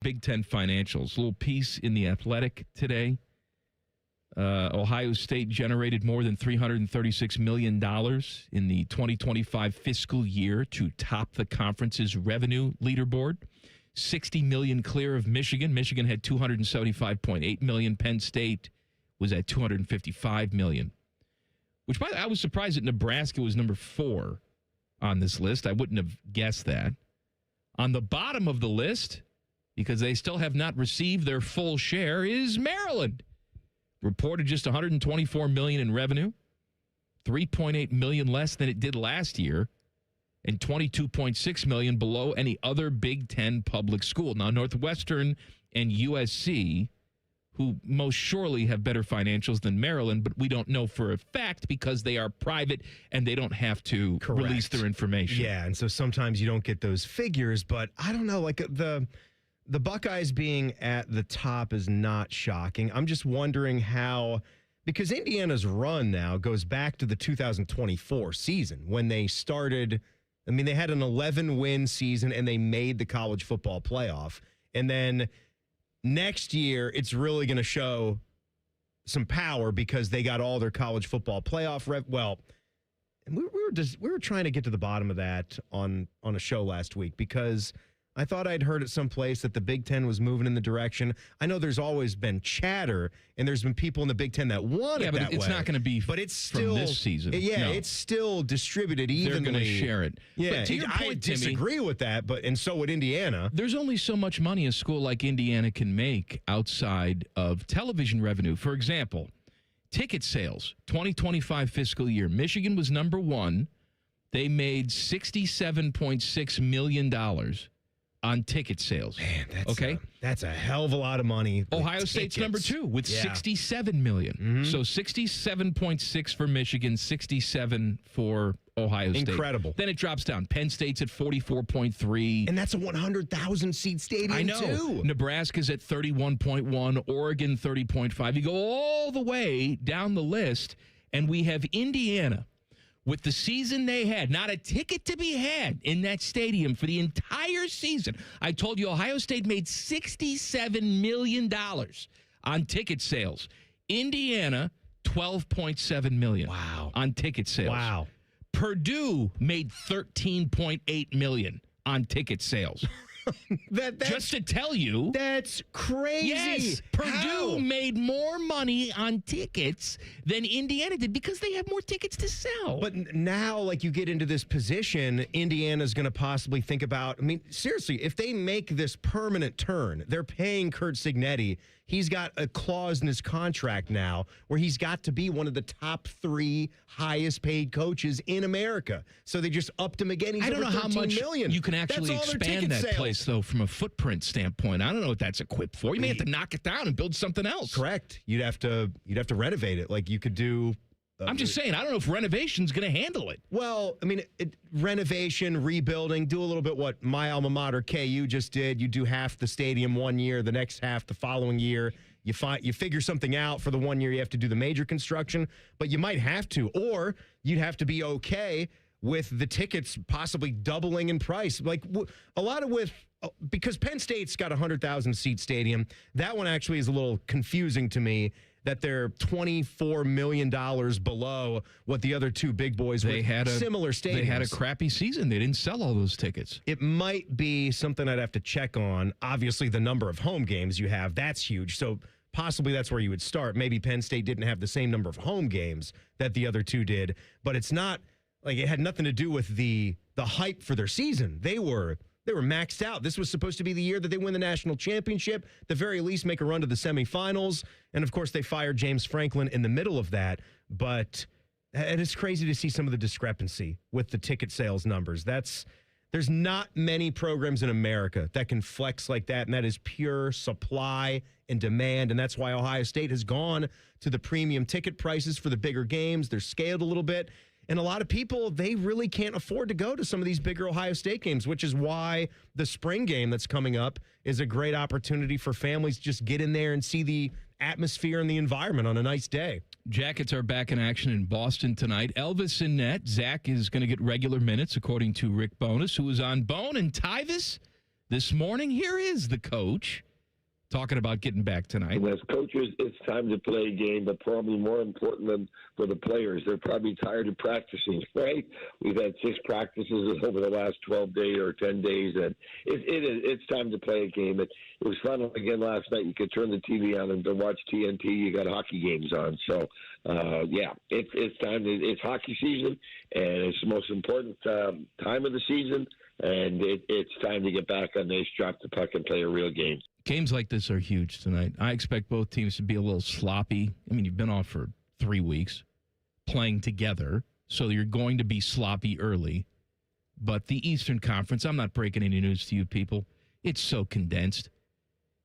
Big Ten financials. A little piece in The Athletic today. Ohio State generated more than $336 million in the 2025 fiscal year to top the conference's revenue leaderboard. $60 million clear of Michigan. Michigan had $275.8 million. Penn State was at $255 million. Which, by the way, I was surprised that Nebraska was number 4 on this list. I wouldn't have guessed that. On the bottom of the list, because they still have not received their full share, is Maryland. Reported just $124 million in revenue, $3.8 million less than it did last year, and $22.6 million below any other Big Ten public school. Now, Northwestern and USC, who most surely have better financials than Maryland, but we don't know for a fact because they are private and they don't have to release their information. Yeah, and so sometimes you don't get those figures, but I don't know, like the Buckeyes being at the top is not shocking. I'm just wondering how, because Indiana's run now goes back to the 2024 season when they started. I mean, they had an 11-win season and they made the college football playoff. And then next year, it's really going to show some power because they got all their college football playoff and we were trying to get to the bottom of that on a show last week because I thought I'd heard at some place that the Big Ten was moving in the direction. I know there's always been chatter, and there's been people in the Big Ten that want it that way. Yeah, but it's not going to be still, from this season. Yeah, no. It's still distributed evenly. They're going to share it. Yeah, but to your point, I disagree with that, and so would Indiana. There's only so much money a school like Indiana can make outside of television revenue. For example, ticket sales, 2025 fiscal year. Michigan was number 1. They made $67.6 million on ticket sales. Man, that's a hell of a lot of money. Ohio State's number 2 with $67 million. Mm-hmm. So 67.6 for Michigan, 67 for Ohio State. Incredible. Then it drops down. Penn State's at 44.3. And that's a 100,000 seat stadium, I know. Too. Nebraska's at 31.1, Oregon 30.5. You go all the way down the list, and we have Indiana with the season they had, not a ticket to be had in that stadium for the entire season. I told you Ohio State made $67 million on ticket sales. Indiana, $12.7 million on ticket sales. Wow. Purdue made $13.8 million on ticket sales. Just to tell you. That's crazy. Yes. Purdue made more money on tickets than Indiana did because they have more tickets to sell. But now, like, you get into this position, Indiana's going to possibly think about, I mean, seriously, if they make this permanent turn, they're paying Curt Cignetti. He's got a clause in his contract now where he's got to be one of the top 3 highest paid coaches in America. So they just upped him again. He's I don't know how much million. You can actually expand that place, though, from a footprint standpoint. I don't know what that's equipped for. You may have to knock it down and build something else. Correct. You'd have to renovate it. Like you could do. I'm just saying, I don't know if renovation's going to handle it. Well, I mean, renovation, rebuilding, do a little bit what my alma mater, KU, just did. You do half the stadium one year, the next half the following year. You figure something out for the 1 year you have to do the major construction, but you might have to. Or you'd have to be okay with the tickets possibly doubling in price. Like a lot of because Penn State's got a 100,000 seat stadium. That one actually is a little confusing to me that they're $24 million below what the other 2 big boys were. Similar stadiums. They had a crappy season. They didn't sell all those tickets. It might be something I'd have to check on. Obviously, the number of home games you have, that's huge. So possibly that's where you would start. Maybe Penn State didn't have the same number of home games that the other 2 did, but it's not like it had nothing to do with the hype for their season. They were maxed out. This was supposed to be the year that they win the national championship, at the very least make a run to the semifinals. And, of course, they fired James Franklin in the middle of that. But it's crazy to see some of the discrepancy with the ticket sales numbers. There's not many programs in America that can flex like that, and that is pure supply and demand. And that's why Ohio State has gone to the premium ticket prices for the bigger games. They're scaled a little bit. And a lot of people, they really can't afford to go to some of these bigger Ohio State games, which is why the spring game that's coming up is a great opportunity for families to just get in there and see the atmosphere and the environment on a nice day. Jackets are back in action in Boston tonight. Elvis in net. Zach is going to get regular minutes, according to Rick Bowness, who was on Bone. And Tyvis This morning, here is the coach talking about getting back tonight. And as coaches, it's time to play a game, but probably more important than for the players. They're probably tired of practicing, right? We've had 6 practices over the last 12 days or 10 days, and it's time to play a game. It was fun again last night. You could turn the TV on and to watch TNT. You got hockey games on. So, it's time. It's hockey season, and it's the most important time of the season, and it's time to get back on the ice, drop the puck, and play a real game. Games like this are huge tonight. I expect both teams to be a little sloppy. I mean, you've been off for 3 weeks playing together, so you're going to be sloppy early. But the Eastern Conference, I'm not breaking any news to you people. It's so condensed.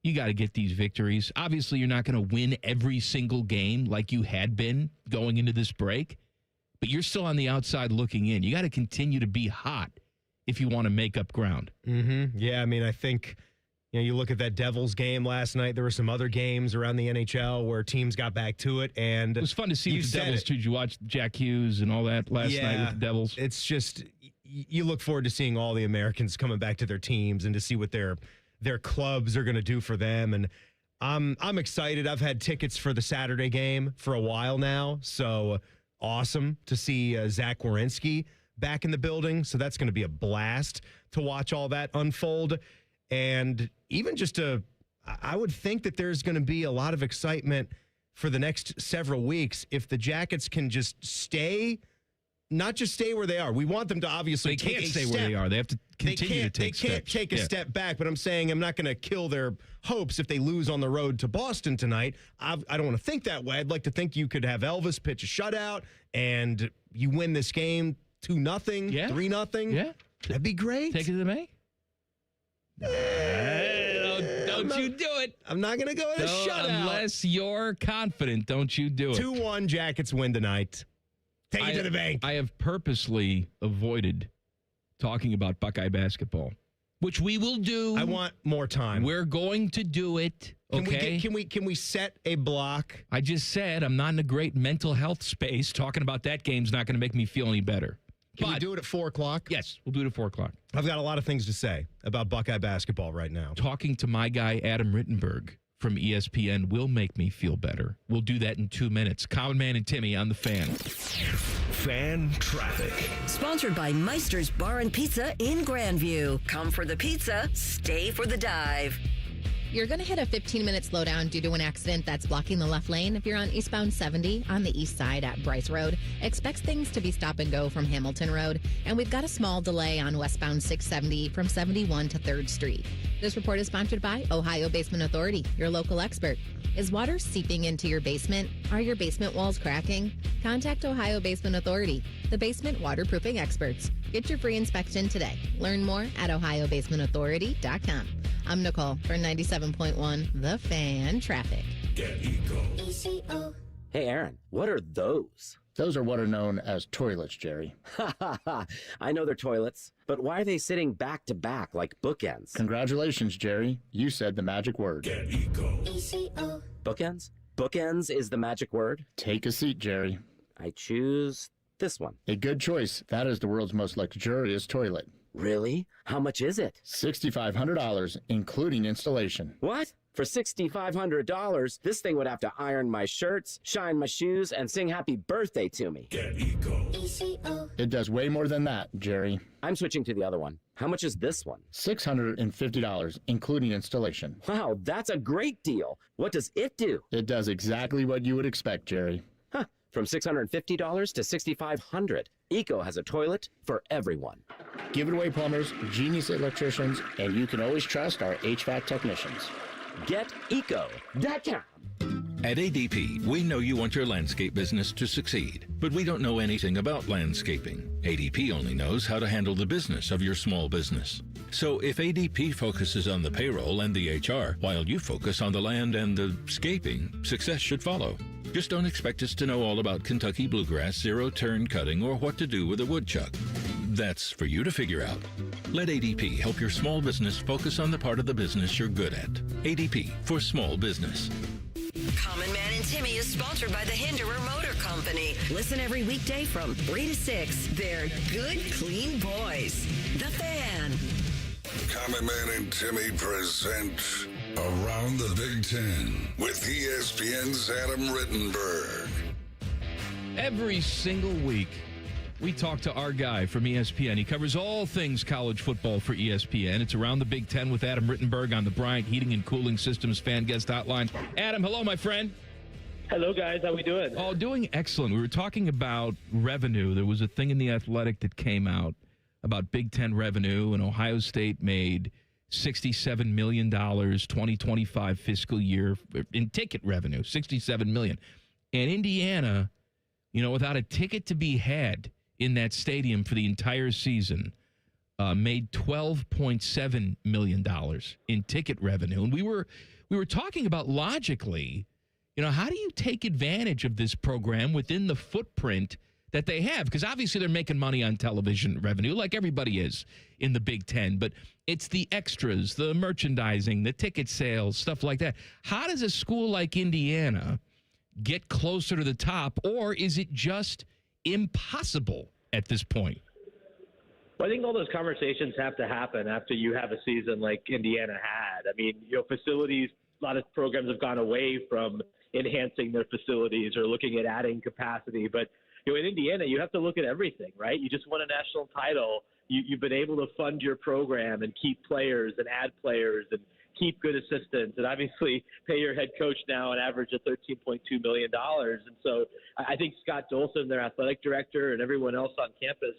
You got to get these victories. Obviously, you're not going to win every single game like you had been going into this break, but you're still on the outside looking in. You got to continue to be hot if you want to make up ground. Mm-hmm. Yeah, I mean, I think... you look at that Devils game last night. There were some other games around the NHL where teams got back to it. And it was fun to see with the Devils, too. Did you watch Jack Hughes and all that last night with the Devils? It's just, you look forward to seeing all the Americans coming back to their teams and to see what their clubs are going to do for them. And I'm excited. I've had tickets for the Saturday game for a while now. So awesome to see Zach Werenski back in the building. So that's going to be a blast to watch all that unfold. And even I would think that there's going to be a lot of excitement for the next several weeks if the Jackets can just not just stay where they are. We want them to obviously take a step. They can't stay where they are. They have to continue to take steps. They can't take a step back, but I'm saying I'm not going to kill their hopes if they lose on the road to Boston tonight. I don't want to think that way. I'd like to think you could have Elvis pitch a shutout and you win this game 2-0, 3-0. Yeah. That'd be great. Take it to the bank. Don't you do it. I'm not going to go in a shutout. Unless you're confident, don't you do it. 2-1 Jackets win tonight. Take it to the bank. I have purposely avoided talking about Buckeye basketball, which we will do. I want more time. We're going to do it. Okay. Can we set a block? I just said I'm not in a great mental health space. Talking about that game's not going to make me feel any better. Can we do it at 4 o'clock? Yes, we'll do it at 4 o'clock. I've got a lot of things to say about Buckeye basketball right now. Talking to my guy, Adam Rittenberg from ESPN, will make me feel better. We'll do that in 2 minutes. Common Man and Timmy on the Fan. Fan Traffic. Sponsored by Meister's Bar and Pizza in Grandview. Come for the pizza, stay for the dive. You're going to hit a 15-minute slowdown due to an accident that's blocking the left lane. If you're on eastbound 70 on the east side at Bryce Road, expect things to be stop and go from Hamilton Road. And we've got a small delay on westbound 670 from 71 to 3rd Street. This report is sponsored by Ohio Basement Authority, your local expert. Is water seeping into your basement? Are your basement walls cracking? Contact Ohio Basement Authority, the basement waterproofing experts. Get your free inspection today. Learn more at ohiobasementauthority.com. I'm Nicole for 97.1 The Fan Traffic. Get Eco. Hey, Aaron, what are those? Those are what are known as toilets, Jerry. I know they're toilets, but why are they sitting back to back like bookends? Congratulations, Jerry. You said the magic word. Get Eco. Bookends? Bookends is the magic word? Take a seat, Jerry. I choose this one. A good choice. That is the world's most luxurious toilet. Really? How much is it? $6,500, including installation. What? For $6,500, this thing would have to iron my shirts, shine my shoes, and sing happy birthday to me. Get Eco. It does way more than that, Jerry. I'm switching to the other one. How much is this one? $650, including installation. Wow, that's a great deal. What does it do? It does exactly what you would expect, Jerry. Huh. From $650 to $6,500. Eco has a toilet for everyone. Give it away, plumbers, genius electricians, and you can always trust our HVAC technicians. GetEco.com. At ADP, we know you want your landscape business to succeed, but we don't know anything about landscaping. ADP only knows how to handle the business of your small business. So if ADP focuses on the payroll and the HR, while you focus on the land and the scaping, success should follow. Just don't expect us to know all about Kentucky bluegrass, zero-turn cutting, or what to do with a woodchuck. That's for you to figure out. Let ADP help your small business focus on the part of the business you're good at. ADP for small business. Common Man and Timmy is sponsored by the Hinderer Motor Company. Listen every weekday from 3 to 6. They're good, clean boys. The Fan. Common Man and Timmy present Around the Big Ten with ESPN's Adam Rittenberg. Every single week, we talk to our guy from ESPN. He covers all things college football for ESPN. It's Around the Big Ten with Adam Rittenberg on the Bryant Heating and Cooling Systems fan guest hotline. Adam, hello, my friend. Hello, guys. How we doing? Oh, doing excellent. We were talking about revenue. There was a thing in The Athletic that came out about Big Ten revenue, and Ohio State made $67 million 2025 fiscal year in ticket revenue, $67 million. And Indiana, without a ticket to be had in that stadium for the entire season, made $12.7 million in ticket revenue. And we were talking about logically, how do you take advantage of this program within the footprint that they have? Because obviously they're making money on television revenue like everybody is in the Big Ten, but it's the extras, the merchandising, the ticket sales, stuff like that. How does a school like Indiana get closer to the top, or is it just impossible at this point? Well, I think all those conversations have to happen after you have a season like Indiana had. I mean, facilities, a lot of programs have gone away from enhancing their facilities or looking at adding capacity. But, in Indiana, you have to look at everything, right? You just won a national title. You've been able to fund your program and keep players and add players and keep good assistants and obviously pay your head coach now an average of $13.2 million. And so I think Scott Dolson, their athletic director, and everyone else on campus,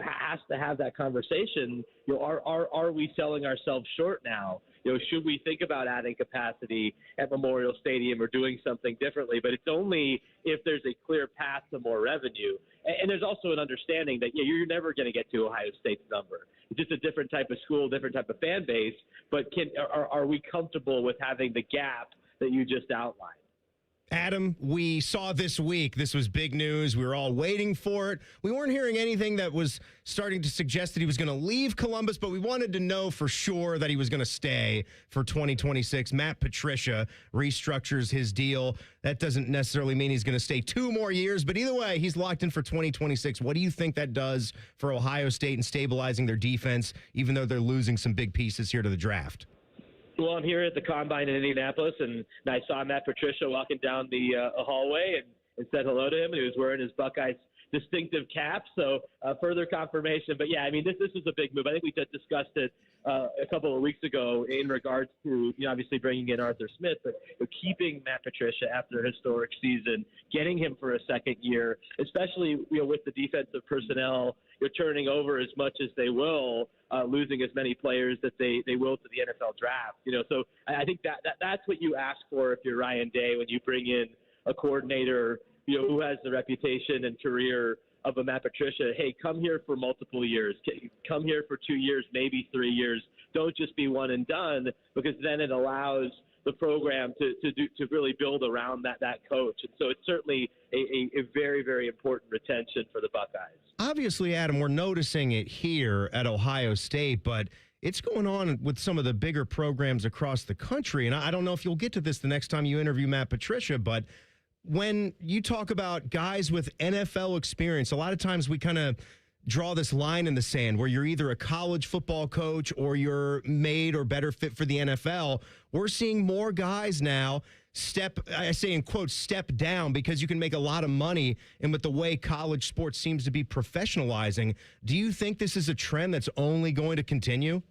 has to have that conversation. Are we selling ourselves short now? Should we think about adding capacity at Memorial Stadium or doing something differently? But it's only if there's a clear path to more revenue. And there's also an understanding that you're never going to get to Ohio State's number. It's just a different type of school, different type of fan base. But are we comfortable with having the gap that you just outlined? Adam, we saw this week, this was big news. We were all waiting for it. We weren't hearing anything that was starting to suggest that he was going to leave Columbus, but we wanted to know for sure that he was going to stay for 2026. Matt Patricia restructures his deal. That doesn't necessarily mean he's going to stay 2 more years, but either way, he's locked in for 2026. What do you think that does for Ohio State and stabilizing their defense, even though they're losing some big pieces here to the draft? Well, I'm here at the Combine in Indianapolis, and I saw Matt Patricia walking down the hallway and said hello to him. And he was wearing his Buckeyes distinctive cap, so further confirmation. But, yeah, I mean, this is a big move. I think we just discussed it a couple of weeks ago in regards to, obviously bringing in Arthur Smith, but keeping Matt Patricia after a historic season, getting him for a second year, especially, with the defensive personnel, you're turning over as much as they will, losing as many players that they will to the NFL draft. So I think that's what you ask for if you're Ryan Day when you bring in a coordinator, who has the reputation and career of a Matt Patricia. Hey, come here for multiple years. Come here for 2 years, maybe 3 years. Don't just be one and done, because then it allows the program to really build around that coach. And so it's certainly a very, very important retention for the Buckeyes. Obviously, Adam, we're noticing it here at Ohio State, but it's going on with some of the bigger programs across the country. And I don't know if you'll get to this the next time you interview Matt Patricia, but when you talk about guys with NFL experience, a lot of times we kind of draw this line in the sand where you're either a college football coach or you're made or better fit for the NFL. We're seeing more guys now step down because you can make a lot of money. And with the way college sports seems to be professionalizing, do you think this is a trend that's only going to continue?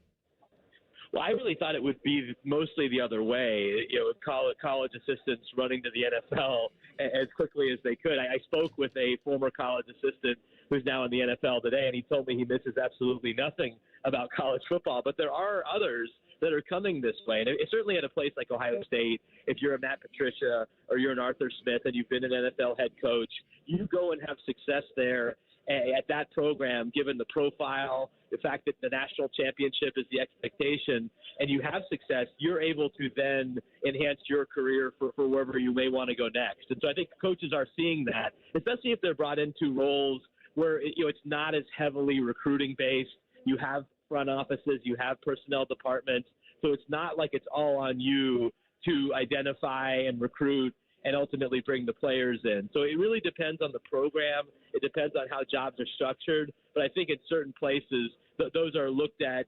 Well, I really thought it would be mostly the other way, college assistants running to the NFL as quickly as they could. I spoke with a former college assistant who's now in the NFL today, and he told me he misses absolutely nothing about college football. But there are others that are coming this way. And it's certainly at a place like Ohio State, if you're a Matt Patricia or you're an Arthur Smith and you've been an NFL head coach, you go and have success there at that program, given the profile, the fact that the national championship is the expectation, and you have success, you're able to then enhance your career for wherever you may want to go next. And so I think coaches are seeing that, especially if they're brought into roles where it's not as heavily recruiting based. You have front offices, you have personnel departments, so it's not like it's all on you to identify and recruit and ultimately bring the players in. So it really depends on the program. It depends on how jobs are structured. But I think in certain places, those are looked at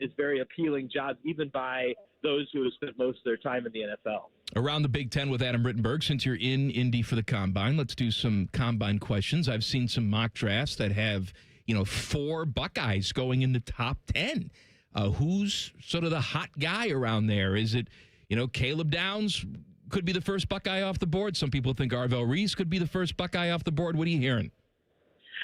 as very appealing jobs, even by those who have spent most of their time in the NFL. Around the Big Ten with Adam Rittenberg. Since you're in Indy for the Combine, let's do some Combine questions. I've seen some mock drafts that have, 4 Buckeyes going in the top 10. Who's sort of the hot guy around there? Is it, Caleb Downs could be the first Buckeye off the board? Some people think Arvell Reese could be the first Buckeye off the board. What are you hearing?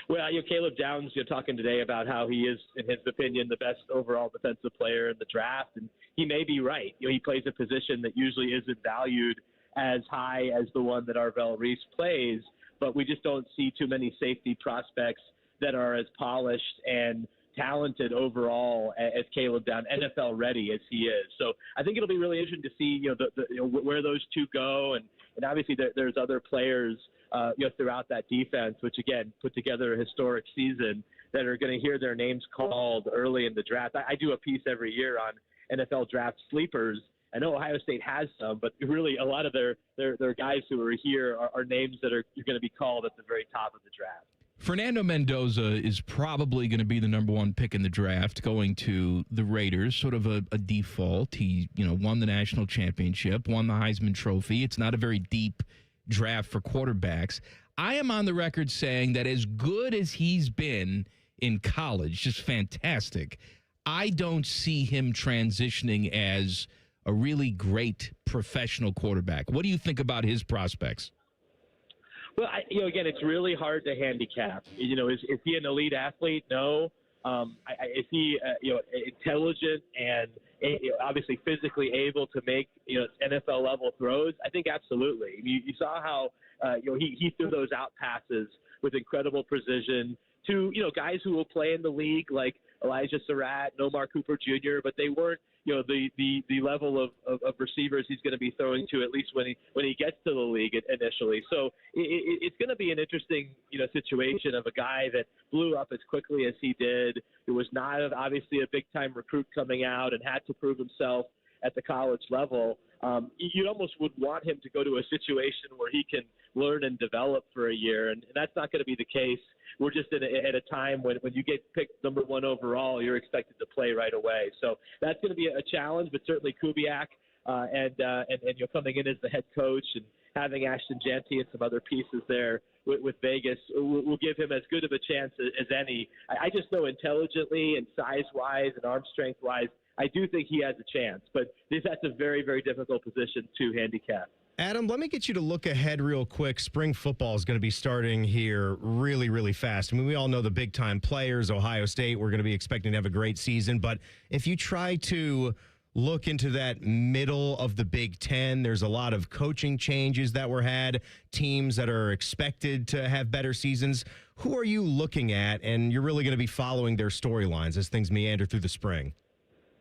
Well, Caleb Downs, talking today about how he is, in his opinion, the best overall defensive player in the draft, and he may be right. He plays a position that usually isn't valued as high as the one that Arvell Reese plays, but we just don't see too many safety prospects that are as polished and talented overall as Caleb Downs, NFL ready as he is. So I think it'll be really interesting to see, where those two go, and obviously there's other players, throughout that defense, which again put together a historic season, that are going to hear their names called early in the draft. I do a piece every year on NFL draft sleepers. I know Ohio State has some, but really a lot of their guys who are here are names that are going to be called at the very top of the draft. Fernando Mendoza is probably going to be the number 1 pick in the draft, going to the Raiders, sort of a default. He, won the national championship, won the Heisman Trophy. It's not a very deep draft for quarterbacks. I am on the record saying that as good as he's been in college, just fantastic, I don't see him transitioning as a really great professional quarterback. What do you think about his prospects? Well, again, it's really hard to handicap. Is he an elite athlete? No. Is he, intelligent and obviously physically able to make, NFL level throws? I think absolutely. You saw how, he threw those out passes with incredible precision to, guys who will play in the league like Elijah Surratt, Nomar Cooper Jr., but they weren't, the level of receivers he's going to be throwing to, at least when he gets to the league initially. So it's going to be an interesting, situation of a guy that blew up as quickly as he did, who was not obviously a big-time recruit coming out and had to prove himself at the college level. You almost would want him to go to a situation where he can learn and develop for a year, and that's not going to be the case. We're just at a time when you get picked number 1 overall, you're expected to play right away. So that's going to be a challenge, but certainly Kubiak and you're coming in as the head coach and having Ashton Jeanty and some other pieces there with Vegas will give him as good of a chance as any. I just know intelligently and size-wise and arm strength-wise, I do think he has a chance, but that's a very, very difficult position to handicap. Adam, let me get you to look ahead real quick. Spring football is going to be starting here really, really fast. I mean, we all know the big-time players. Ohio State, we're going to be expecting to have a great season. But if you try to look into that middle of the Big Ten, there's a lot of coaching changes that were had, teams that are expected to have better seasons. Who are you looking at, and you're really going to be following their storylines as things meander through the spring?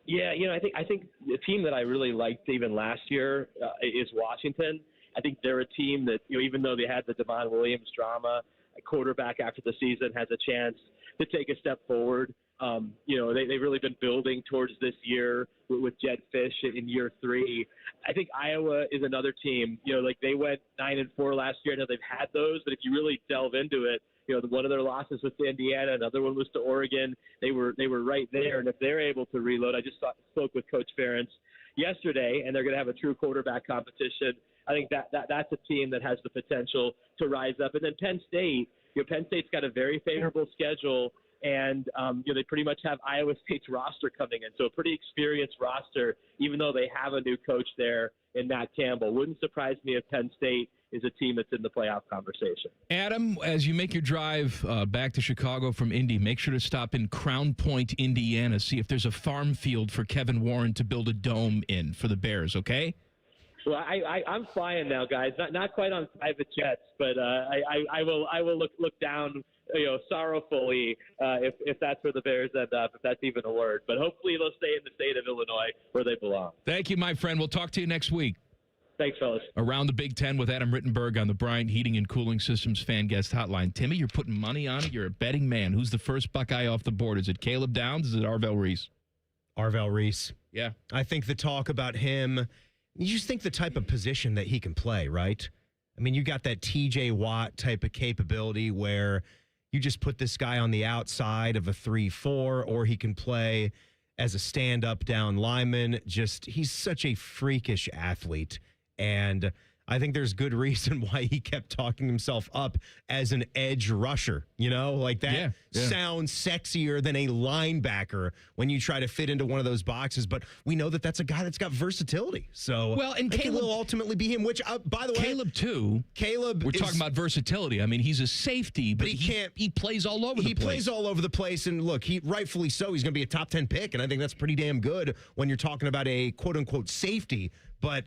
Yeah, I think the team that I really liked even last year is Washington. I think they're a team that, even though they had the Devon Williams drama, a quarterback after the season has a chance to take a step forward. They've really been building towards this year with Jed Fish in year 3. I think Iowa is another team. They went 9-4 last year. I know they've had those, but if you really delve into it, one of their losses was to Indiana, another one was to Oregon. They were right there, and if they're able to reload, I just spoke with Coach Ferentz yesterday, and they're going to have a true quarterback competition. I think that's a team that has the potential to rise up. And then Penn State, Penn State's got a very favorable schedule, and they pretty much have Iowa State's roster coming in, so a pretty experienced roster, even though they have a new coach there in Matt Campbell. Wouldn't surprise me if Penn State is a team that's in the playoff conversation. Adam, as you make your drive back to Chicago from Indy, make sure to stop in Crown Point, Indiana, see if there's a farm field for Kevin Warren to build a dome in for the Bears, okay? Well, I'm flying now, guys. Not quite on private jets, but I will look down, sorrowfully if that's where the Bears end up, if that's even a word. But hopefully they'll stay in the state of Illinois where they belong. Thank you, my friend. We'll talk to you next week. Thanks, fellas. Around the Big Ten with Adam Rittenberg on the Bryant Heating and Cooling Systems fan guest hotline. Timmy, you're putting money on it. You're a betting man. Who's the first Buckeye off the board? Is it Caleb Downs? Is it Arvell Reese? Arvell Reese. Yeah. I think the talk about him, you just think the type of position that he can play, right? I mean, you got that TJ Watt type of capability where you just put this guy on the outside of a 3-4, or he can play as a stand-up down lineman. He's such a freakish athlete. And I think there's good reason why he kept talking himself up as an edge rusher. Like that sounds sexier than a linebacker when you try to fit into one of those boxes. But we know that that's a guy that's got versatility. So and Caleb will ultimately be him, which, by the way, Caleb, we're talking about versatility. I mean, he's a safety, but he plays all over the place. He plays all over the place. And look, rightfully so, he's going to be a top 10 pick. And I think that's pretty damn good when you're talking about a quote unquote safety. But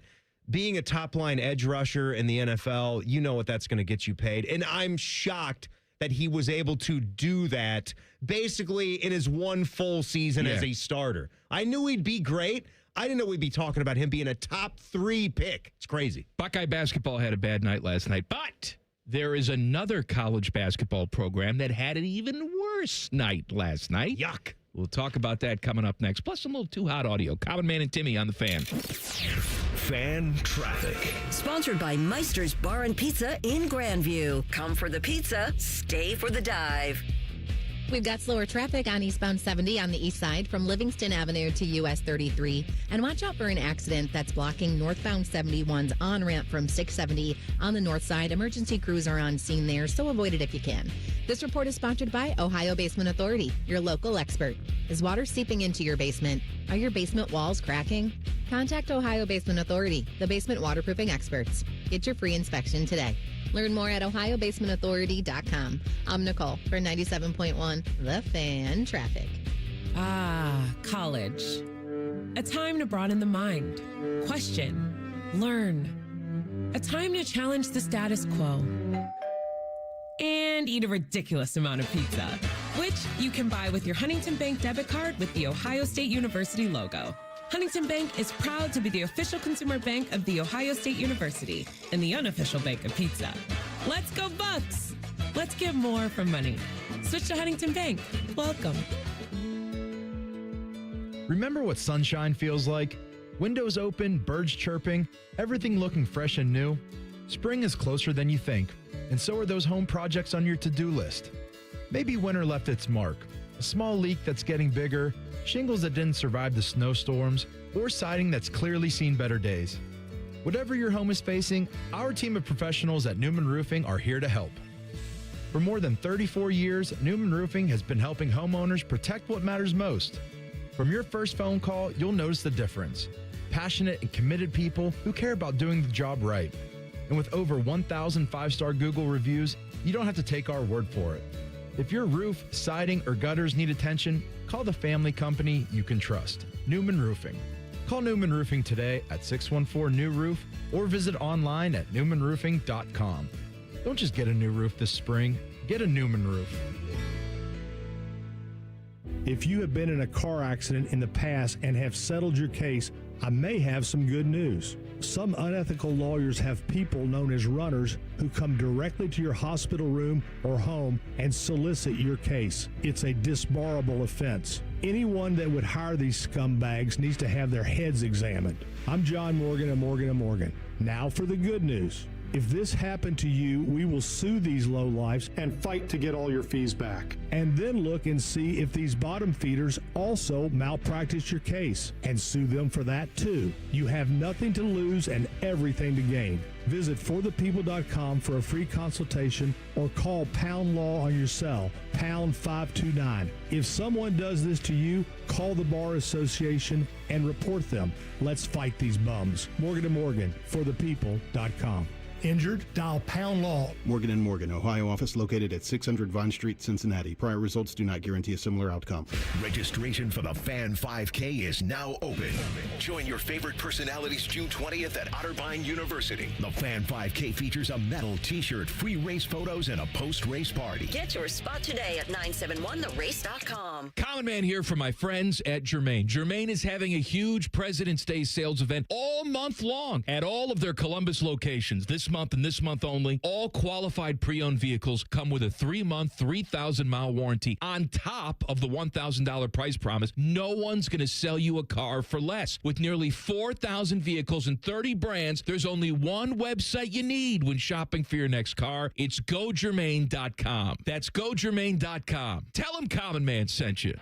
being a top-line edge rusher in the NFL, you know what that's going to get you paid. And I'm shocked that he was able to do that basically in his one full season as a starter. I knew he'd be great. I didn't know we'd be talking about him being a top 3 pick. It's crazy. Buckeye basketball had a bad night last night, but there is another college basketball program that had an even worse night last night. Yuck. We'll talk about that coming up next. Plus some little Too Hot audio. Common Man and Timmy on the Fan. Fan traffic. Sponsored by Meister's Bar and Pizza in Grandview. Come for the pizza, stay for the dive. We've got slower traffic on eastbound 70 on the east side from Livingston Avenue to US 33. And watch out for an accident that's blocking northbound 71's on-ramp from 670 on the north side. Emergency crews are on scene there, so avoid it if you can. This report is sponsored by Ohio Basement Authority, your local expert. Is water seeping into your basement? Are your basement walls cracking? Contact Ohio Basement Authority, the basement waterproofing experts. Get your free inspection today. Learn more at ohiobasementauthority.com. I'm Nicole for 97.1 The Fan Traffic. College. A time to broaden the mind, question, learn. A time to challenge the status quo. And eat a ridiculous amount of pizza, which you can buy with your Huntington Bank debit card with the Ohio State University logo. Huntington Bank is proud to be the official consumer bank of The Ohio State University and the unofficial bank of pizza. Let's go Bucks! Let's get more from money. Switch to Huntington Bank. Welcome. Remember what sunshine feels like? Windows open, birds chirping, everything looking fresh and new. Spring is closer than you think, and so are those home projects on your to-do list. Maybe winter left its mark. A small leak that's getting bigger, shingles that didn't survive the snowstorms, or siding that's clearly seen better days. Whatever your home is facing, our team of professionals at Newman Roofing are here to help. For more than 34 years, Newman Roofing has been helping homeowners protect what matters most. From your first phone call, you'll notice the difference. Passionate and committed people who care about doing the job right. And with over 1,000 five-star Google reviews, you don't have to take our word for it. If your roof, siding, or gutters need attention, call the family company you can trust, Newman Roofing. Call Newman Roofing today at 614-NEW-ROOF or visit online at newmanroofing.com. Don't just get a new roof this spring, get a Newman roof. If you have been in a car accident in the past and have settled your case, I may have some good news. Some unethical lawyers have people known as runners who come directly to your hospital room or home and solicit your case. It's a disbarable offense. Anyone that would hire these scumbags needs to have their heads examined. I'm John Morgan of Morgan & Morgan. Now for the good news. If this happened to you, we will sue these lowlifes and fight to get all your fees back. And then look and see if these bottom feeders also malpractice your case and sue them for that too. You have nothing to lose and everything to gain. Visit forthepeople.com for a free consultation or call Pound Law on your cell, pound 529. If someone does this to you, call the Bar Association and report them. Let's fight these bums. Morgan & Morgan, forthepeople.com. Injured? Dial Pound Law. Morgan & Morgan, Ohio office located at 600 Vine Street, Cincinnati. Prior results do not guarantee a similar outcome. Registration for the Fan 5K is now open. Join your favorite personalities June 20th at Otterbein University. The Fan 5K features a medal, t-shirt, free race photos, and a post-race party. Get your spot today at 971therace.com. Common Man here for my friends at Germain. Germain is having a huge President's Day sales event all month long at all of their Columbus locations. This month and this month only, all qualified pre-owned vehicles come with a 3-month, 3,000-mile warranty on top of the $1,000 price promise. No one's going to sell you a car for less. With nearly 4,000 vehicles and 30 brands, there's only one website you need when shopping for your next car. It's GoGermain.com. That's GoGermain.com. Tell them Common Man sent you.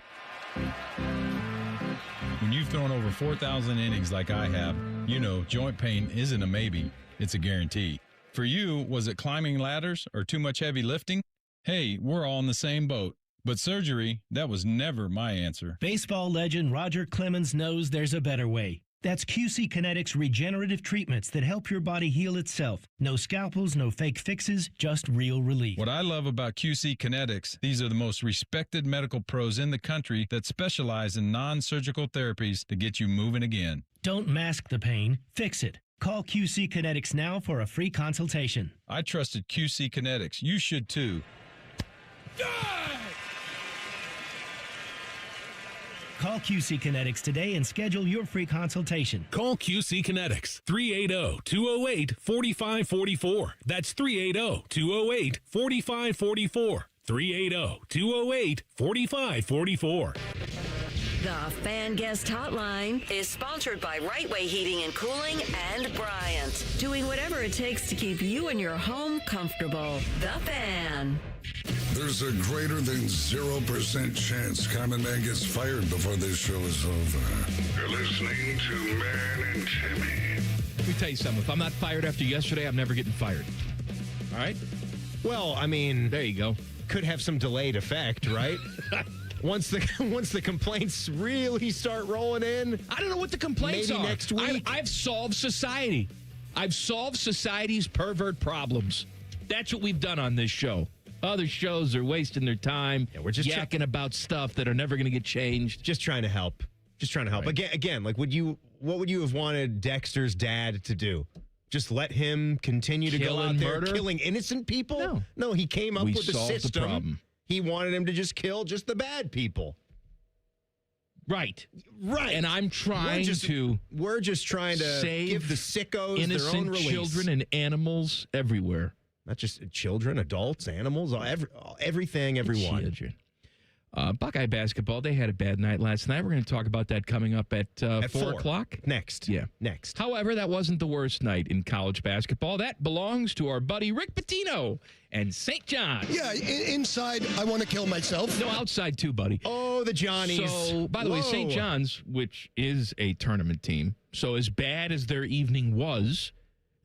When you've thrown over 4,000 innings like I have, you know joint pain isn't a maybe, it's a guarantee. For you, was it climbing ladders or too much heavy lifting? Hey, we're all in the same boat. But surgery, that was never my answer. Baseball legend Roger Clemens knows there's a better way. That's QC Kinetics regenerative treatments that help your body heal itself. No scalpels, no fake fixes, just real relief. What I love about QC Kinetics, these are the most respected medical pros in the country that specialize in non-surgical therapies to get you moving again. Don't mask the pain, fix it. Call QC Kinetics now for a free consultation. I trusted QC Kinetics. You should too. Call QC Kinetics today and schedule your free consultation. Call QC Kinetics, 380-208-4544. That's 380-208-4544. 380-208-4544. The Fan Guest Hotline is sponsored by Right Way Heating and Cooling and Bryant, doing whatever it takes to keep you and your home comfortable. The Fan. There's a greater than 0% chance Common Man gets fired before this show is over. You're listening to Man and Timmy. Let me tell you something. If I'm not fired after yesterday, I'm never getting fired. All right? Well, I mean, there you go. Could have some delayed effect, right? Once the complaints really start rolling in, I don't know what the complaints maybe are. Next week. I've solved society. I've solved society's pervert problems. That's what we've done on this show. Other shows are wasting their time. Yeah, we're just yakking about stuff that are never going to get changed. Just trying to help. Right. Again, like what would you have wanted Dexter's dad to do? Just let him continue to go out there killing innocent people? No, he came up with the system. The problem. He wanted him to just kill just the bad people. Right. And I'm trying We're just trying to save give the sickos innocent their own release. Children and animals everywhere. Not just children, adults, animals, everything, everyone. Children. Buckeye basketball, they had a bad night last night. We're going to talk about that coming up at 4 o'clock. Next. Yeah. Next. However, that wasn't the worst night in college basketball. That belongs to our buddy Rick Pitino and St. John's. Yeah, inside, I want to kill myself. No, outside too, buddy. Oh, the Johnnies. So, by the way, St. John's, which is a tournament team, so as bad as their evening was,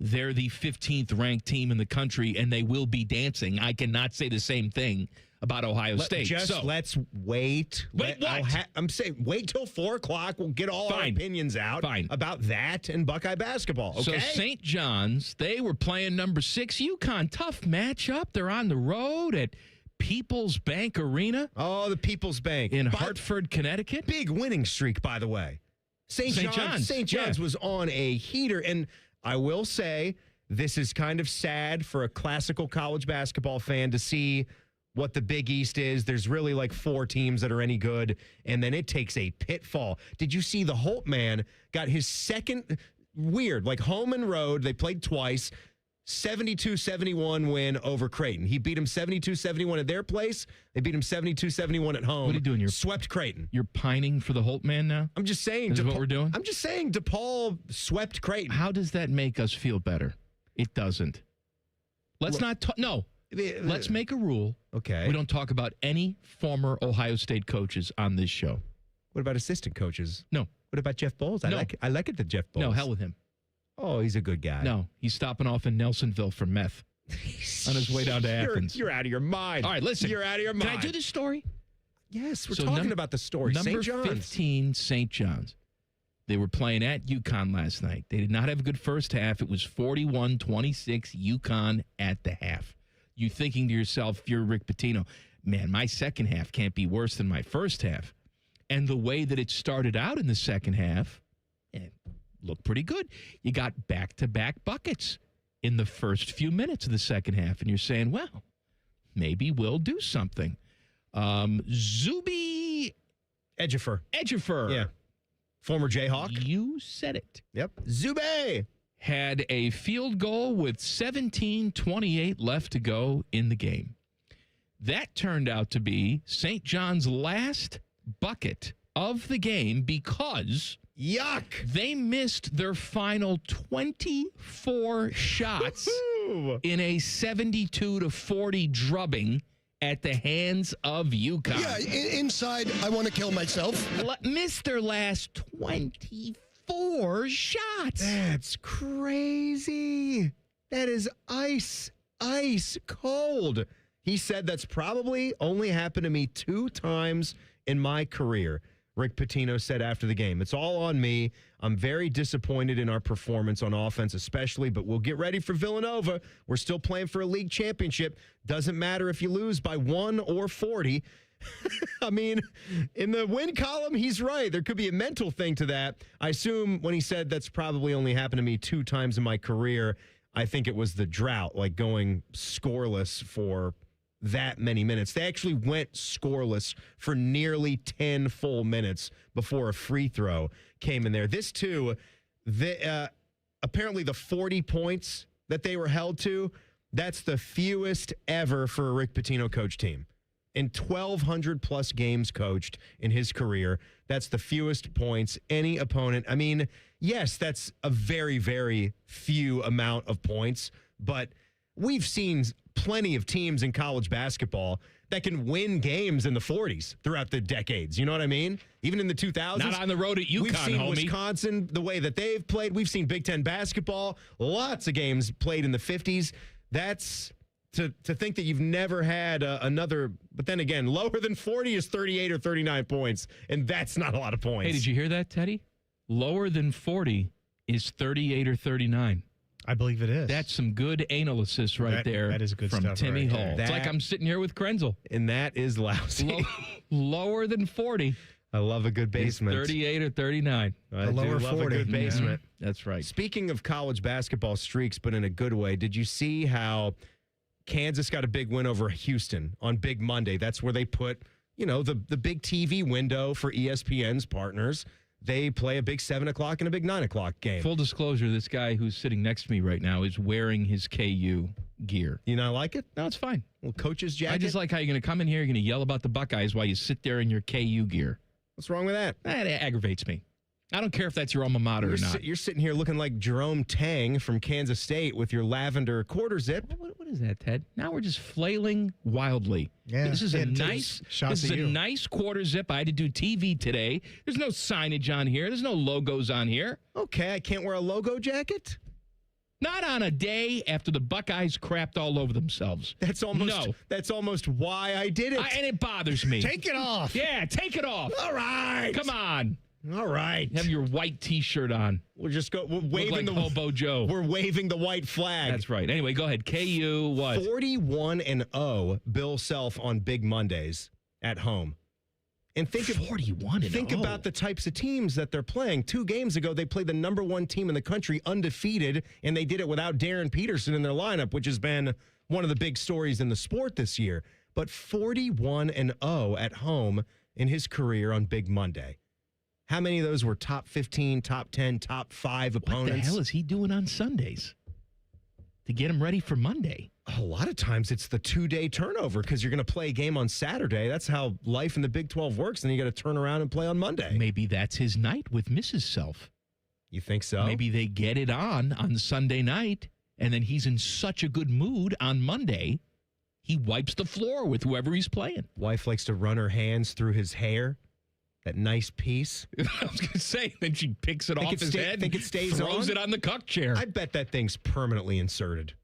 they're the 15th ranked team in the country, and they will be dancing. I cannot say the same thing about Ohio State. Let's wait. I'm saying wait till 4 o'clock. We'll get all our opinions out about that and Buckeye basketball. Okay? So St. John's, they were playing number 6 UConn. Tough matchup. They're on the road at People's Bank Arena. Oh, the People's Bank. In Hartford, Connecticut. Big winning streak, by the way. St. John's was on a heater. And I will say this is kind of sad for a classical college basketball fan to see what the Big East is. There's really like 4 teams that are any good, and then it takes a pitfall. Did you see the Holt man got his second home and road? They played twice. 72-71 win over Creighton. He beat him 72-71 at their place. They beat him 72-71 at home. What are you doing? Swept Creighton. You're pining for the Holt man now? I'm just saying. Is what we're doing? I'm just saying DePaul swept Creighton. How does that make us feel better? It doesn't. Let's not talk. No. Let's make a rule. Okay. We don't talk about any former Ohio State coaches on this show. What about assistant coaches? No. What about Jeff Bowles? No. I like it that Jeff Bowles. No, hell with him. Oh, he's a good guy. No, he's stopping off in Nelsonville for meth on his way down to Athens. You're out of your mind. All right, listen. You're out of your mind. Can I do this story? Yes, we're talking about the story. Number St. John's. 15, St. John's. They were playing at UConn last night. They did not have a good first half. It was 41-26 UConn at the half. You thinking to yourself, you're Rick Pitino, man, my second half can't be worse than my first half. And the way that it started out in the second half, it looked pretty good. You got back-to-back buckets in the first few minutes of the second half. And you're saying, well, maybe we'll do something. Zuby Ejiofor. Yeah. Former Jayhawk. You said it. Yep. Zube had a field goal with 17:28 left to go in the game. That turned out to be St. John's last bucket of the game because they missed their final 24 shots in a 72-40 drubbing at the hands of UConn. Yeah, inside, I want to kill myself. Missed their last 24 shots. That's crazy. That is ice cold. He said that's probably only happened to me 2 times in my career. Rick Pitino said after the game, it's all on me. I'm very disappointed in our performance on offense especially, but we'll get ready for Villanova. We're still playing for a league championship. Doesn't matter if you lose by 1 or 40. I mean, in the win column, he's right. There could be a mental thing to that. I assume when he said that's probably only happened to me 2 times in my career, I think it was the drought, like going scoreless for that many minutes. They actually went scoreless for nearly 10 full minutes before a free throw came in there. This, too, apparently the 40 points that they were held to, that's the fewest ever for a Rick Pitino coach team. In 1,200-plus games coached in his career, that's the fewest points any opponent. I mean, yes, that's a very, very few amount of points, but we've seen plenty of teams in college basketball that can win games in the 40s throughout the decades. You know what I mean? Even in the 2000s. Not on the road at UConn, we've seen homie. Wisconsin, the way that they've played. We've seen Big Ten basketball. Lots of games played in the 50s. That's to think that you've never had another. But then again, lower than 40 is 38 or 39 points, and that's not a lot of points. Hey, did you hear that, Teddy? Lower than 40 is 38 or 39. I believe it is. That's some good anal assist right there. That is good from stuff Timmy right Hall. there. It's like I'm sitting here with Krenzel. And that is lousy. Lower than 40. I love a good basement. 38 or 39. I do love 40. A good basement. Yeah, that's right. Speaking of college basketball streaks, but in a good way, did you see how Kansas got a big win over Houston on Big Monday? That's where they put, the big TV window for ESPN's partners. They play a big 7 o'clock and a big 9 o'clock game. Full disclosure, this guy who's sitting next to me right now is wearing his KU gear. You not like it? No, it's fine. Well, coach's jacket? I just like how you're going to come in here, you're going to yell about the Buckeyes while you sit there in your KU gear. What's wrong with that? That aggravates me. I don't care if that's your alma mater or not. You're sitting here looking like Jerome Tang from Kansas State with your lavender quarter zip. What is that, Ted? Now we're just flailing wildly. Yeah, this is a nice quarter zip. I had to do TV today. There's no signage on here. There's no logos on here. Okay, I can't wear a logo jacket? Not on a day after the Buckeyes crapped all over themselves. That's almost why I did it. And it bothers me. Take it off. Yeah, take it off. All right. Come on. All right. Have your white T-shirt on. We're waving like Hobo Joe. We're waving the white flag. That's right. Anyway, go ahead. KU what? 41-0 Bill Self on Big Mondays at home. And think 41-0. Think about the types of teams that they're playing. 2 games ago, they played the number 1 team in the country, undefeated, and they did it without Darren Peterson in their lineup, which has been one of the big stories in the sport this year. But 41-0 at home in his career on Big Monday. How many of those were top 15, top 10, top 5 opponents? What the hell is he doing on Sundays to get him ready for Monday? A lot of times it's the 2-day turnover because you're going to play a game on Saturday. That's how life in the Big 12 works. And you got to turn around and play on Monday. Maybe that's his night with Mrs. Self. You think so? Maybe they get it on Sunday night, and then he's in such a good mood on Monday, he wipes the floor with whoever he's playing. Wife likes to run her hands through his hair. That nice piece. I was going to say, then she picks it off his head. Think it stays throws on? it on the cuck chair. I bet that thing's permanently inserted.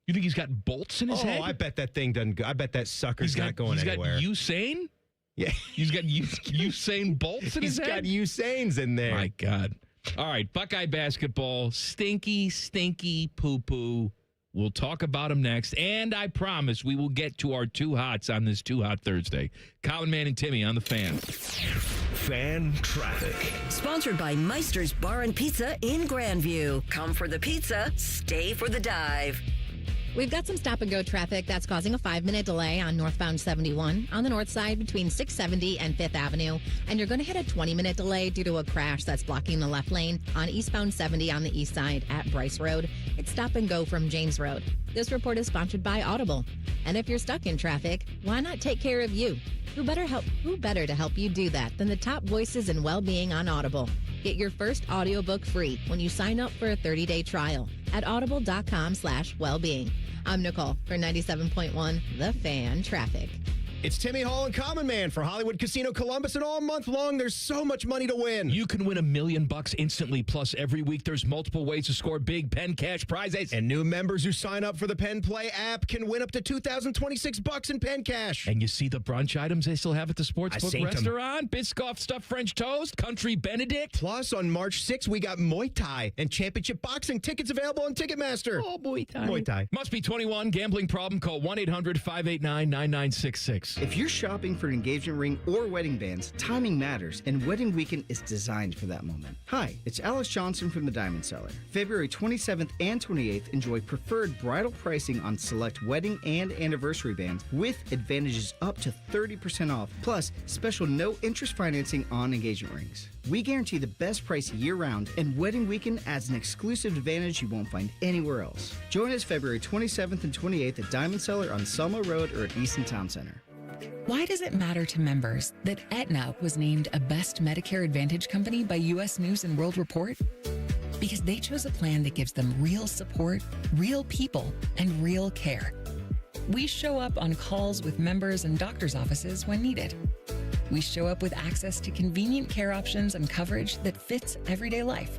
You think he's got bolts in his head? Oh, I bet that thing doesn't go. I bet that sucker's not going anywhere. He's got Usain? Yeah. He's got Usain bolts in his head? He's got Usains in there. My God. All right, Buckeye basketball, stinky poo-poo. We'll talk about them next, and I promise we will get to our 2 hots on this 2 Hot Thursday. Colin, Man, and Timmy on the Fan. Fan traffic. Sponsored by Meister's Bar and Pizza in Grandview. Come for the pizza, stay for the dive. We've got some stop-and-go traffic that's causing a 5-minute delay on northbound 71 on the north side between 670 and 5th Avenue. And you're going to hit a 20-minute delay due to a crash that's blocking the left lane on eastbound 70 on the east side at Bryce Road. It's stop-and-go from James Road. This report is sponsored by Audible. And if you're stuck in traffic, why not take care of you? Who better to help you do that than the top voices in well-being on Audible? Get your first audiobook free when you sign up for a 30-day trial at audible.com/wellbeing. I'm Nicole for 97.1 The Fan Traffic. It's Timmy Hall and Common Man for Hollywood Casino Columbus, and all month long, there's so much money to win. You can win $1 million instantly, plus every week there's multiple ways to score big Penn Cash prizes. And new members who sign up for the Penn Play app can win up to $2,026 in Penn Cash. And you see the brunch items they still have at the Sportsbook restaurant? Biscoff stuffed French toast, Country Benedict. Plus, on March 6th, we got Muay Thai and Championship Boxing tickets available on Ticketmaster. Oh, Muay Thai. Muay Thai. Must be 21. Gambling problem? Call 1-800-589-9966. If you're shopping for an engagement ring or wedding bands, timing matters, and Wedding Weekend is designed for that moment. Hi, it's Alex Johnson from the Diamond Seller. February 27th and 28th, enjoy preferred bridal pricing on select wedding and anniversary bands with advantages up to 30% off, plus special no-interest financing on engagement rings. We guarantee the best price year-round, and Wedding Weekend adds an exclusive advantage you won't find anywhere else. Join us February 27th and 28th at Diamond Seller on Selma Road or at Easton Town Center. Why does it matter to members that Aetna was named a Best Medicare Advantage company by U.S. News & World Report? Because they chose a plan that gives them real support, real people, and real care. We show up on calls with members and doctors' offices when needed. We show up with access to convenient care options and coverage that fits everyday life.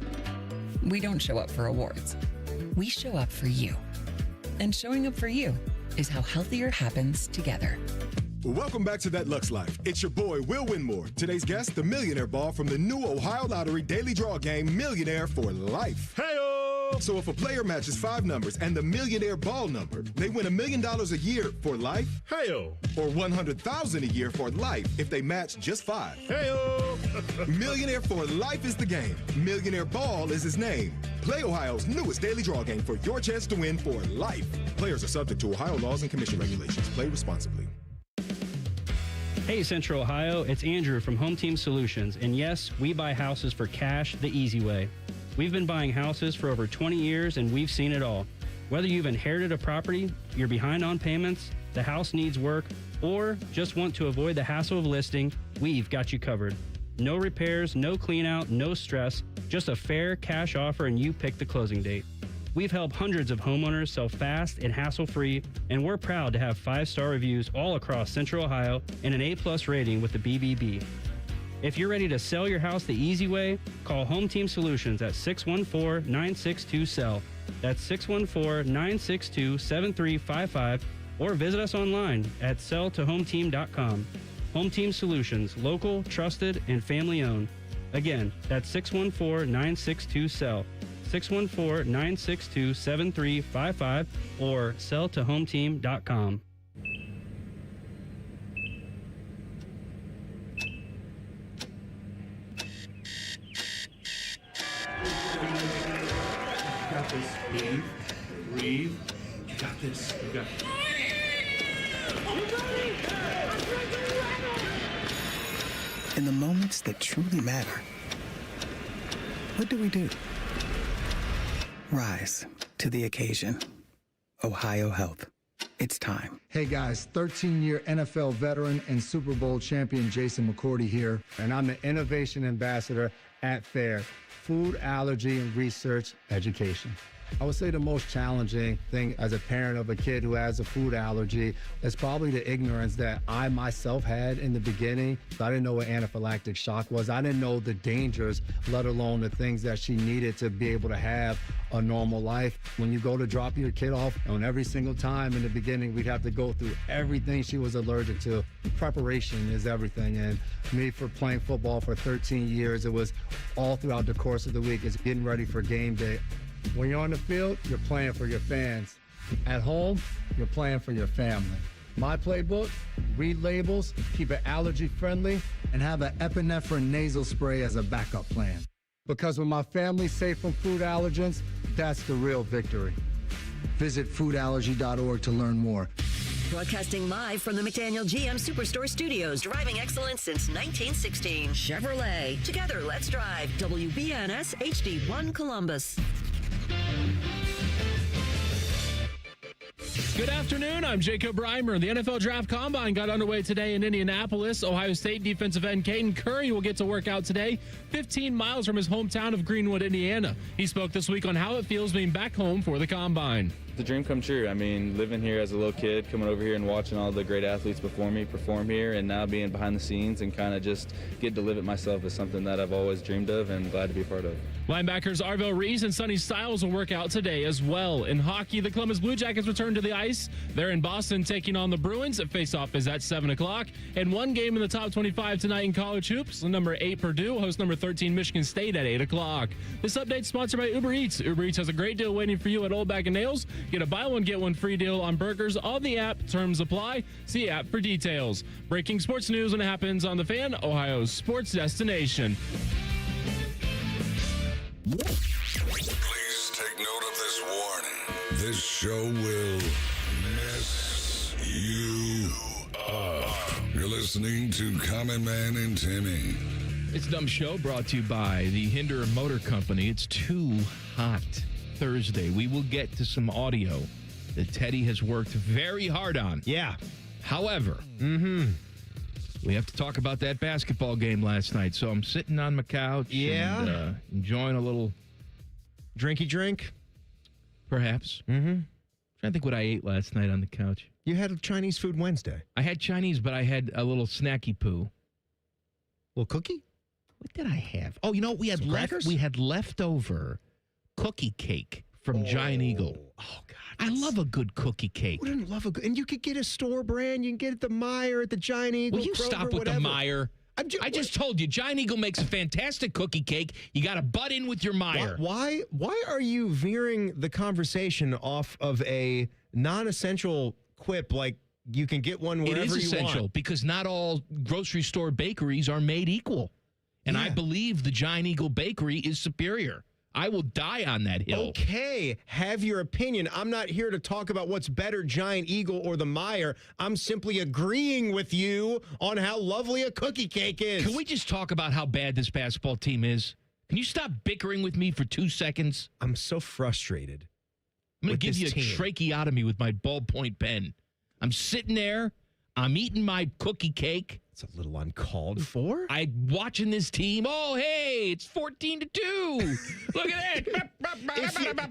We don't show up for awards. We show up for you. And showing up for you is how healthier happens together. Welcome back to That Lux Life. It's your boy, Will Winmore. Today's guest, the Millionaire Ball from the new Ohio Lottery Daily Draw game, Millionaire for Life. Hey-o! So if a player matches 5 numbers and the Millionaire Ball number, they win $1 million a year for life. Hey-o! Or $100,000 a year for life if they match just 5. Hey-o! Millionaire for Life is the game. Millionaire Ball is his name. Play Ohio's newest daily draw game for your chance to win for life. Players are subject to Ohio laws and commission regulations. Play responsibly. Hey Central Ohio, it's Andrew from Home Team Solutions, and yes, we buy houses for cash the easy way. We've been buying houses for over 20 years and we've seen it all. Whether you've inherited a property, you're behind on payments, the house needs work, or just want to avoid the hassle of listing, we've got you covered. No repairs, no clean out, no stress, just a fair cash offer and you pick the closing date. We've helped hundreds of homeowners sell fast and hassle-free, and we're proud to have 5-star reviews all across Central Ohio and an A+ rating with the BBB. If you're ready to sell your house the easy way, call Home Team Solutions at 614-962-SELL. That's 614-962-7355, or visit us online at selltohometeam.com. Home Team Solutions, local, trusted, and family-owned. Again, that's 614-962-SELL. 614-962-7355 or selltohometeam.com. Got this. Breathe. You got this. You got this. In the moments that truly matter, what do? Rise to the occasion. Ohio Health. It's time. Hey guys, 13-year NFL veteran and Super Bowl champion Jason McCourty here, and I'm the Innovation Ambassador at FAIR, Food Allergy and Research Education. I would say the most challenging thing as a parent of a kid who has a food allergy is probably the ignorance that I myself had in the beginning. I didn't know what anaphylactic shock was. I didn't know the dangers, let alone the things that she needed to be able to have a normal life. When you go to drop your kid off, and every single time in the beginning, we'd have to go through everything she was allergic to. Preparation is everything. And me, for playing football for 13 years, it was all throughout the course of the week. It's getting ready for game day. When you're on the field, you're playing for your fans. At home, you're playing for your family. My playbook, read labels, keep it allergy friendly, and have an epinephrine nasal spray as a backup plan. Because when my family's safe from food allergens, that's the real victory. Visit foodallergy.org to learn more. Broadcasting live from the McDaniel GM Superstore Studios, driving excellence since 1916. Chevrolet. Together, let's drive. WBNS HD1 Columbus. Good afternoon. I'm Jacob Reimer. The NFL Draft Combine got underway today in Indianapolis. Ohio State defensive end Caden Curry will get to work out today, 15 miles from his hometown of Greenwood, Indiana. He spoke this week on how it feels being back home for the Combine. The dream come true. I mean, living here as a little kid, coming over here and watching all the great athletes before me perform here, and now being behind the scenes and kind of just get to live it myself is something that I've always dreamed of and glad to be a part of. Linebackers Arvell Reese and Sonny Styles will work out today as well. In hockey, the Columbus Blue Jackets return to the ice. They're in Boston taking on the Bruins. Face-off is at 7 o'clock. And one game in the top 25 tonight in college hoops. Number 8 Purdue hosts number 13 Michigan State at 8 o'clock. This update is sponsored by Uber Eats. Uber Eats has a great deal waiting for you at Old Bag of Nails. Get a buy one, get one free deal on burgers on the app. Terms apply. See app for details. Breaking sports news when it happens on The Fan, Ohio's sports destination. Please take note of this warning. This show will mess you up. You're listening to Common Man and Timmy. It's Dumb Show brought to you by the Hinder Motor Company. It's too hot Thursday. We will get to some audio that Teddy has worked very hard on. Yeah. However, we have to talk about that basketball game last night. So I'm sitting on my couch and enjoying a little drinky drink, perhaps. Trying to think what I ate last night on the couch. You had Chinese food Wednesday. I had Chinese, but I had a little snacky poo. Little cookie? What did I have? Oh, you know, we had leftover cookie cake from Giant Eagle. Oh, God. I love a good cookie cake. Who doesn't love a good? And you could get a store brand. You can get it at the Meyer, at the Giant Eagle. Will you Kroger, stop with the Meyer? I just told you, Giant Eagle makes a fantastic cookie cake. You got to butt in with your Meyer. Why are you veering the conversation off of a non-essential quip like you can get one wherever you want? It is essential because not all grocery store bakeries are made equal. And I believe the Giant Eagle Bakery is superior. I will die on that hill. Okay, have your opinion. I'm not here to talk about what's better, Giant Eagle or the Meyer. I'm simply agreeing with you on how lovely a cookie cake is. Can we just talk about how bad this basketball team is? Can you stop bickering with me for 2 seconds? I'm so frustrated. I'm going to give you a tracheotomy with my ballpoint pen. I'm sitting there. I'm eating my cookie cake. It's a little uncalled for. I'm watching this team. Oh, hey, it's 14-2. Look at that.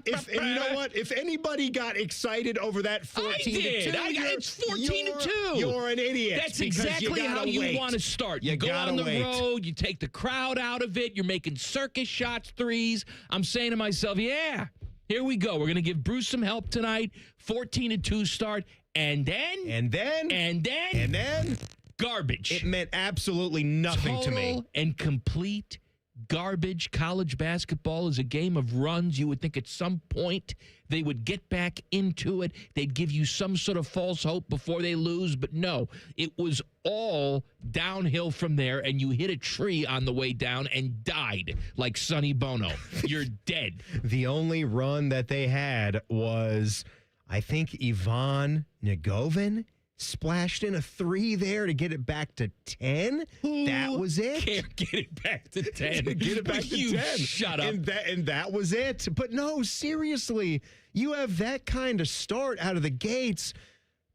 And you know what? If anybody got excited over that 14-2, it's 14-2. You're an idiot. That's exactly how you want to start. You go on the road. You take the crowd out of it. You're making circus shots, threes. I'm saying to myself, yeah, here we go. We're going to give Bruce some help tonight. 14-2 start. And then garbage. It meant absolutely nothing to me. Total and complete garbage. College basketball is a game of runs. You would think at some point they would get back into it. They'd give you some sort of false hope before they lose. But no, it was all downhill from there, and you hit a tree on the way down and died like Sonny Bono. You're dead. The only run that they had was, I think, Ivan Negovin splashed in a 3 there to get it back to 10. That was it. Can't get it back to 10. Get it back to 10. Shut up. And that was it. But no, seriously, you have that kind of start out of the gates.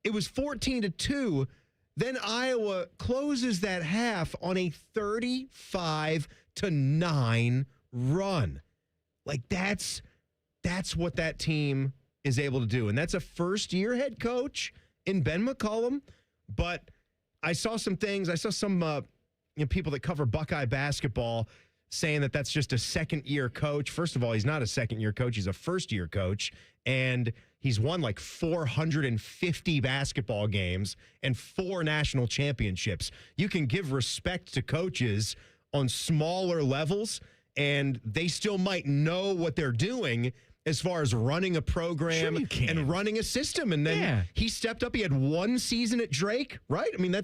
It was 14-2. Then Iowa closes that half on a 35-9 run. Like that's what that team is able to do. And that's a first-year head coach in Ben McCollum. But I saw some things. I saw some people that cover Buckeye basketball saying that that's just a second-year coach. First of all, he's not a second-year coach. He's a first-year coach. And he's won like 450 basketball games and 4 national championships. You can give respect to coaches on smaller levels, and they still might know what they're doing as far as running a program and running a system. And then he stepped up. He had 1 season at Drake, right? I mean,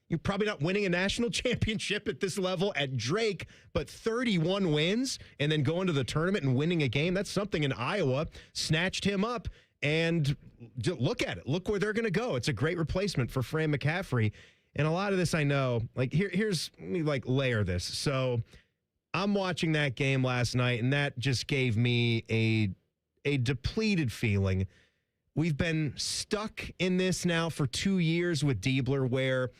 you're probably not winning a national championship at this level at Drake, but 31 wins and then going to the tournament and winning a game, that's something. In Iowa snatched him up. And look at it. Look where they're going to go. It's a great replacement for Fran McCaffrey. And a lot of this I know, like here's let me like layer this. So I'm watching that game last night, and that just gave me a depleted feeling. We've been stuck in this now for 2 years with Diebler, where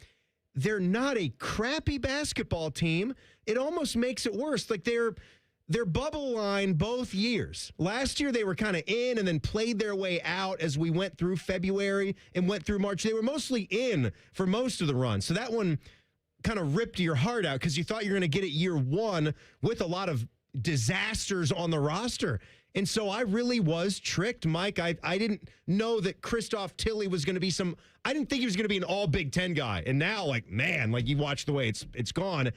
they're not a crappy basketball team. It almost makes it worse. Like they're bubble line both years. Last year, they were kind of in and then played their way out as we went through February and went through March. They were mostly in for most of the run. So that one kind of ripped your heart out because you thought you were going to get it year one with a lot of disasters on the roster. And so I really was tricked, Mike. I didn't know that Christoph Tilley was going to be I didn't think he was going to be an all Big Ten guy. And now, like, man, like you watch the way it's gone.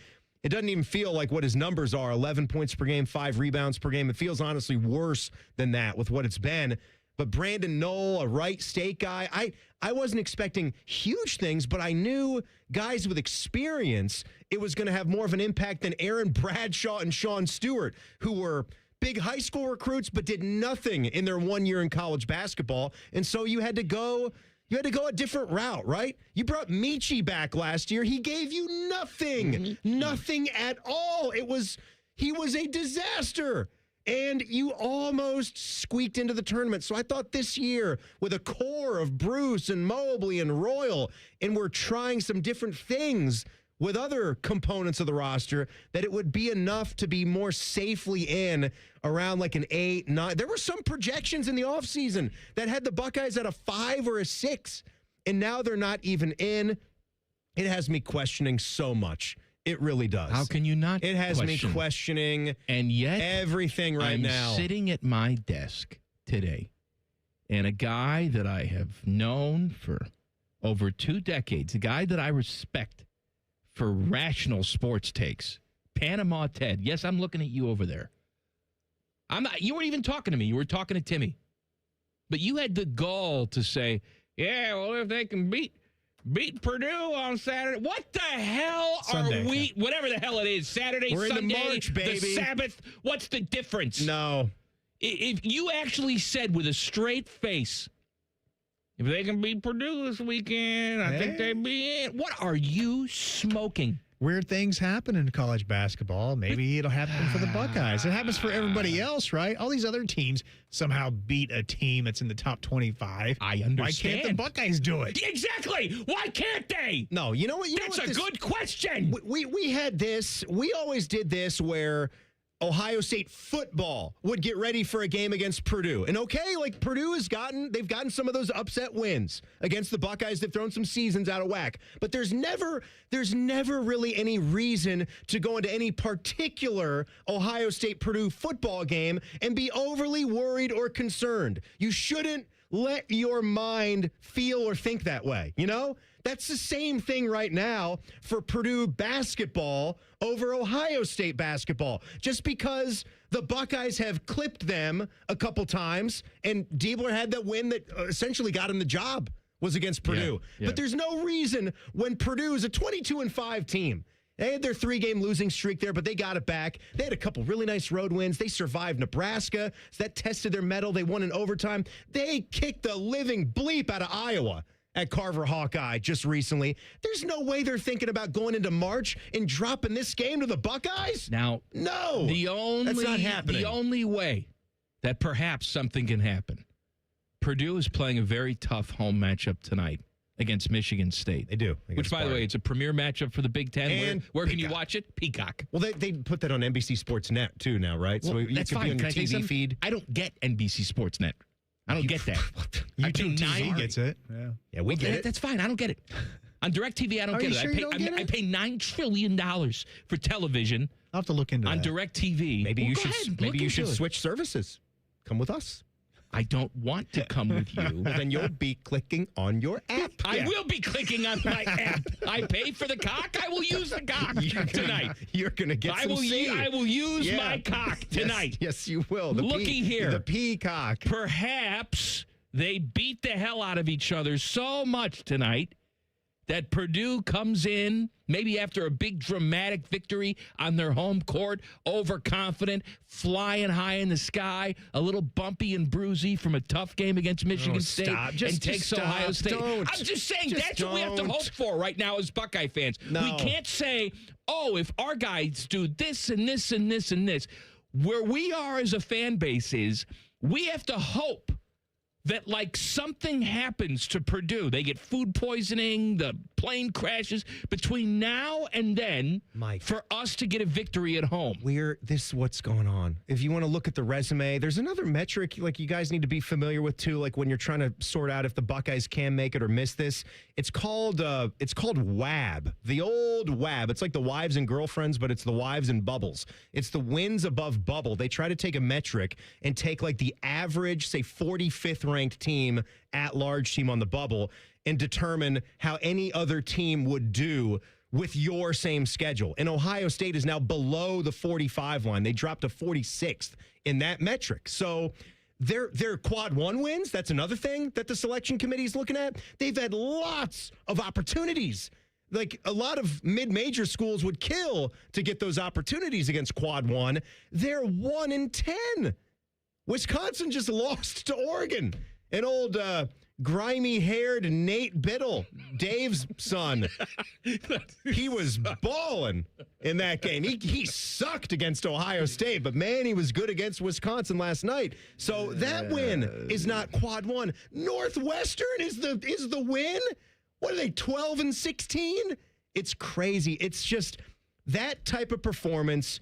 It doesn't even feel like what his numbers are, 11 points per game, 5 rebounds per game. It feels honestly worse than that with what it's been. But Brandon Knoll, a Wright State guy, I wasn't expecting huge things, but I knew guys with experience, it was going to have more of an impact than Aaron Bradshaw and Sean Stewart, who were big high school recruits but did nothing in their 1 year in college basketball. And so you had to go a different route, right? You brought Michi back last year. He gave you nothing. Nothing at all. He was a disaster. And you almost squeaked into the tournament. So I thought this year, with a core of Bruce and Mobley and Royal, and we're trying some different things with other components of the roster, that it would be enough to be more safely in around like an 8, 9. There were some projections in the offseason that had the Buckeyes at a 5 or a 6, and now they're not even in. It has me questioning so much. It really does. How can you not? It has me questioning and yet everything right now. I'm sitting at my desk today, and a guy that I have known for over 2 decades, a guy that I respect for rational sports takes, Panama Ted. Yes, I'm looking at you over there. You weren't even talking to me. You were talking to Timmy. But you had the gall to say, yeah, well, if they can beat Purdue on Saturday. What the hell Sunday, are we? Yeah. Whatever the hell it is, Saturday, We're Sunday, into March, baby. The Sabbath. What's the difference? No. If you actually said with a straight face, if they can beat Purdue this weekend, I think they'd be in. What are you smoking? Weird things happen in college basketball. Maybe it'll happen for the Buckeyes. It happens for everybody else, right? All these other teams somehow beat a team that's in the top 25. I understand. Why can't the Buckeyes do it? Exactly. Why can't they? No, you know what? That's a good question. We had this. We always did this where Ohio State football would get ready for a game against Purdue. And okay, like Purdue they've gotten some of those upset wins against the Buckeyes. They've thrown some seasons out of whack. But there's never really any reason to go into any particular Ohio State Purdue football game and be overly worried or concerned. You shouldn't let your mind feel or think that way, you know? That's the same thing right now for Purdue basketball over Ohio State basketball. Just because the Buckeyes have clipped them a couple times and Diebler had that win that essentially got him the job was against Purdue. Yeah. But there's no reason when Purdue is a 22-5 team. They had their 3-game losing streak there, but they got it back. They had a couple really nice road wins. They survived Nebraska. So that tested their mettle. They won in overtime. They kicked the living bleep out of Iowa at Carver Hawkeye just recently. There's no way they're thinking about going into March and dropping this game to the Buckeyes. Now, no, that's not happening. The only way that perhaps something can happen, Purdue is playing a very tough home matchup tonight against Michigan State. They do. Which, by the way, it's a premier matchup for the Big Ten. And where can you watch it? Peacock. Well, they put that on NBC Sports Net, too, now, right? Well, so you that's could fine. be on your Can I say TV feed. I don't get NBC Sports Net. I don't get that. YouTube TV gets it. Yeah, we get it. That's fine. I don't get it. On DirecTV, I don't get it. Sure I pay $9 trillion for television. I'll have to look into on that. DirecTV. Maybe you should switch services. Come with us. I don't want to come with you. Well, then you'll be clicking on your app. I will be clicking on my app. I pay for the cock. I will use the cock tonight. You're going to get some C. I will use my cock tonight. Yes, you will. Looky here. The peacock. Perhaps they beat the hell out of each other so much tonight that Purdue comes in, maybe after a big dramatic victory on their home court, overconfident, flying high in the sky, a little bumpy and bruisey from a tough game against Michigan State, and takes Ohio State. I'm just saying that's what we have to hope for right now as Buckeye fans. No. We can't say, oh, if our guys do this and this and this and this. Where we are as a fan base is we have to hope that, like, something happens to Purdue. They get food poisoning, the plane crashes between now and then, Mike, for us to get a victory at home. This is what's going on. If you want to look at the resume, there's another metric like you guys need to be familiar with too, like when you're trying to sort out if the Buckeyes can make it or miss this. It's called WAB. The old WAB. It's like the wives and girlfriends, but it's the wives and bubbles. It's the wins above bubble. They try to take a metric and take like the average, say 45th ranked team, at large team on the bubble, and determine how any other team would do with your same schedule. And Ohio State is now below the 45 line. They dropped to 46th in that metric. So their quad one wins, that's another thing that the selection committee is looking at. They've had lots of opportunities. Like a lot of mid-major schools would kill to get those opportunities against quad one. They're 1-10. Wisconsin just lost to Oregon. An old grimy-haired Nate Biddle, Dave's son. He was balling in that game. He sucked against Ohio State, but man, he was good against Wisconsin last night. So that win is not quad one. Northwestern is the win. What are they, 12-16? It's crazy. It's just that type of performance,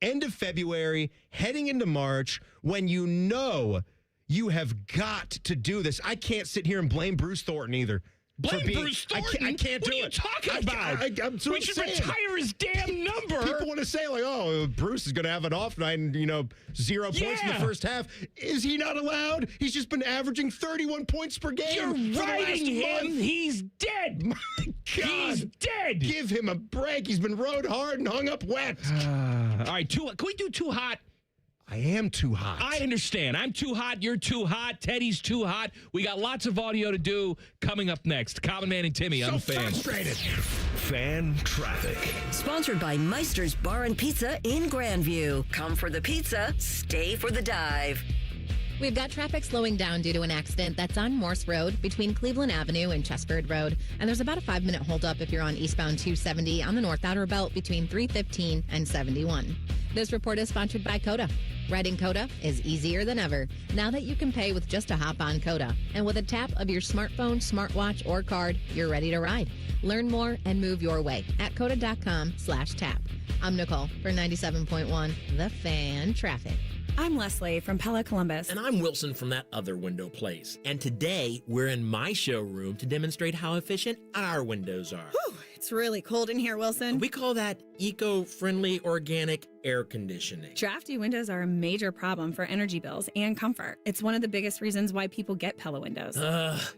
end of February, heading into March, when you know you have got to do this. I can't sit here and blame Bruce Thornton either. Bruce Thornton? I can't do it. What are you talking about? We should retire his damn number. People want to say, like, oh, Bruce is going to have an off night and, 0 points in the first half. Is he not allowed? He's just been averaging 31 points per game. You're riding him. He's dead. My God. He's dead. Give him a break. He's been rode hard and hung up wet. All right, can we do too hot? I am too hot. I understand. I'm too hot. You're too hot. Teddy's too hot. We got lots of audio to do coming up next. Common Man and Timmy on the Fan. Frustrated. Fan Traffic. Sponsored by Meister's Bar and Pizza in Grandview. Come for the pizza, stay for the dive. We've got traffic slowing down due to an accident that's on Morse Road between Cleveland Avenue and Chesford Road. And there's about a 5-minute holdup if you're on eastbound 270 on the North Outer Belt between 315 and 71. This report is sponsored by Coda. Riding Coda is easier than ever now that you can pay with just a hop on Coda. And with a tap of your smartphone, smartwatch, or card, you're ready to ride. Learn more and move your way at coda.com/tap. I'm Nicole for 97.1 The Fan Traffic. I'm Leslie from Pella Columbus. And I'm Wilson from That Other Window Place. And today, we're in my showroom to demonstrate how efficient our windows are. Whew, it's really cold in here, Wilson. We call that eco-friendly organic air conditioning. Drafty windows are a major problem for energy bills and comfort. It's one of the biggest reasons why people get Pella windows.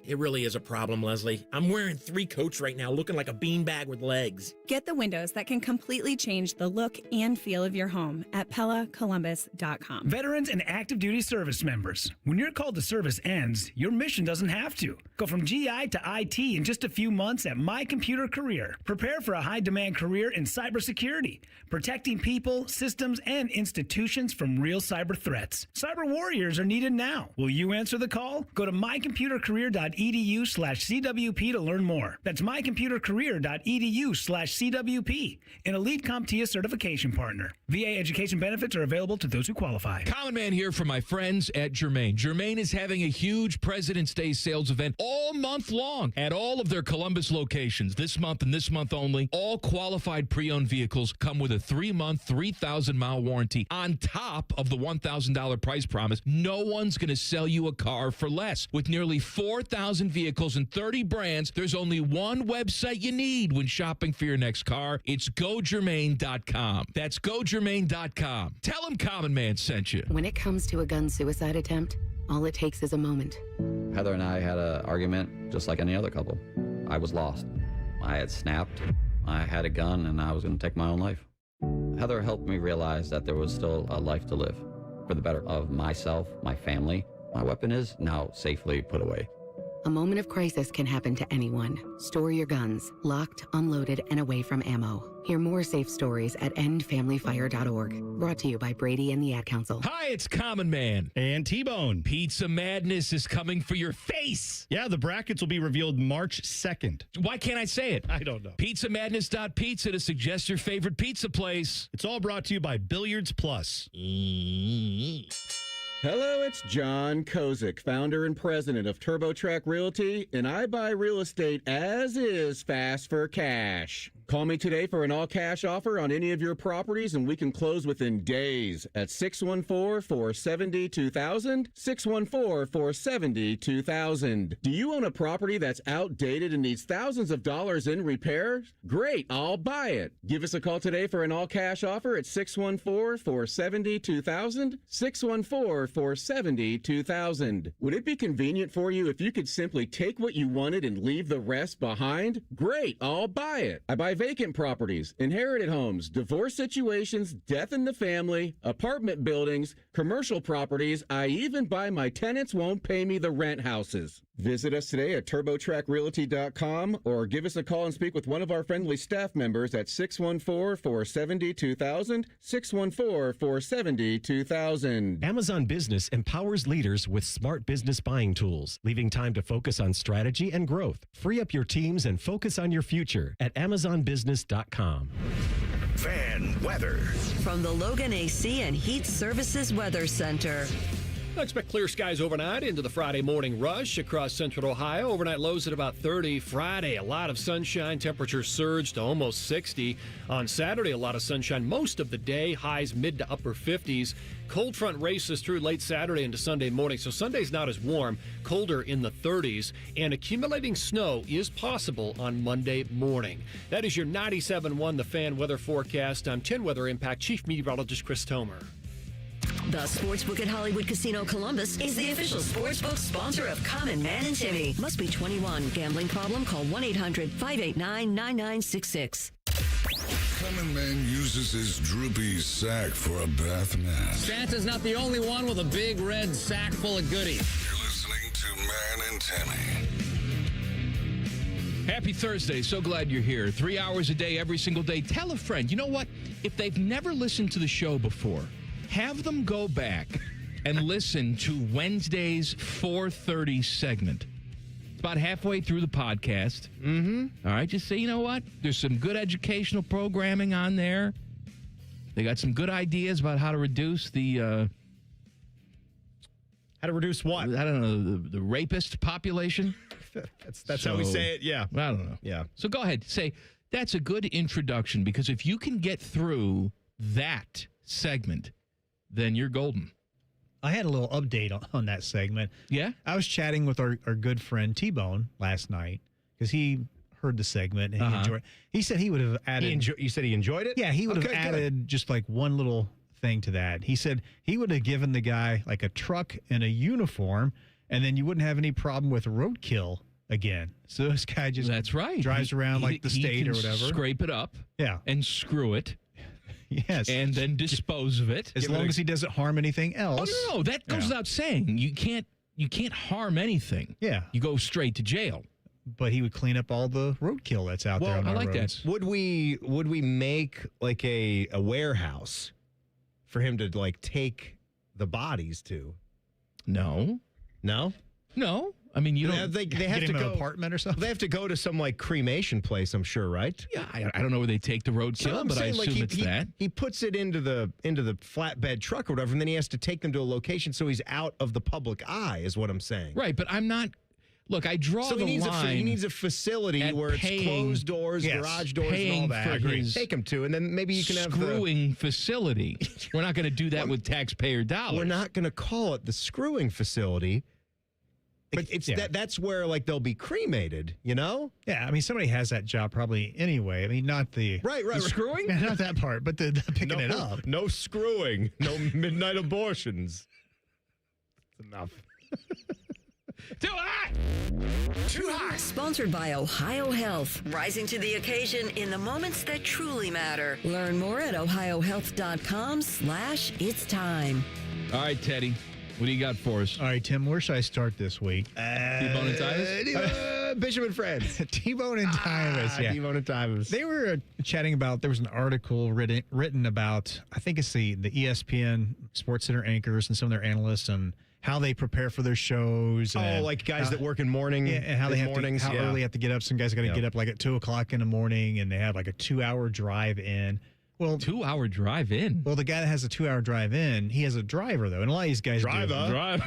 It really is a problem, Leslie. I'm wearing 3 coats right now, looking like a beanbag with legs. Get the windows that can completely change the look and feel of your home at PellaColumbus.com. Veterans and active duty service members, when your call to service ends, your mission doesn't have to. Go from GI to IT in just a few months at My Computer Career. Prepare for a high-demand career in cybersecurity, protecting people, systems, and institutions from real cyber threats. Cyber warriors are needed now. Will you answer the call? Go to mycomputercareer.edu/CWP to learn more. That's mycomputercareer.edu/CWP, an Elite CompTIA certification partner. VA education benefits are available to those who qualify. Common Man here for my friends at Germain. Germain is having a huge President's Day sales event all month long at all of their Columbus locations. This month and this month only, all qualified pre-owned vehicles come with a 3-month, 3,000-mile warranty on top of the $1,000 price promise. No one's going to sell you a car for less. With nearly 4,000 vehicles and 30 brands, there's only one website you need when shopping for your next car. It's GoGermain.com. That's GoGermain.com. Tell them Common Man sent you. When it comes to a gun suicide attempt, all it takes is a moment. Heather and I had an argument just like any other couple. I was lost. I had snapped. I had a gun and I was going to take my own life. Heather helped me realize that there was still a life to live for the better of myself, my family. My weapon is now safely put away. A moment of crisis can happen to anyone. Store your guns, locked, unloaded, and away from ammo. Hear more safe stories at endfamilyfire.org. Brought to you by Brady and the Ad Council. Hi, it's Common Man. And T-Bone. Pizza Madness is coming for your face. Yeah, the brackets will be revealed March 2nd. Why can't I say it? I don't know. PizzaMadness.pizza to suggest your favorite pizza place. It's all brought to you by Billiards Plus. Hello, it's John Kozik, founder and president of TurboTrack Realty, and I buy real estate as is, fast for cash. Call me today for an all-cash offer on any of your properties, and we can close within days at 614-470-2000, 614-470-2000. Do you own a property that's outdated and needs thousands of dollars in repairs? Great, I'll buy it. Give us a call today for an all-cash offer at 614-470-2000, 614-470-2000. Would it be convenient for you if you could simply take what you wanted and leave the rest behind? Great, I'll buy it. I buy vacant properties, inherited homes, divorce situations, death in the family, apartment buildings, commercial properties. I even buy my tenants won't pay me the rent houses. Visit us today at TurboTrackRealty.com or give us a call and speak with one of our friendly staff members at 614-470-2000, 614-470-2000. Amazon Business empowers leaders with smart business buying tools, leaving time to focus on strategy and growth. Free up your teams and focus on your future at AmazonBusiness.com. Fan weather. From the Logan AC and Heat Services Weather Center. I expect clear skies overnight into the Friday morning rush across central Ohio. Overnight lows at about 30. Friday, a lot of sunshine. Temperatures surge to almost 60. On Saturday, a lot of sunshine most of the day. Highs mid to upper 50s. Cold front races through late Saturday into Sunday morning. So Sunday's not as warm. Colder in the 30s. And accumulating snow is possible on Monday morning. That is your 97.1 The Fan weather forecast. I'm 10 Weather Impact Chief Meteorologist Chris Tomer. The Sportsbook at Hollywood Casino Columbus is the official sportsbook sponsor of Common Man and Timmy. Must be 21. Gambling problem? Call 1-800-589-9966. Common Man uses his droopy sack for a bath mat. Santa's not the only one with a big red sack full of goodies. You're listening to Man and Timmy. Happy Thursday. So glad you're here. 3 hours a day, every single day. Tell a friend. You know what? If they've never listened to the show before, have them go back and listen to Wednesday's 4:30 segment. It's about halfway through the podcast. Mm-hmm. All right, just say, you know what? There's some good educational programming on there. They got some good ideas about how to reduce the... how to reduce what? I don't know, the rapist population? That's how we say it, yeah. I don't know. Yeah. So go ahead. Say, that's a good introduction, because if you can get through that segment, then you're golden. I had a little update on that segment. Yeah? I was chatting with our good friend T-Bone last night because he heard the segment and he enjoyed it. He said he would have added... you said he enjoyed it? Yeah, he would have added just like one little thing to that. He said he would have given the guy like a truck and a uniform, and then you wouldn't have any problem with roadkill again. So this guy just drives around like the state or whatever. Scrape it up. Yeah. And screw it. Yes. And then dispose of it. As long as he doesn't harm anything else. Oh, no. That goes without saying. You can't harm anything. Yeah. You go straight to jail. But he would clean up all the roadkill that's out there on our roads. That. Would we make like a warehouse for him to like take the bodies to? No. No? No. I mean, you don't... They have to go... an apartment or something? They have to go to some, like, cremation place, I'm sure, right? Yeah, I don't know where they take the roadkill, but I assume it's that. He puts it into the flatbed truck or whatever, and then he has to take them to a location so he's out of the public eye, is what I'm saying. Right, but I'm not... Look, I draw the line... he needs a facility where it's closed doors, garage doors, and all that. Take him to, and then maybe you can have screwing facility. We're not going to do that with taxpayer dollars. We're not going to call it the screwing facility. But that's where, like, they'll be cremated, you know? Yeah, I mean, somebody has that job probably anyway. I mean, not the... Right. Screwing? Not that part, but the picking it up. No screwing. No midnight abortions. That's enough. Too hot! Too hot! Sponsored by Ohio Health. Rising to the occasion in the moments that truly matter. Learn more at ohiohealth.com/it's time. All right, Teddy. What do you got for us? All right, Tim, where should I start this week? T-Bone and Tyvus? Bishop and Friends. T-Bone and Tyvus, yeah. T-Bone and Tyvus. They were chatting about, there was an article written about, I think it's the ESPN Sports Center anchors and some of their analysts and how they prepare for their shows. And like guys that work in morning. Yeah, and how they have mornings, how early they have to get up. Some guys got to get up like at 2 o'clock in the morning, and they have like a 2-hour drive in. Well, 2-hour drive in. Well, the guy that has a 2-hour drive in, he has a driver though, and a lot of these guys driver.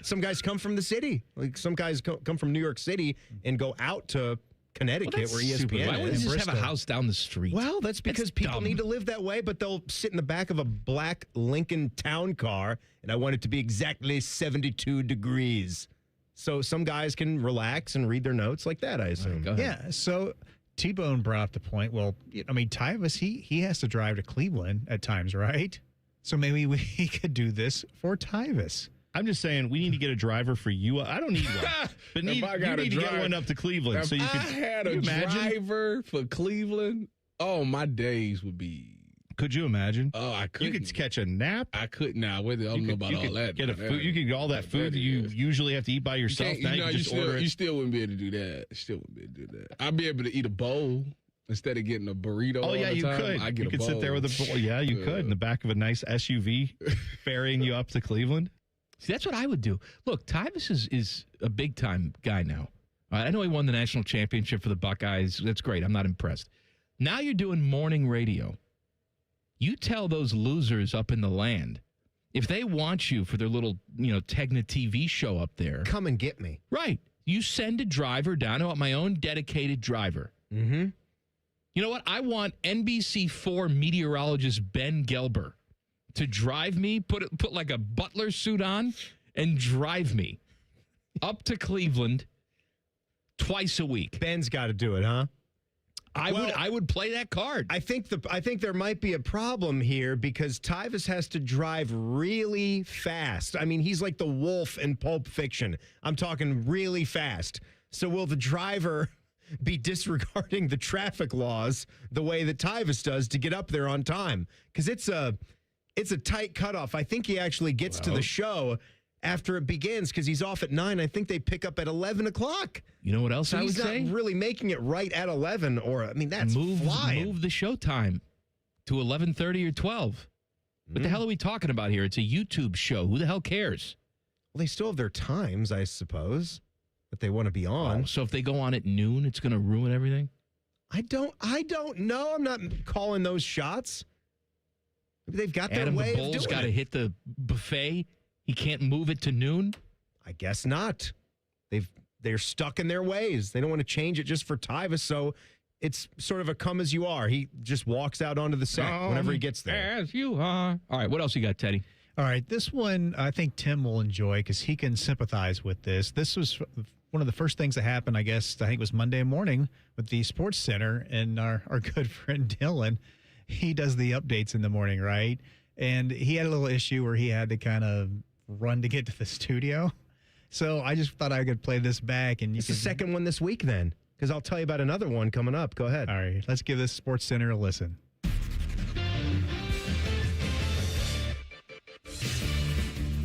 Some guys come from the city. Like some guys come from New York City and go out to Connecticut, where ESPN Why wouldn't is. you just have a house down the street? Well, that's because people need to live that way, but they'll sit in the back of a black Lincoln Town car, and I want it to be exactly 72 degrees. So some guys can relax and read their notes like that, I assume. Yeah, so T-Bone brought up the point, well, I mean, Tyvus, he has to drive to Cleveland at times, right? So maybe we could do this for Tyvus. I'm just saying we need to get a driver for you. I don't need one. But you need to get one up to Cleveland. If so you I had a driver for Cleveland, my days would be. Could you imagine? Oh, I could. You could catch a nap. I could now. I don't know about all that. Get a food. You could get all that food that you usually have to eat by yourself. Now you can just order it. You still wouldn't be able to do that. I'd be able to eat a bowl instead of getting a burrito. Oh yeah, all the you time. could. I get You a could bowl. sit there with a bowl. Yeah, you could in the back of a nice SUV, ferrying you up to Cleveland. See, that's what I would do. Look, Tyvus is a big-time guy now. I know he won the national championship for the Buckeyes. That's great. I'm not impressed. Now you're doing morning radio. You tell those losers up in the land, if they want you for their little, Tegna TV show up there. Come and get me. Right. You send a driver down. I want my own dedicated driver. Mm-hmm. You know what? I want NBC4 meteorologist Ben Gelber to drive me, put like a butler suit on, and drive me up to Cleveland twice a week. Ben's got to do it, huh? I would play that card. I think there might be a problem here because Tyvus has to drive really fast. I mean, he's like the wolf in Pulp Fiction. I'm talking really fast. So will the driver be disregarding the traffic laws the way that Tyvus does to get up there on time? Because it's a tight cutoff. I think he actually gets to the show after it begins because he's off at 9. I think they pick up at 11 o'clock. You know what else so I would say? He's not really making it right at 11 that's flying. Move the show time to 11:30 or 12. What the hell are we talking about here? It's a YouTube show. Who the hell cares? Well, they still have their times, I suppose, that they want to be on. Oh, so if they go on at noon, it's going to ruin everything? I don't know. I'm not calling those shots. Maybe they've got their way of doing it. Bull's got to hit the buffet. He can't move it to noon? I guess not. They're stuck in their ways. They don't want to change it just for Tyvus, so it's sort of a come as you are. He just walks out onto the set whenever he gets there. As you are. All right, what else you got, Teddy? All right, this one I think Tim will enjoy because he can sympathize with this. This was one of the first things that happened, I think it was Monday morning with the Sports Center, and our good friend Dylan, he does the updates in the morning, right? And he had a little issue where he had to kind of run to get to the studio. So I just thought I could play this back. And it's the second one this week then, because I'll tell you about another one coming up. Go ahead. All right, let's give this Sports Center a listen.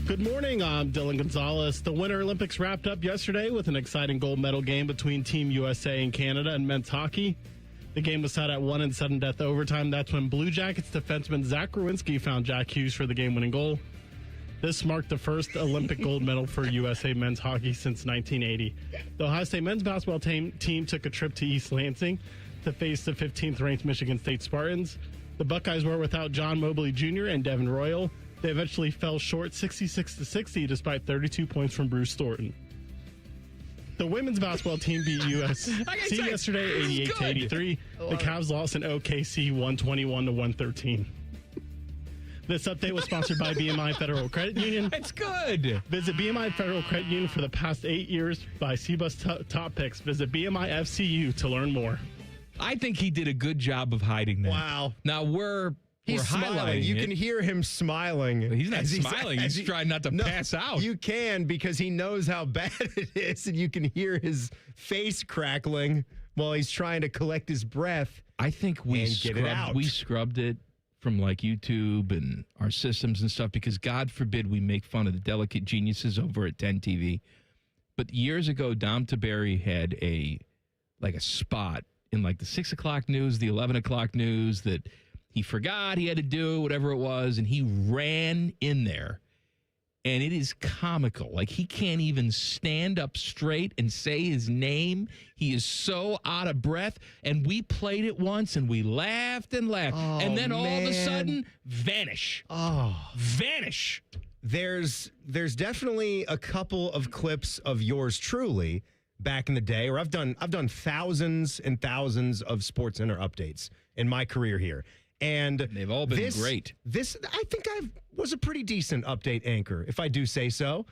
Good morning, I'm Dylan Gonzalez. The Winter Olympics wrapped up yesterday with an exciting gold medal game between Team USA and Canada in men's hockey. The game was tied at 1 in sudden death overtime. That's when Blue Jackets defenseman Zach Rowinski found Jack Hughes for the game-winning goal. This marked the first Olympic gold medal for USA men's hockey since 1980. The Ohio State men's basketball team took a trip to East Lansing to face the 15th-ranked Michigan State Spartans. The Buckeyes were without John Mobley Jr. and Devin Royal. They eventually fell short 66-60 despite 32 points from Bruce Thornton. The women's basketball team beat USC yesterday 88-83. The Cavs lost in OKC 121-113. This update was sponsored by BMI Federal Credit Union. That's good. Visit BMI Federal Credit Union for the past 8 years by CBUS top picks. Visit BMI FCU to learn more. I think he did a good job of hiding that. Wow. Now He's smiling. You can hear him smiling. He's not smiling. He's trying not to pass out. You can, because he knows how bad it is, and you can hear his face crackling while he's trying to collect his breath. I think we scrubbed it from like YouTube and our systems and stuff, because God forbid we make fun of the delicate geniuses over at 10 TV. But years ago, Dom Taberry had a spot in like the 6 o'clock news, the 11 o'clock news, that he forgot he had to do whatever it was, and he ran in there. And it is comical. Like, he can't even stand up straight and say his name. He is so out of breath. And we played it once, and we laughed and laughed. Oh, and then all of a man. sudden, vanish. Oh. Vanish. There's definitely a couple of clips of yours truly back in the day, or I've done thousands and thousands of SportsCenter updates in my career here. And they've all been great. This, I think, I was a pretty decent update anchor, if I do say so.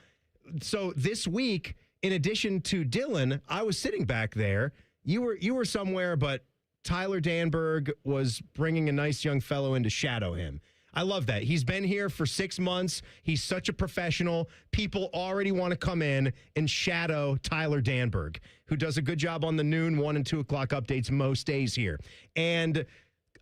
So this week, in addition to Dylan, I was sitting back there. You were somewhere, but Tyler Danberg was bringing a nice young fellow in to shadow him. I love that. He's been here for 6 months. He's such a professional. People already want to come in and shadow Tyler Danberg, who does a good job on the noon, 1 and 2 o'clock updates most days here. And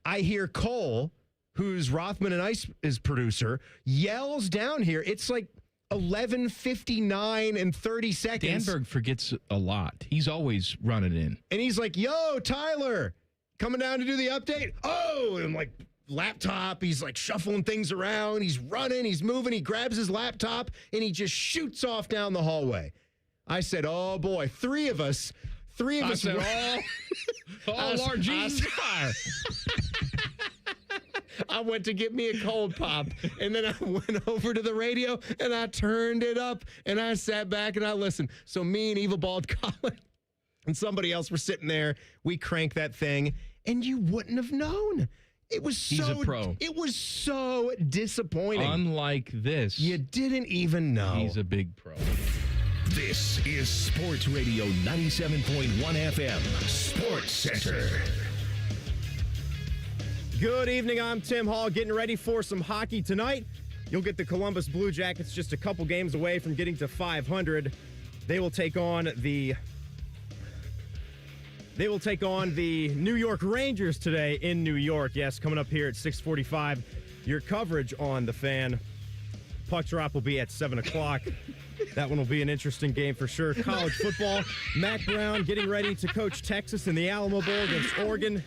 I hear Cole, who's Rothman and Ice's producer, yells down here. It's like 11:59 and 30 seconds. Danberg forgets a lot. He's always running in. And he's like, yo, Tyler, coming down to do the update? Oh, and like laptop. He's like shuffling things around. He's running. He's moving. He grabs his laptop and he just shoots off down the hallway. I said, oh, boy, three of us. Said, Lord Jesus. I went to get me a cold pop, and then I went over to the radio, and I turned it up, and I sat back, and I listened. So me and Evil Bald Colin and somebody else were sitting there. We cranked that thing, and you wouldn't have known. He's a pro. It was so disappointing. Unlike this. You didn't even know. He's a big pro. This is Sports Radio 97.1 FM, SportsCenter. Good evening, I'm Tim Hall, getting ready for some hockey tonight. You'll get the Columbus Blue Jackets just a couple games away from getting to 500. They will take on the New York Rangers today in New York. Yes, coming up here at 6:45. Your coverage on the Fan. Puck drop will be at 7 o'clock. That one will be an interesting game for sure. College football, Mac Brown getting ready to coach Texas in the Alamo Bowl against Oregon.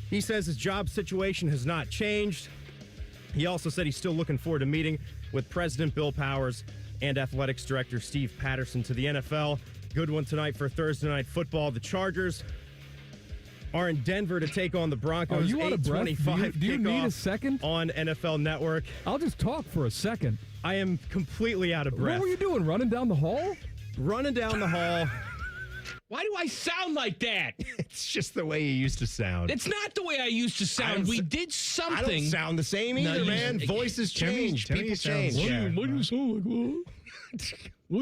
He says his job situation has not changed. He also said he's still looking forward to meeting with President Bill Powers and Athletics Director Steve Patterson. To the NFL. Good one tonight for Thursday Night Football. The Chargers are in Denver to take on the Broncos. Are you out of breath? Do you need a second? On NFL Network. I'll just talk for a second. I am completely out of breath. What were you doing, running down the hall? Running down the hall. Why do I sound like that? It's just the way you used to sound. It's not the way I used to sound. We did something. I don't sound the same either, man. Voices change. People change. Why do you sound like that? I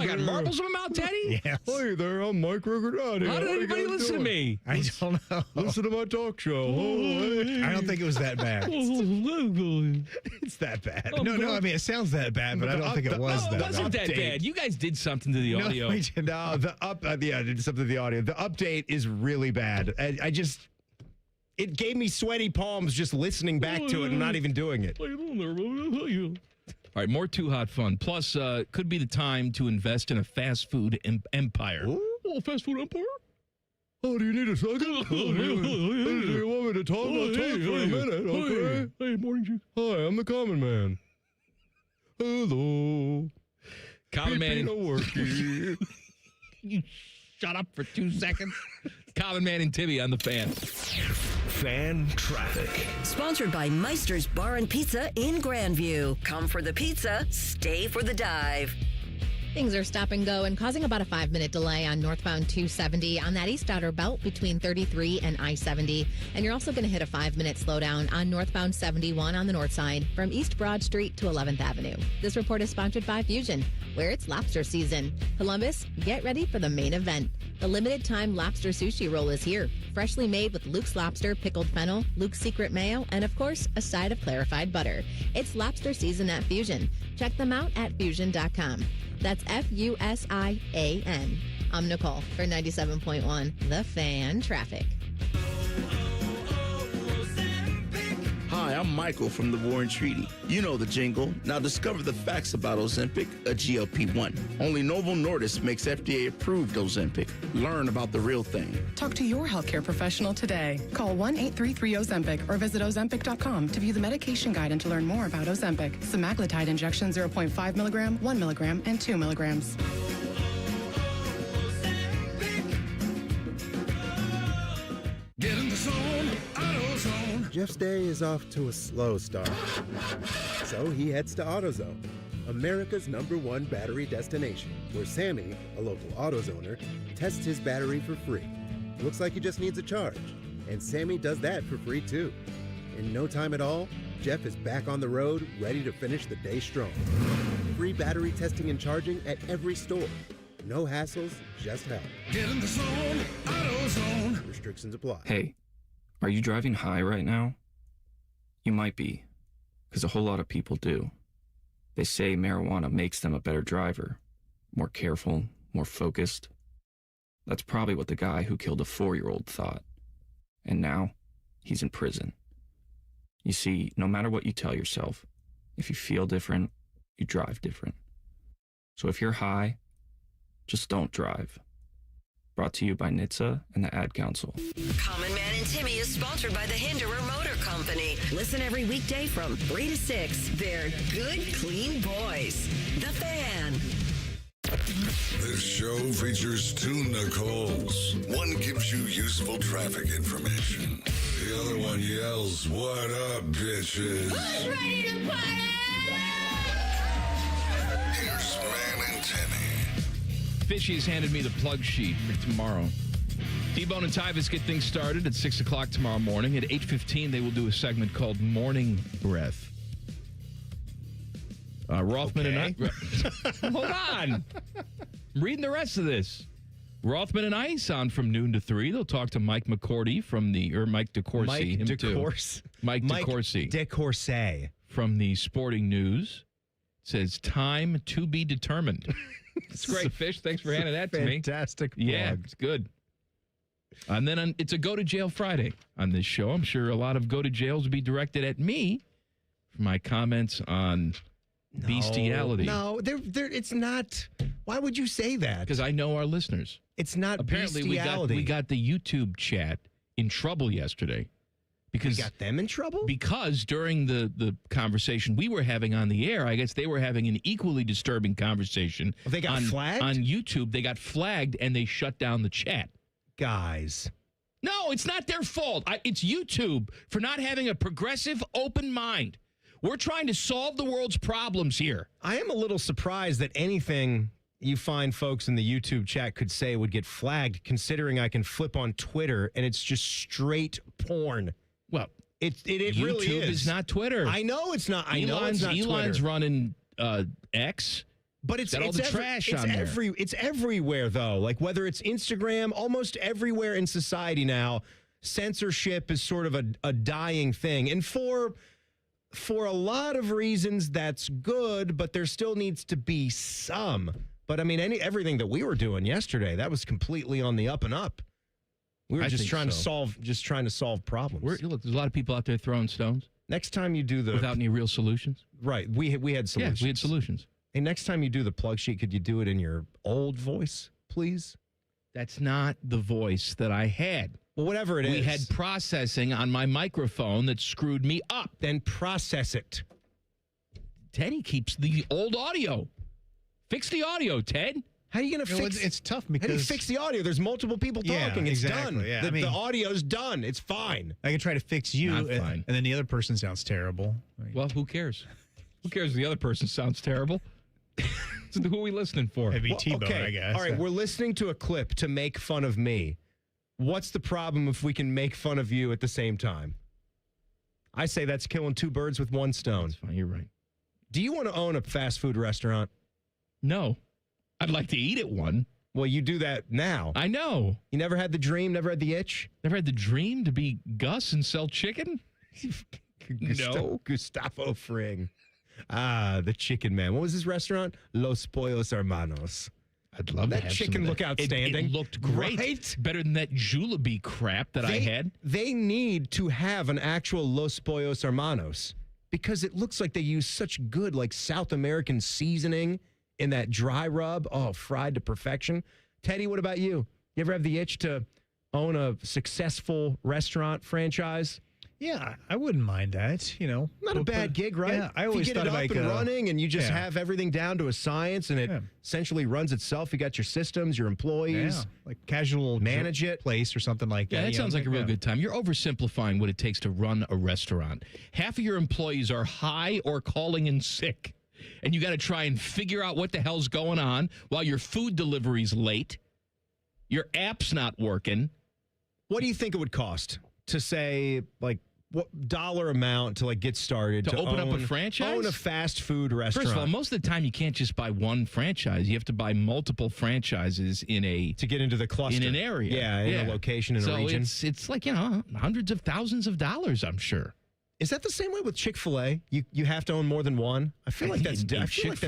got marbles in my mouth, Teddy? Yes. Hey there, I'm Mike Riccardati. How did anybody listen to me? I don't know. Listen to my talk show. I don't think it was that bad. It's that bad. No, I mean, it sounds that bad, but I don't think it was that bad. It wasn't that bad. You guys did something to the audio. No, I did something to the audio. The update is really bad. It gave me sweaty palms just listening back to it and not even doing it. All right, more Too Hot fun. Plus, could be the time to invest in a fast food empire. Oh, fast food empire? Oh, do you need a second? Do you want me to talk? I'll talk for a minute, okay? Hey, morning, Chief. Hi, I'm the Common Man. Hello. Common Man. You shut up for 2 seconds. Common Man and Timmy on the Fan. Fan traffic. Sponsored by Meister's Bar and Pizza in Grandview. Come for the pizza, stay for the dive. Things are stop and go and causing about a 5-minute delay on northbound 270 on that east outer belt between 33 and I-70. And you're also going to hit a 5-minute slowdown on northbound 71 on the north side from East Broad Street to 11th Avenue. This report is sponsored by Fusion, where it's lobster season. Columbus, get ready for the main event. The limited time lobster sushi roll is here. Freshly made with Luke's Lobster, pickled fennel, Luke's Secret Mayo, and of course, a side of clarified butter. It's lobster season at Fusion. Check them out at fusion.com. That's Fusian. I'm Nicole for 97.1 The Fan Traffic. Hi, I'm Michael from the War and Treaty. You know the jingle. Now discover the facts about Ozempic, a GLP-1. Only Novo Nordisk makes FDA-approved Ozempic. Learn about the real thing. Talk to your healthcare professional today. Call 1-833-OZEMPIC or visit Ozempic.com to view the medication guide and to learn more about Ozempic. Semaglutide injection 0.5 milligram, 1 milligram, and 2 milligrams. Get in the zone, AutoZone. Jeff's day is off to a slow start. So he heads to AutoZone, America's #1 battery destination, where Sammy, a local AutoZoner, tests his battery for free. Looks like he just needs a charge. And Sammy does that for free too. In no time at all, Jeff is back on the road, ready to finish the day strong. Free battery testing and charging at every store. No hassles, just help. Get in the zone, AutoZone. Restrictions apply. Hey, are you driving high right now? You might be, because a whole lot of people do. They say marijuana makes them a better driver, more careful, more focused. That's probably what the guy who killed a 4-year-old thought. And now, he's in prison. You see, no matter what you tell yourself, if you feel different, you drive different. So if you're high, just don't drive. Brought to you by NHTSA and the Ad Council. Common Man and Timmy is sponsored by the Hinderer Motor Company. Listen every weekday from 3 to 6. They're good, clean boys. The Fan. This show features 2 Nicoles. One gives you useful traffic information. The other one yells, "What up, bitches?" Who's ready to party? Here's Man and Timmy. Fishy has handed me the plug sheet for tomorrow. T-Bone and Tyvis get things started at 6 o'clock tomorrow morning. At 8:15, they will do a segment called Morning Breath. Rothman and I... Hold on. I'm reading the rest of this. Rothman and Ice on from noon to 3. They'll talk to Mike McCourty from the... Or Mike DeCourcy. Mike DeCourcy. DeCourcy. From the Sporting News. It says, time to be determined. It's great, Fish. Thanks for handing that to me. Fantastic plug. Yeah, it's good. And then it's a Go to Jail Friday on this show. I'm sure a lot of go to jails will be directed at me for my comments on bestiality. No, it's not. Why would you say that? Because I know our listeners. It's not Apparently bestiality. we got the YouTube chat in trouble yesterday. Because we got them in trouble? Because during the conversation we were having on the air, I guess they were having an equally disturbing conversation. They got flagged? On YouTube. They got flagged and they shut down the chat. Guys. No, it's not their fault. It's YouTube for not having a progressive, open mind. We're trying to solve the world's problems here. I am a little surprised that anything you find folks in the YouTube chat could say would get flagged, considering I can flip on Twitter and it's just straight porn. Well, it YouTube really is. not Twitter. I know it's not. I know it's not Twitter. Elon's running X. But it's all the trash on there. It's everywhere, though. Like, whether it's Instagram, almost everywhere in society now, censorship is sort of a dying thing. And for a lot of reasons, that's good, but there still needs to be some. But, I mean, everything that we were doing yesterday, that was completely on the up and up. We were just trying to solve problems. Look, there's a lot of people out there throwing stones. Next time you do without any real solutions. Right. We had solutions. Yeah, we had solutions. Hey, next time you do the plug sheet, could you do it in your old voice, please? That's not the voice that I had. Well, whatever it is. We had processing on my microphone that screwed me up. Then process it. Teddy keeps the old audio. Fix the audio, Ted. How are you going to fix it? It's tough because... How do you fix the audio? There's multiple people talking. It's exactly, done. Yeah. The audio's done. It's fine. I can try to fix you, and then the other person sounds terrible. Well, who cares? Who cares if the other person sounds terrible? So who are we listening for? It'd be T-Bone, okay. I guess. All right, we're listening to a clip to make fun of me. What's the problem if we can make fun of you at the same time? I say that's killing 2 birds with 1 stone. That's fine. You're right. Do you want to own a fast food restaurant? No. I'd like to eat at one. Well, you do that now. I know. You never had the dream, never had the itch? Never had the dream to be Gus and sell chicken? No. Gustavo Fring. Ah, the chicken man. What was his restaurant? Los Pollos Hermanos. I'd love that to have chicken some of look that. outstanding. It looked great. Right? Better than that Jollibee crap that I had. They need to have an actual Los Pollos Hermanos because it looks like they use such good, like, South American seasoning in that dry rub. Oh, fried to perfection. Teddy, what about you? You ever have the itch to own a successful restaurant franchise? Yeah, I wouldn't mind that, Not a bad gig, right? Yeah, I always if you get thought it up like and running and you just yeah. have everything down to a science and it essentially runs itself. You got your systems, your employees. Yeah, like casual manage it. place or something like that. Yeah, that sounds like a real good time. You're oversimplifying what it takes to run a restaurant. Half of your employees are high or calling in sick, and you got to try and figure out what the hell's going on while your food delivery's late. Your app's not working. What do you think it would cost to say, like, what dollar amount to, like, get started to open up a franchise? Own a fast food restaurant. First of all, most of the time you can't just buy one franchise. You have to buy multiple franchises to get into the cluster in an area. Yeah, in a location in a region. So it's like, hundreds of thousands of dollars, I'm sure. Is that the same way with Chick-fil-A? You have to own more than one? I feel like that's different.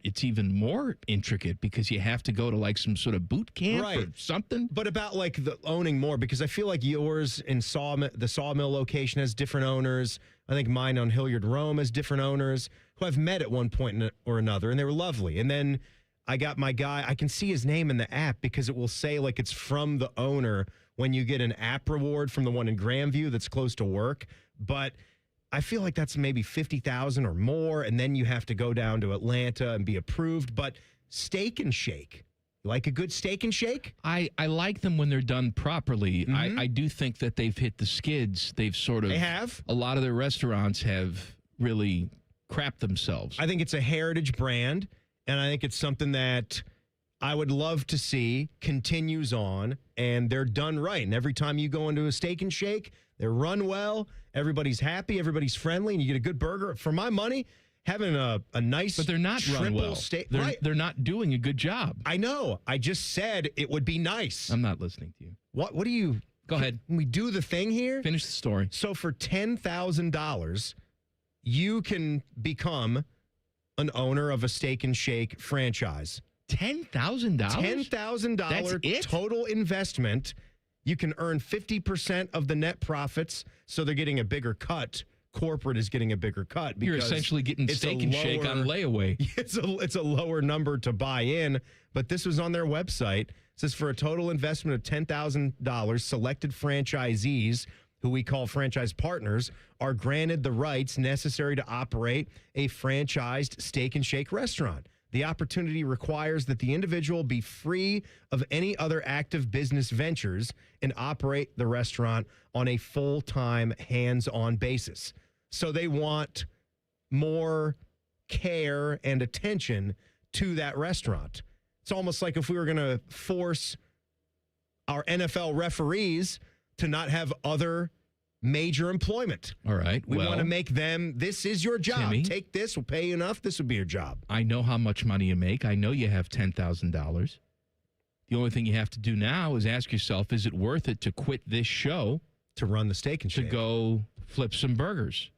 It's even more intricate because you have to go to like some sort of boot camp or something. But about like the owning more, because I feel like yours in the Sawmill location has different owners. I think mine on Hilliard Rome has different owners who I've met at one point or another, and they were lovely. And then I got my guy. I can see his name in the app because it will say like it's from the owner when you get an app reward from the one in Grandview that's close to work. But I feel like that's maybe $50,000 or more, and then you have to go down to Atlanta and be approved. But Steak and Shake, you like a good Steak and Shake? I like them when they're done properly. Mm-hmm. I do think that they've hit the skids. They have. A lot of their restaurants have really crapped themselves. I think it's a heritage brand, and I think it's something that I would love to see continues on, and they're done right. And every time you go into a Steak and Shake, they're run well, everybody's happy, everybody's friendly, and you get a good burger. For my money, having a nice But they're not run well. Steak. They're not doing a good job. I know. I just said it would be nice. I'm not listening to you. What do you... Go ahead. Can we do the thing here? Finish the story. So for $10,000, you can become an owner of a Steak and Shake franchise. $10,000? $10,000 total investment. You can earn 50% of the net profits, so they're getting a bigger cut. Corporate is getting a bigger cut. You're essentially getting Steak and Shake on layaway. It's a lower number to buy in, but this was on their website. It says for a total investment of $10,000, selected franchisees, who we call franchise partners, are granted the rights necessary to operate a franchised Steak and Shake restaurant. The opportunity requires that the individual be free of any other active business ventures and operate the restaurant on a full-time, hands-on basis. So they want more care and attention to that restaurant. It's almost like if we were going to force our NFL referees to not have other major employment. All right. We want to make them, this is your job. Timmy, take this, we'll pay you enough. This will be your job. I know how much money you make. I know you have $10,000. The only thing you have to do now is ask yourself, is it worth it to quit this show? To run the Steak and Shake. To go flip some burgers.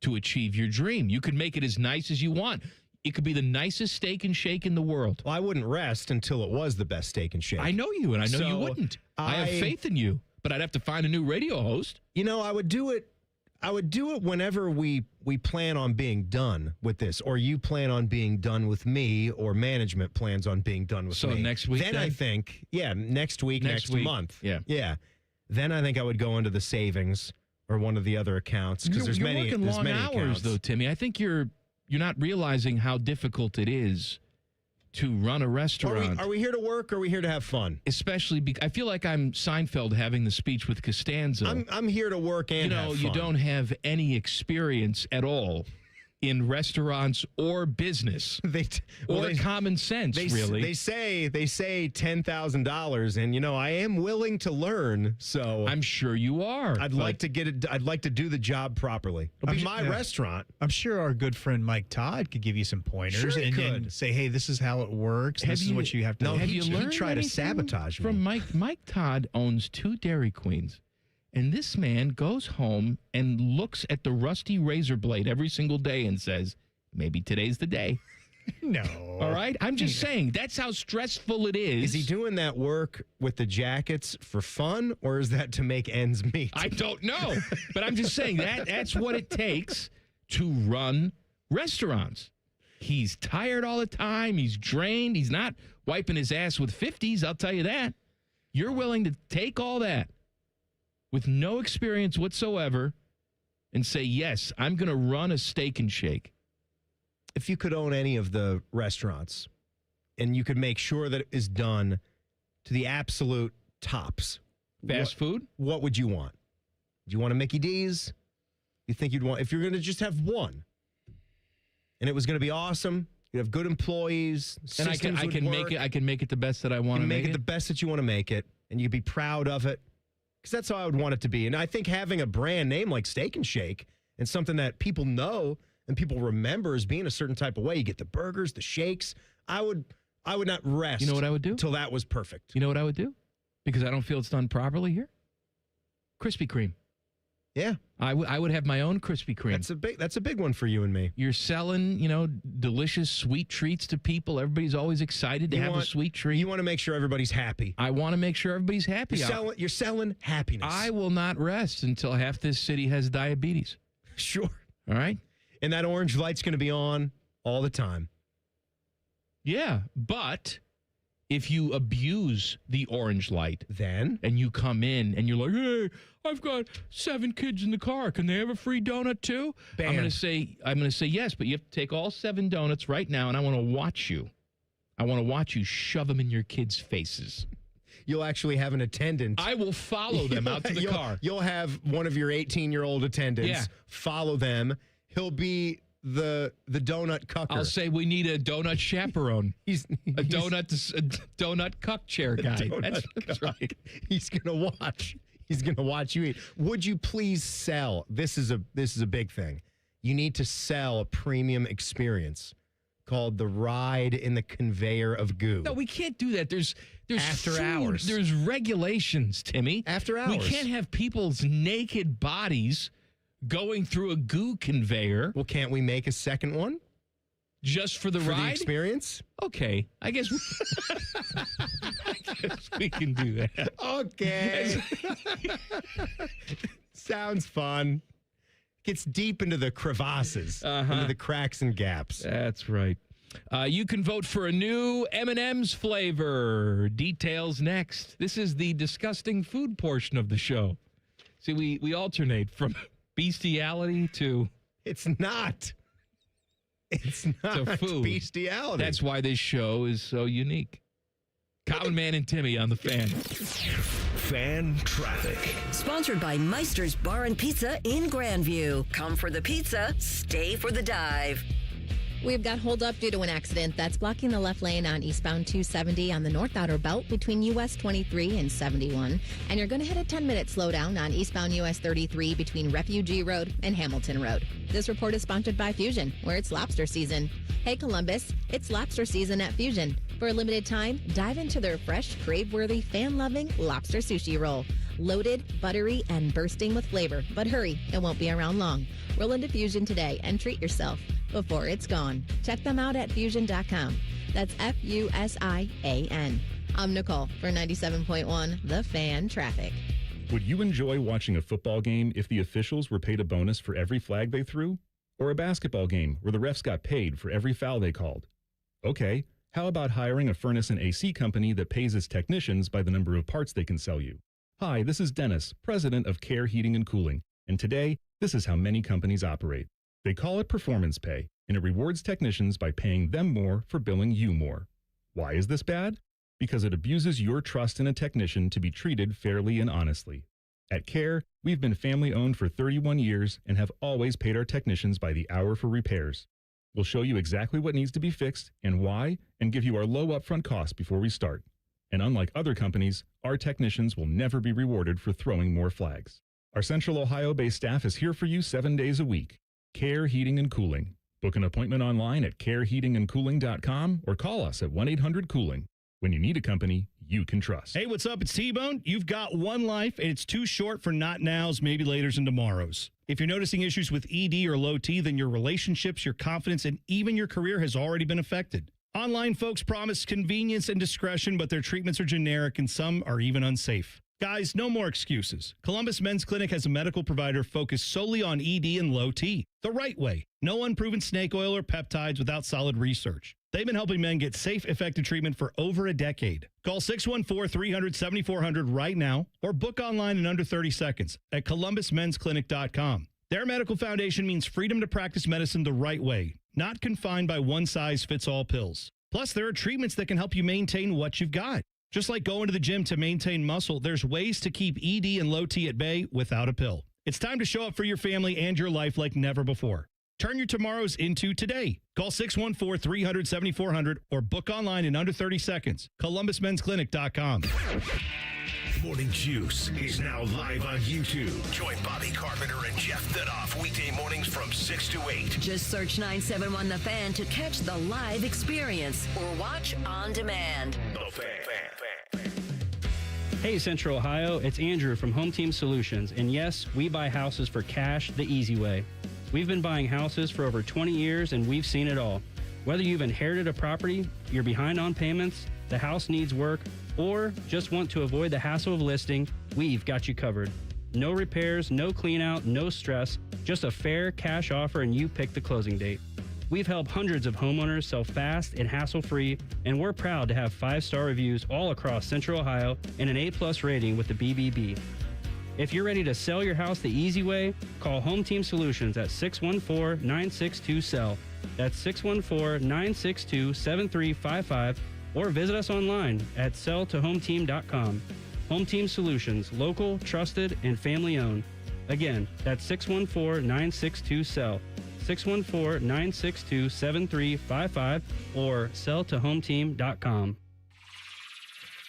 To achieve your dream. You could make it as nice as you want. It could be the nicest Steak and Shake in the world. Well, I wouldn't rest until it was the best Steak and Shake. I know you, and I know you wouldn't. I have faith in you. But I'd have to find a new radio host. You know, I would do it whenever we plan on being done with this, or you plan on being done with me, or management plans on being done with me. So next week, then I think, next week, next month. Yeah. Then I think I would go into the savings or one of the other accounts, because there's many. You're working long hours, accounts. though, Timmy. I think you're not realizing how difficult it is to run a restaurant. Are we here to work, or are we here to have fun? Especially because I feel like I'm Seinfeld having the speech with Costanza. I'm here to work and have fun. You don't have any experience at all in restaurants or business or common sense, really. They say $10,000, and I am willing to learn. So I'm sure you are. I'd like to get it. I'd like to do the job properly. It'll be my restaurant. I'm sure our good friend Mike Todd could give you some pointers and say, "Hey, this is how it works. This is what you have to." No, do. he tried to sabotage me. From Mike. Mike Todd owns 2 Dairy Queens. And this man goes home and looks at the rusty razor blade every single day and says, maybe today's the day. No. All right? I'm just saying, that's how stressful it is. Is he doing that work with the jackets for fun, or is that to make ends meet? I don't know. But I'm just saying, that's what it takes to run restaurants. He's tired all the time. He's drained. He's not wiping his ass with 50s, I'll tell you that. You're willing to take all that with no experience whatsoever and say, yes, I'm going to run a Steak and Shake. If you could own any of the restaurants and you could make sure that it is done to the absolute tops. Fast food? What would you want? Do you want a Mickey D's? You think you'd want, if you're going to just have one and it was going to be awesome, you'd have good employees, and I can make it the best that I want to make it. The best that you want to make it, and you'd be proud of it. Because that's how I would want it to be. And I think having a brand name like Steak and Shake and something that people know and people remember as being a certain type of way. You get the burgers, the shakes. I would not rest. You know what I would do? Till that was perfect. You know what I would do? Because I don't feel it's done properly here. Krispy Kreme. Yeah. I would have my own Krispy Kreme. That's a big one for you and me. You're selling, delicious sweet treats to people. Everybody's always excited to have a sweet treat. You want to make sure everybody's happy. I want to make sure everybody's happy. You're selling happiness. I will not rest until half this city has diabetes. Sure. All right? And that orange light's going to be on all the time. Yeah, but if you abuse the orange light, then and you come in and you're like, "Hey, I've got 7 kids in the car. Can they have a free donut too?" Banned. I'm going to say yes, but you have to take all 7 donuts right now, and I want to watch you. I want to watch you shove them in your kids' faces. You'll actually have an attendant. I will follow them out to the car. You'll have one of your 18-year-old attendants follow them. He'll be the donut cucker. I'll say we need a donut chaperone. He's a donut cuck chair guy. That's right. He's gonna watch. He's gonna watch you eat. Would you please sell? This is a big thing. You need to sell a premium experience called the ride in the conveyor of goo. No, we can't do that. There's after food, hours. There's regulations, Timmy. After hours. We can't have people's naked bodies going through a goo conveyor. Well, can't we make a second one? Just for the for ride? the experience? Okay. I guess we can do that. Okay. Sounds fun. Gets deep into the crevasses, into the cracks and gaps. That's right. You can vote for a new M&M's flavor. Details next. This is the disgusting food portion of the show. See, we alternate from bestiality to... It's not food. Bestiality. That's why this show is so unique. Common Man and Timmy on the Fan. Fan Traffic. Sponsored by Meister's Bar and Pizza in Grandview. Come for the pizza, stay for the dive. We've got hold up due to an accident that's blocking the left lane on eastbound 270 on the North Outer Belt between US 23 and 71. And you're going to hit a 10-minute slowdown on eastbound US 33 between Refugee Road and Hamilton Road. This report is sponsored by Fusion, where it's lobster season. Hey, Columbus, it's lobster season at Fusion. For a limited time, dive into their fresh, crave-worthy, fan-loving lobster sushi roll. Loaded, buttery, and bursting with flavor. But hurry, it won't be around long. Roll into Fusion today and treat yourself before it's gone. Check them out at fusion.com. That's FUSIAN. I'm Nicole for 97.1 The Fan Traffic. Would you enjoy watching a football game if the officials were paid a bonus for every flag they threw? Or a basketball game where the refs got paid for every foul they called? Okay, how about hiring a furnace and AC company that pays its technicians by the number of parts they can sell you? Hi, this is Dennis, president of Care Heating and Cooling, and today, this is how many companies operate. They call it performance pay, and it rewards technicians by paying them more for billing you more. Why is this bad? Because it abuses your trust in a technician to be treated fairly and honestly. At Care, we've been family-owned for 31 years and have always paid our technicians by the hour for repairs. We'll show you exactly what needs to be fixed and why, and give you our low upfront cost before we start. And unlike other companies, our technicians will never be rewarded for throwing more flags. Our Central Ohio-based staff is here for you 7 days a week. Care Heating and Cooling. Book an appointment online at careheatingandcooling.com or call us at 1-800-COOLING. When you need a company, you can trust. Hey, what's up? It's T-Bone. You've got one life, and it's too short for not nows, maybe laters, and tomorrows. If you're noticing issues with ED or low T, then your relationships, your confidence, and even your career has already been affected. Online folks promise convenience and discretion, but their treatments are generic, and some are even unsafe. Guys, no more excuses. Columbus Men's Clinic has a medical provider focused solely on ED and low T. The right way. No unproven snake oil or peptides without solid research. They've been helping men get safe, effective treatment for over a decade. Call 614-300-7400 right now or book online in under 30 seconds at columbusmensclinic.com. Their medical foundation means freedom to practice medicine the right way, not confined by one-size-fits-all pills. Plus, there are treatments that can help you maintain what you've got. Just like going to the gym to maintain muscle, there's ways to keep ED and low T at bay without a pill. It's time to show up for your family and your life like never before. Turn your tomorrows into today. Call 614-300-7400 or book online in under 30 seconds. columbusmensclinic.com. Morning Juice is now live on YouTube. Join Bobby Carpenter and Jeff Thidoff weekday mornings from 6 to 8. Just search 971 The Fan to catch the live experience or watch on demand. The Fan. Hey, Central Ohio, it's Andrew from Home Team Solutions. And yes, we buy houses for cash the easy way. We've been buying houses for over 20 years and we've seen it all. Whether you've inherited a property, you're behind on payments, the house needs work, or just want to avoid the hassle of listing, we've got you covered. No repairs, no clean out, no stress, just a fair cash offer and you pick the closing date. We've helped hundreds of homeowners sell fast and hassle-free, and we're proud to have 5-star reviews all across Central Ohio and an A+ rating with the BBB. If you're ready to sell your house the easy way, call Home Team Solutions at 614-962-SELL. That's 614-962-7355, or visit us online at selltohometeam.com. Home Team Solutions, local, trusted, and family-owned. Again, that's 614-962-SELL. 614-962-7355 or selltohometeam.com.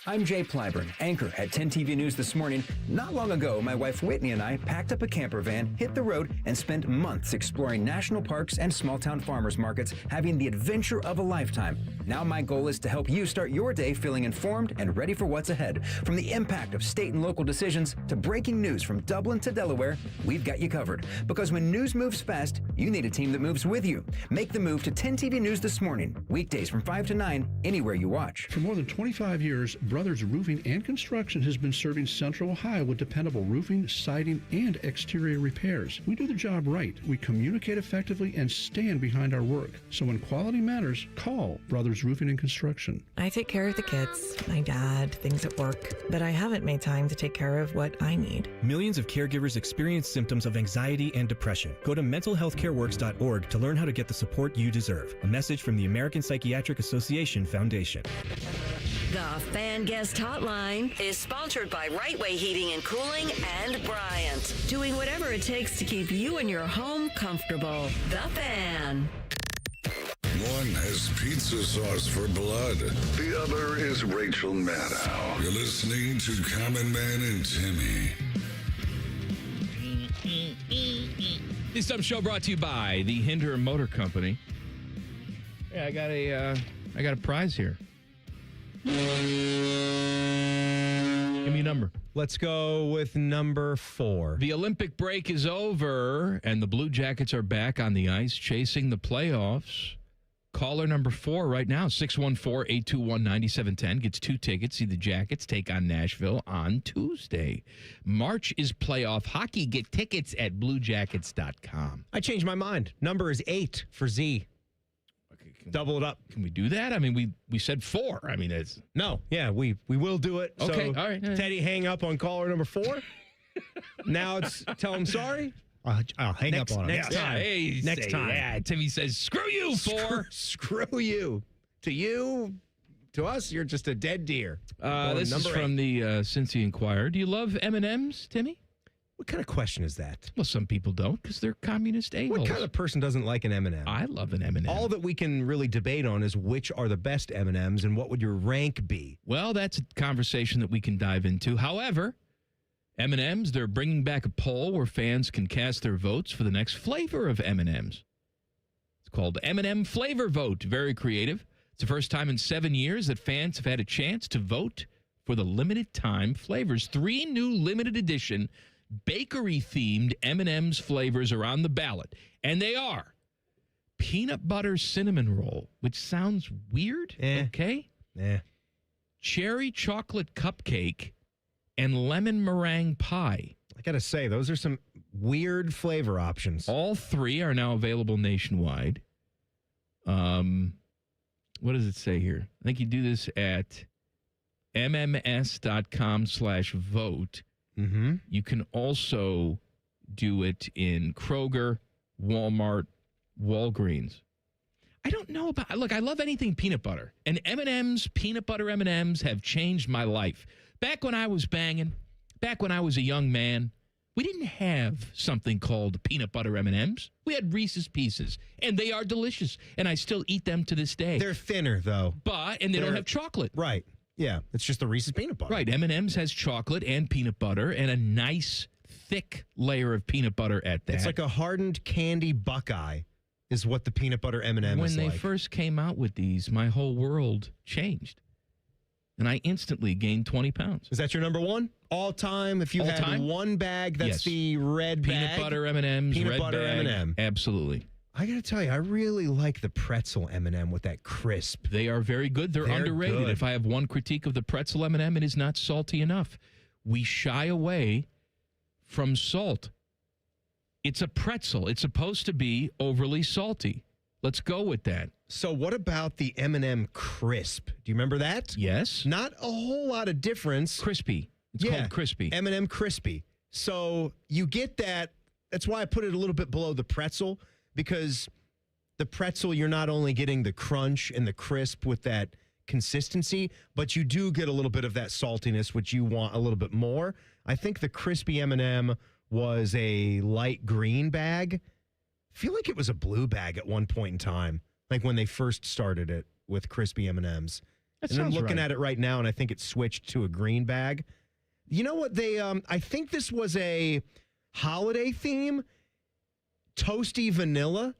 I'm Jay Plyburn, anchor at 10 TV News This Morning. Not long ago, my wife Whitney and I packed up a camper van, hit the road, and spent months exploring national parks and small-town farmers markets, having the adventure of a lifetime. Now my goal is to help you start your day feeling informed and ready for what's ahead. From the impact of state and local decisions to breaking news from Dublin to Delaware, we've got you covered. Because when news moves fast, you need a team that moves with you. Make the move to 10 TV News This Morning, weekdays from 5 to 9, anywhere you watch. For more than 25 years, Brothers Roofing and Construction has been serving Central Ohio with dependable roofing, siding, and exterior repairs. We do the job right. We communicate effectively and stand behind our work. So when quality matters, call Brothers Roofing and Construction. I take care of the kids, my dad, things at work, but I haven't made time to take care of what I need. Millions of caregivers experience symptoms of anxiety and depression. Go to mentalhealthcareworks.org to learn how to get the support you deserve. A message from the American Psychiatric Association Foundation. The Fan Guest Hotline is sponsored by Right Way Heating and Cooling and Bryant, doing whatever it takes to keep you and your home comfortable. The Fan. One has pizza sauce for blood. The other is Rachel Maddow. You're listening to Common Man and Timmy. This dumb show brought to you by the Hinder Motor Company. Yeah, I got a prize here. Give me a number. Let's go with number 4. The Olympic break is over, and the Blue Jackets are back on the ice chasing the playoffs. Caller number 4 right now, 614-821-9710, gets 2 tickets. See the Jackets take on Nashville on Tuesday. March is playoff hockey. Get tickets at bluejackets.com. I changed my mind. Number is 8 for Z. Double it up. Can we do that? I mean, we said 4. I mean, it's... No, yeah, we will do it. Okay, so, all right. Teddy, hang up on caller number 4. Now it's tell him sorry. I'll hang up on him. Next time. Hey, next time. Yeah, Timmy says, screw you, 4. Screw you. To you, to us, you're just a dead deer. This is from the Cincy Inquirer. Do you love M&Ms, Timmy? What kind of question is that? Well, some people don't because they're communist a-holes. What kind of person doesn't like an M&M? I love an M&M. All that we can really debate on is which are the best M&Ms and what would your rank be? Well, that's a conversation that we can dive into. However, M&Ms, they're bringing back a poll where fans can cast their votes for the next flavor of M&Ms. It's called M&M Flavor Vote. Very creative. It's the first time in 7 years that fans have had a chance to vote for the limited time flavors. 3 new limited edition bakery-themed M&M's flavors are on the ballot, and they are peanut butter cinnamon roll, which sounds weird, okay? Cherry chocolate cupcake and lemon meringue pie. I got to say, those are some weird flavor options. All 3 are now available nationwide. What does it say here? I think you do this at mms.com/vote. Mm-hmm. You can also do it in Kroger, Walmart, Walgreens. I don't know about, look, I love anything peanut butter. And M&M's, peanut butter M&M's have changed my life. Back when I was banging, back when I was a young man, we didn't have something called peanut butter M&M's. We had Reese's Pieces, and they are delicious, and I still eat them to this day. They're thinner, though. And they don't have chocolate. Right. Yeah, it's just the Reese's peanut butter. Right. M&M's has chocolate and peanut butter and a nice, thick layer of peanut butter at that. It's like a hardened candy Buckeye is what the peanut butter M&M is like. When they first came out with these, my whole world changed. And I instantly gained 20 pounds. Is that your number one? All time? If you had one bag, that's the red peanut bag? butter M&M's, Peanut red butter bag. M&M. Absolutely. I got to tell you, I really like the pretzel M&M with that crisp. They are very good. They're underrated. Good. If I have one critique of the pretzel M&M, it is not salty enough. We shy away from salt. It's a pretzel. It's supposed to be overly salty. Let's go with that. So what about the M&M crisp? Do you remember that? Yes. Not a whole lot of difference. Crispy. It's called crispy. M&M crispy. So you get that. That's why I put it a little bit below the pretzel, because the pretzel, you're not only getting the crunch and the crisp with that consistency, but you do get a little bit of that saltiness, which you want a little bit more. I think the crispy M&M was a light green bag. I feel like it was a blue bag at one point in time, like when they first started it with crispy M&Ms. And I'm looking at it right now, and I think it switched to a green bag. You know what? They, I think this was a holiday theme, toasty vanilla.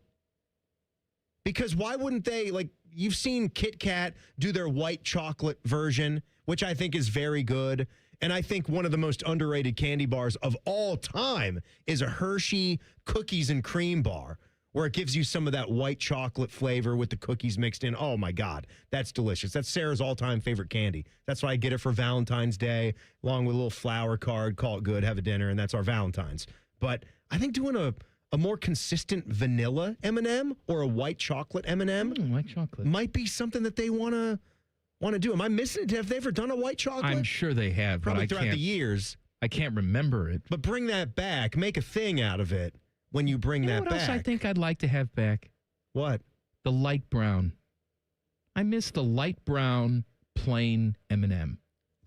Because why wouldn't they, like, you've seen Kit Kat do their white chocolate version, which I think is very good. And I think one of the most underrated candy bars of all time is a Hershey cookies and cream bar, where it gives you some of that white chocolate flavor with the cookies mixed in. Oh, my God. That's delicious. That's Sarah's all-time favorite candy. That's why I get it for Valentine's Day, along with a little flower card, call it good, have a dinner, and that's our Valentine's. But I think doing a more consistent vanilla M&M or a white chocolate M&M white chocolate might be something that they want to do. Am I missing it? Have they ever done a white chocolate? I'm sure they have. Probably but throughout the years. I can't remember it. But bring that back. Make a thing out of it when you bring that what back. Else I think I'd like to have back? What? The light brown. I miss the light brown plain M&M.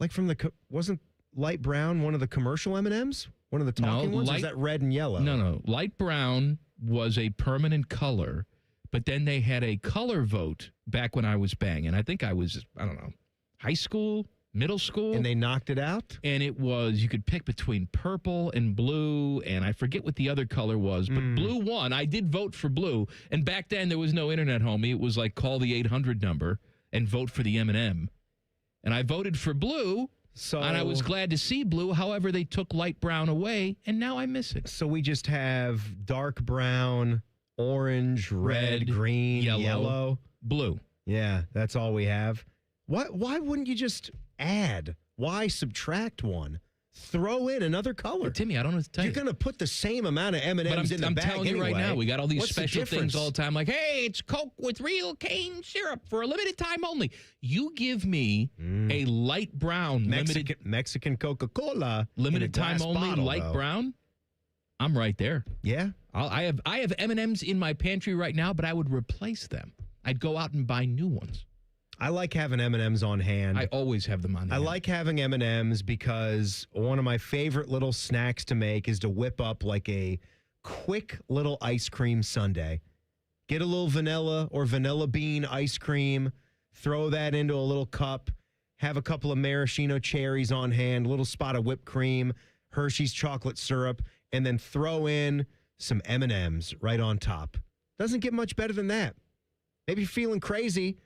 Like from wasn't light brown one of the commercial M&Ms? One of the talking ones? Or is that red and yellow? No. Light brown was a permanent color, but then they had a color vote back when I was banging. I think I was, I don't know, high school, middle school. And they knocked it out? And it was, you could pick between purple and blue, and I forget what the other color was, but blue won. I did vote for blue, and back then there was no internet, homie. It was like call the 800 number and vote for the M&M. And I voted for blue, and I was glad to see blue. However, they took light brown away, and now I miss it. So we just have dark brown, orange, red, green, yellow, blue. Yeah, that's all we have. Why wouldn't you just add? Why subtract one? Throw in another color. Timmy, I don't know what to tell you. You're going to put the same amount of M&Ms in the I'm bag telling you right now, we got all these special things all the time. Like, hey, it's Coke with real cane syrup for a limited time only. You give me a light brown Mexican Coca-Cola limited time only bottle, light brown. I'm right there. Yeah, I have M&Ms in my pantry right now, but I would replace them. I'd go out and buy new ones. I like having M&Ms on hand. I always have them on hand. I like having M&Ms because one of my favorite little snacks to make is to whip up like a quick little ice cream sundae. Get a little vanilla or vanilla bean ice cream, throw that into a little cup, have a couple of maraschino cherries on hand, a little spot of whipped cream, Hershey's chocolate syrup, and then throw in some M&Ms right on top. Doesn't get much better than that. Maybe you're feeling crazy.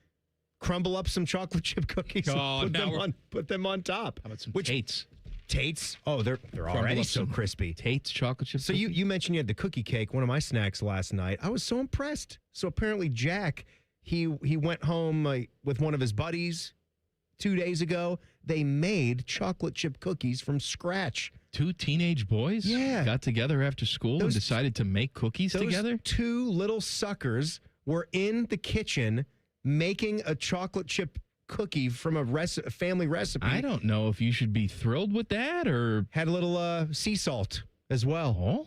crumble up some chocolate chip cookies and put them on top. How about some Tate's? Oh, they're already so crispy. Tate's chocolate chip. So you mentioned you had the cookie cake, one of my snacks last night. I was so impressed. So apparently Jack, he went home with one of his buddies 2 days ago. They made chocolate chip cookies from scratch. 2 teenage boys got together after school and decided to make cookies together? 2 little suckers were in the kitchen making a chocolate chip cookie from a family recipe. I don't know if you should be thrilled with that or... Had a little sea salt as well. Oh.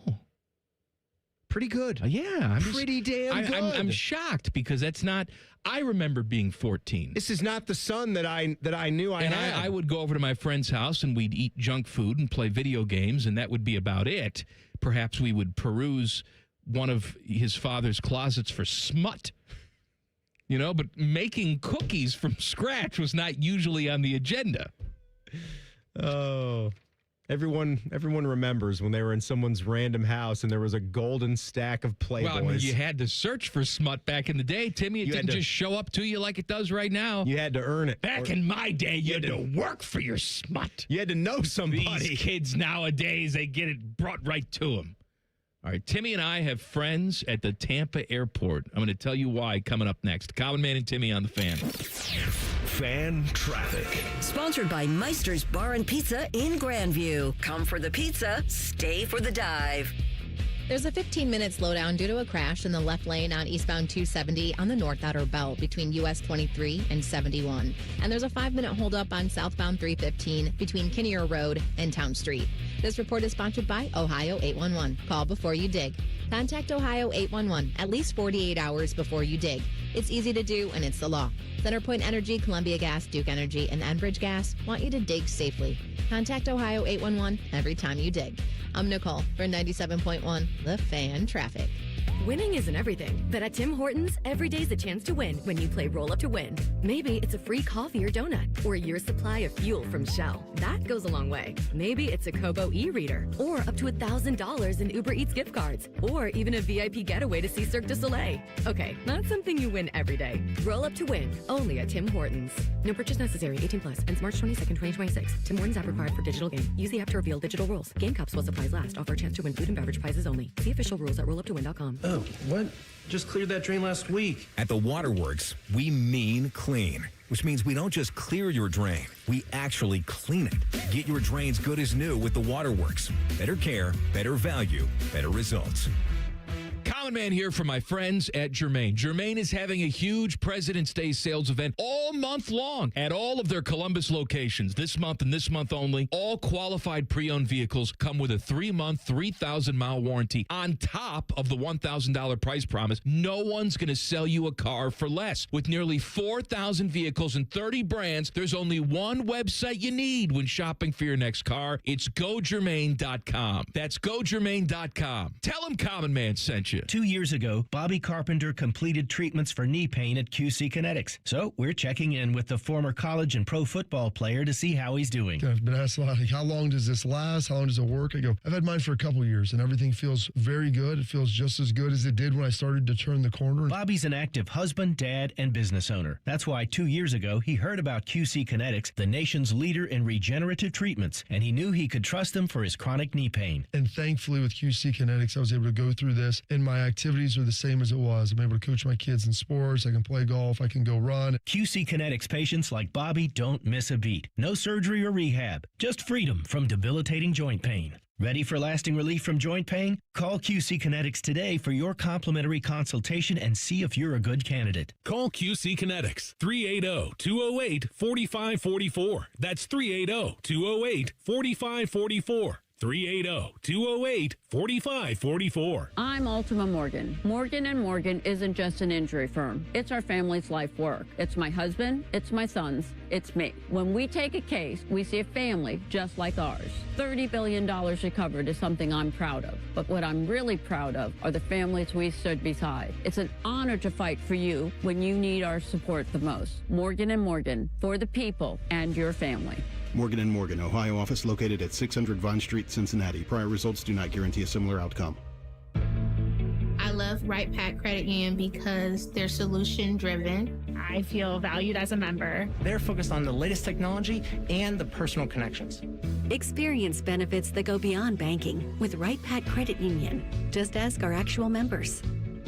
Pretty good. Yeah. Pretty damn good. I'm shocked because that's not... I remember being 14. This is not the son that I knew I had. I would go over to my friend's house and we'd eat junk food and play video games, and that would be about it. Perhaps we would peruse one of his father's closets for smut. You know, but making cookies from scratch was not usually on the agenda. Oh, everyone remembers when they were in someone's random house and there was a golden stack of Playboys. Well, I mean, you had to search for smut back in the day, Timmy. It didn't just show up to you like it does right now. You had to earn it. Back in my day, you had to work for your smut. You had to know somebody. These kids nowadays, they get it brought right to them. All right, Timmy and I have friends at the Tampa airport. I'm going to tell you why coming up next. Common Man and Timmy on the Fan. Fan traffic. Sponsored by Meister's Bar and Pizza in Grandview. Come for the pizza, stay for the dive. There's a 15-minute slowdown due to a crash in the left lane on eastbound 270 on the North Outer Belt between US 23 and 71. And there's a 5-minute holdup on southbound 315 between Kinnear Road and Town Street. This report is sponsored by Ohio 811. Call before you dig. Contact Ohio 811 at least 48 hours before you dig. It's easy to do, and it's the law. Centerpoint Energy, Columbia Gas, Duke Energy, and Enbridge Gas want you to dig safely. Contact Ohio 811 every time you dig. I'm Nicole for 97.1 The Fan Traffic. Winning isn't everything, but at Tim Hortons, every day's a chance to win when you play Roll Up to Win. Maybe it's a free coffee or donut, or a year's supply of fuel from Shell. That goes a long way. Maybe it's a Kobo e-reader, or up to $1,000 in Uber Eats gift cards, or even a VIP getaway to see Cirque du Soleil. Okay, not something you win every day. Roll Up to Win, only at Tim Hortons. No purchase necessary, 18 plus, ends March 22nd, 2026. Tim Hortons app required for digital game. Use the app to reveal digital rules. Game cups while supplies last. Offer a chance to win food and beverage prizes only. See official rules at rolluptowin.com. Oh, what? Just cleared that drain last week. At the Waterworks, we mean clean, which means we don't just clear your drain, we actually clean it. Get your drains good as new with the Waterworks. Better care, better value, better results. Common Man here for my friends at Germain. Germain is having a huge President's Day sales event all month long at all of their Columbus locations. This month and this month only, all qualified pre-owned vehicles come with a 3-month, 3,000-mile warranty on top of the $1,000 price promise. No one's going to sell you a car for less. With nearly 4,000 vehicles and 30 brands, there's only one website you need when shopping for your next car. It's GoGermain.com. That's GoGermain.com. Tell them Common Man sent you. 2 years ago, Bobby Carpenter completed treatments for knee pain at QC Kinetics. So we're checking in with the former college and pro football player to see how he's doing. I've been asked a lot, like, how long does this last? How long does it work? I go, I've had mine for a couple years, and everything feels very good. It feels just as good as it did when I started to turn the corner. Bobby's an active husband, dad, and business owner. That's why 2 years ago, he heard about QC Kinetics, the nation's leader in regenerative treatments, and he knew he could trust them for his chronic knee pain. And thankfully, with QC Kinetics, I was able to go through this, and my activities are the same as it was. I'm able to coach my kids in sports. I can play golf. I can go run. QC Kinetics patients like Bobby don't miss a beat. No surgery or rehab. Just freedom from debilitating joint pain. Ready for lasting relief from joint pain? Call QC Kinetics today for your complimentary consultation and see if you're a good candidate. Call QC Kinetics, 380-208-4544. That's 380-208-4544. 380-208-4544. I'm Ultima Morgan. Morgan & Morgan isn't just an injury firm. It's our family's life work. It's my husband, it's my sons, it's me. When we take a case, we see a family just like ours. $30 billion recovered is something I'm proud of. But what I'm really proud of are the families we stood beside. It's an honor to fight for you when you need our support the most. Morgan & Morgan, for the people and your family. Morgan & Morgan, Ohio office located at 600 Vine Street, Cincinnati. Prior results do not guarantee a similar outcome. I love love Right Pack Credit Union because they're solution driven. I feel valued as a member. They're focused on the latest technology and the personal connections. Experience benefits that go beyond banking with Right Pack Credit Union. Just ask our actual members.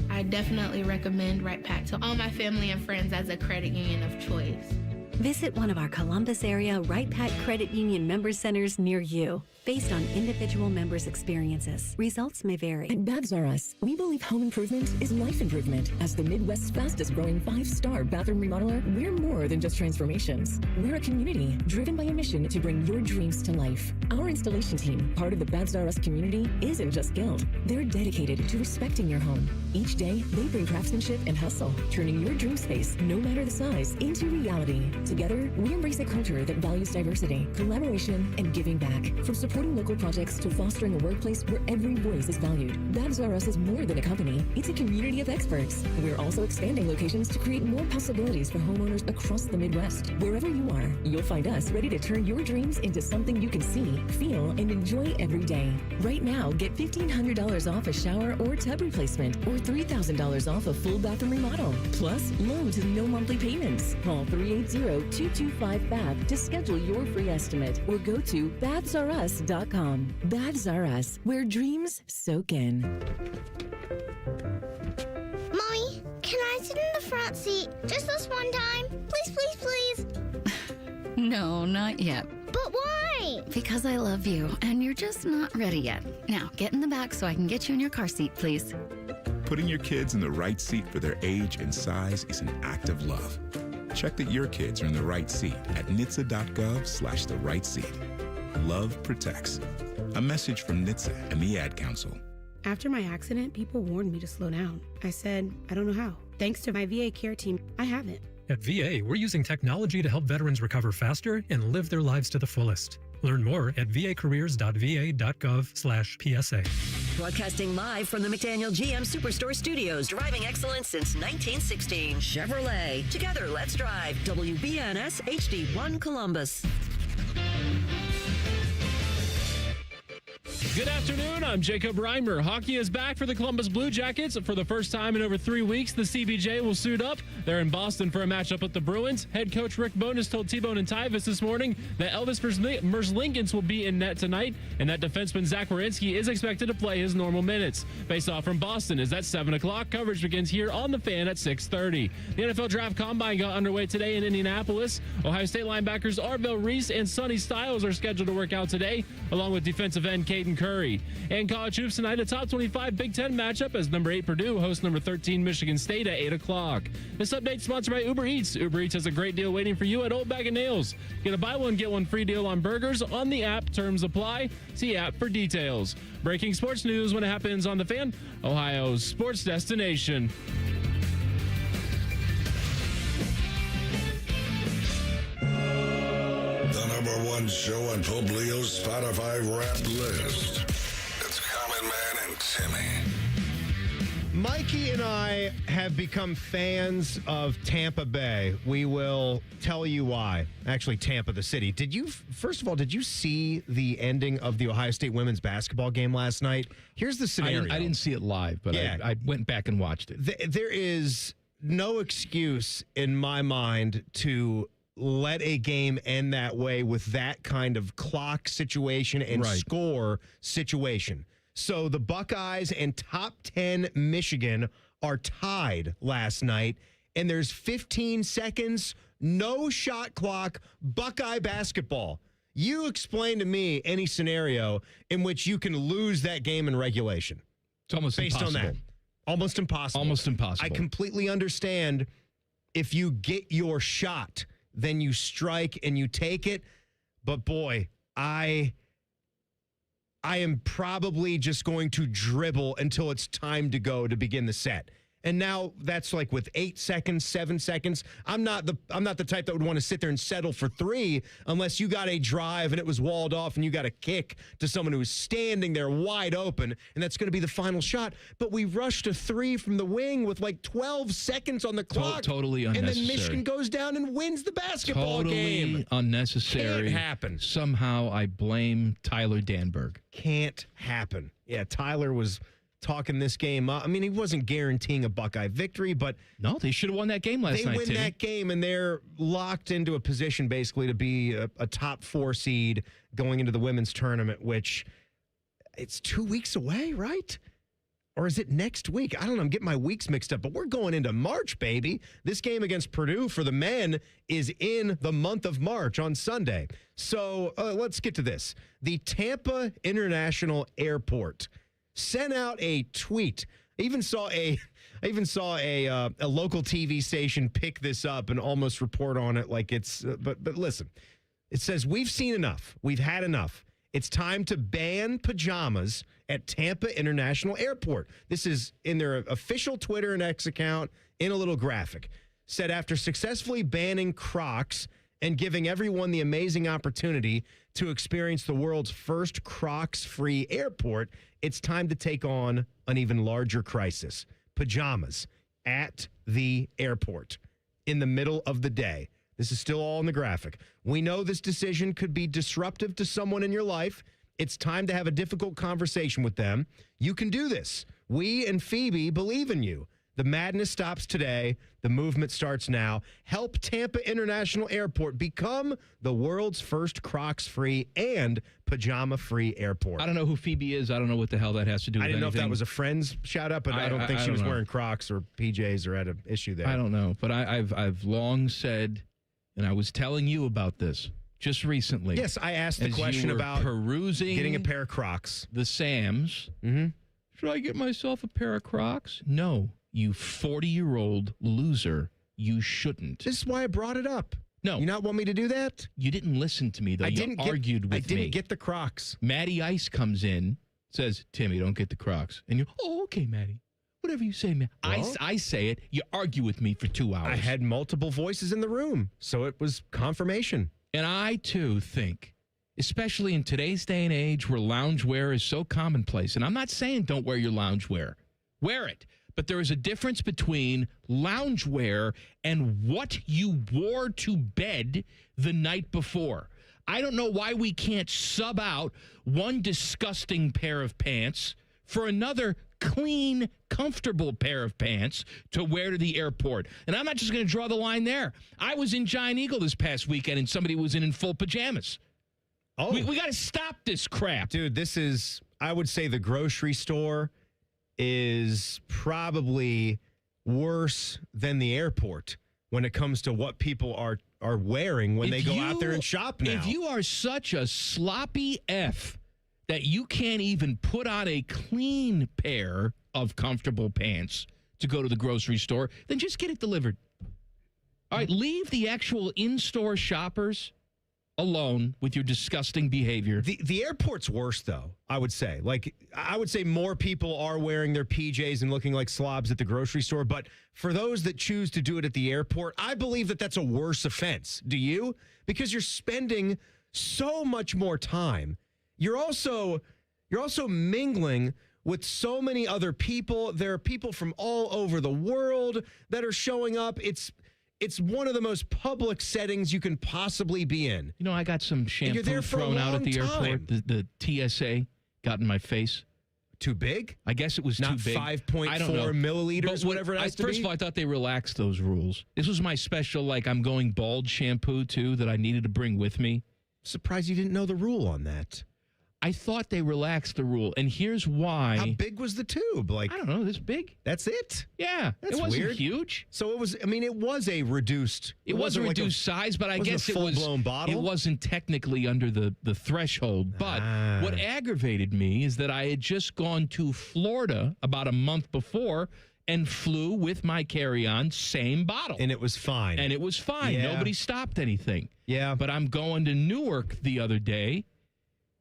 I definitely recommend Right Pack to all my family and friends as a credit union of choice. Visit one of our Columbus area Right Pack Credit Union member centers near you. Based on individual members' experiences, results may vary. At Babs R Us, we believe home improvement is life improvement. As the Midwest's fastest growing 5-star bathroom remodeler, we're more than just transformations. We're a community driven by a mission to bring your dreams to life. Our installation team, part of the Babs R Us community, isn't just skilled. They're dedicated to respecting your home. Each day, they bring craftsmanship and hustle, turning your dream space, no matter the size, into reality. Together, we embrace a culture that values diversity, collaboration, and giving back. From supporting local projects to fostering a workplace where every voice is valued. Babs R Us is more than a company. It's a community of experts. We're also expanding locations to create more possibilities for homeowners across the Midwest. Wherever you are, you'll find us ready to turn your dreams into something you can see, feel, and enjoy every day. Right now, get $1,500 off a shower or tub replacement or $3,000 off a full bathroom remodel. Plus, low to no monthly payments. Call 380-225-BAB to schedule your free estimate or go to babsrus.com. Babs R Us, where dreams soak in. Mommy, can I sit in the front seat just this one time? Please, please, please. No, not yet. But why? Because I love you, and you're just not ready yet. Now, get in the back so I can get you in your car seat, please. Putting your kids in the right seat for their age and size is an act of love. Check that your kids are in the right seat at NHTSA.gov/the right seat. Love protects. A message from NHTSA and the Ad Council. After my accident, people warned me to slow down. I said, I don't know how. Thanks to my VA care team, I haven't. At VA, we're using technology to help veterans recover faster and live their lives to the fullest. Learn more at vacareers.va.gov/PSA. Broadcasting live from the McDaniel GM Superstore Studios, driving excellence since 1916. Chevrolet. Together, let's drive. WBNS HD1 Columbus. Good afternoon. I'm Jacob Reimer. Hockey is back for the Columbus Blue Jackets. For the first time in over 3 weeks, the CBJ will suit up. They're in Boston for a matchup with the Bruins. Head coach Rick Bowness told T-Bone and Tyvis this morning that Elvis Merzlikins will be in net tonight, and that defenseman Zach Werenski is expected to play his normal minutes. Face off from Boston is at 7 o'clock. Coverage begins here on the Fan at 6:30. The NFL Draft Combine got underway today in Indianapolis. Ohio State linebackers Arvell Reese and Sonny Styles are scheduled to work out today, along with defensive end Caden Curry. And college hoops tonight, a top 25 Big Ten matchup as number 8 Purdue hosts number 13 Michigan State at 8 o'clock. This update sponsored by Uber Eats. Uber Eats has a great deal waiting for you at Old Bag of Nails. Get a buy one, get one free deal on burgers on the app. Terms apply. See app for details. Breaking sports news when it happens on the Fan, Ohio's sports destination. The number one show on Pope Leo's Spotify Wrapped list. It's Common Man and Timmy. Mikey and I have become fans of Tampa Bay. We will tell you why. Actually, Tampa, the city. First of all, did you see the ending of the Ohio State women's basketball game last night? Here's the scenario. I didn't see it live, but yeah. I went back and watched it. There is no excuse in my mind to let a game end that way with that kind of clock situation and score situation. So the Buckeyes and top 10 Michigan are tied last night, and there's 15 seconds, no shot clock, Buckeye basketball. You explain to me any scenario in which you can lose that game in regulation. It's almost impossible. Based on that. Almost impossible. Almost impossible. I completely understand if you get your shot, then you strike and you take it. But boy, I am probably just going to dribble until it's time to go to begin the set. And now that's like with 8 seconds, 7 seconds. I'm not the type that would want to sit there and settle for 3 unless you got a drive and it was walled off and you got a kick to someone who was standing there wide open, and that's going to be the final shot. But we rushed a 3 from the wing with like 12 seconds on the clock. Totally unnecessary. And then Michigan goes down and wins the basketball game. Totally unnecessary. Can't happen. Somehow I blame Tyler Danberg. Can't happen. Yeah, Tyler was talking this game up. I mean, he wasn't guaranteeing a Buckeye victory, but no, they should have won that game last night. They win that game, and they're locked into a position basically to be a top 4 seed going into the women's tournament, which it's 2 weeks away, right? Or is it next week? I don't know. I'm getting my weeks mixed up, but we're going into March, baby. This game against Purdue for the men is in the month of March on Sunday. So let's get to this. The Tampa International Airport sent out a tweet. I even saw a local TV station pick this up and almost report on it like it's. But listen, it says, we've seen enough. We've had enough. It's time to ban pajamas at Tampa International Airport. This is in their official Twitter and X account in a little graphic. Said after successfully banning Crocs and giving everyone the amazing opportunity to experience the world's first Crocs-free airport, it's time to take on an even larger crisis. Pajamas at the airport in the middle of the day. This is still all in the graphic. We know this decision could be disruptive to someone in your life. It's time to have a difficult conversation with them. You can do this. We and Phoebe believe in you. The madness stops today. The movement starts now. Help Tampa International Airport become the world's first Crocs-free and pajama-free airport. I don't know who Phoebe is. I don't know what the hell that has to do with I didn't know anything. if that was a friend's shout-out, but I don't think she was wearing Crocs or PJs or had an issue there. I don't know, but I've long said, and I was telling you about this just recently. Yes, I asked the question about perusing getting a pair of Crocs. The Sams. Mm-hmm. Should I get myself a pair of Crocs? No, you 40-year-old loser. You shouldn't. This is why I brought it up. No. You not want me to do that? You didn't listen to me, though. You argued with me. I didn't get the Crocs. Maddie Ice comes in, says, Timmy, don't get the Crocs. And you, okay, Maddie. Whatever you say, man. Well, I say it. You argue with me for 2 hours. I had multiple voices in the room, so it was confirmation. And I, too, think, especially in today's day and age where loungewear is so commonplace, and I'm not saying don't wear your loungewear. Wear it. But there is a difference between loungewear and what you wore to bed the night before. I don't know why we can't sub out one disgusting pair of pants for another clean, comfortable pair of pants to wear to the airport. And I'm not just going to draw the line there. I was in Giant Eagle this past weekend and somebody was in full pajamas. Oh. We got to stop this crap. Dude, this is, I would say the grocery store is probably worse than the airport when it comes to what people are wearing when they go out there and shop now. If you are such a sloppy F that you can't even put on a clean pair of comfortable pants to go to the grocery store, then just get it delivered. All right, leave the actual in-store shoppers alone with your disgusting behavior. The airport's worse, though, I would say. Like, I would say more people are wearing their PJs and looking like slobs at the grocery store. But for those that choose to do it at the airport, I believe that that's a worse offense. Do you? Because you're spending so much more time. You're also mingling with so many other people. There are people from all over the world that are showing up. It's one of the most public settings you can possibly be in. You know, I got some shampoo thrown out at the airport. The TSA got in my face. Too big? I guess it was not too big. 5.4 milliliters, whatever it has to be. First of all, I thought they relaxed those rules. This was my special, I'm going bald shampoo, too, that I needed to bring with me. Surprised you didn't know the rule on that. I thought they relaxed the rule, and here's why. How big was the tube? I don't know, this big. That's it? Yeah. That's it wasn't weird. Huge. So it was a reduced. It was a reduced size, but I guess it was full-blown bottle. It wasn't technically under the threshold. But what aggravated me is that I had just gone to Florida about a month before and flew with my carry-on, same bottle. And it was fine. Yeah. Nobody stopped anything. Yeah. But I'm going to Newark the other day,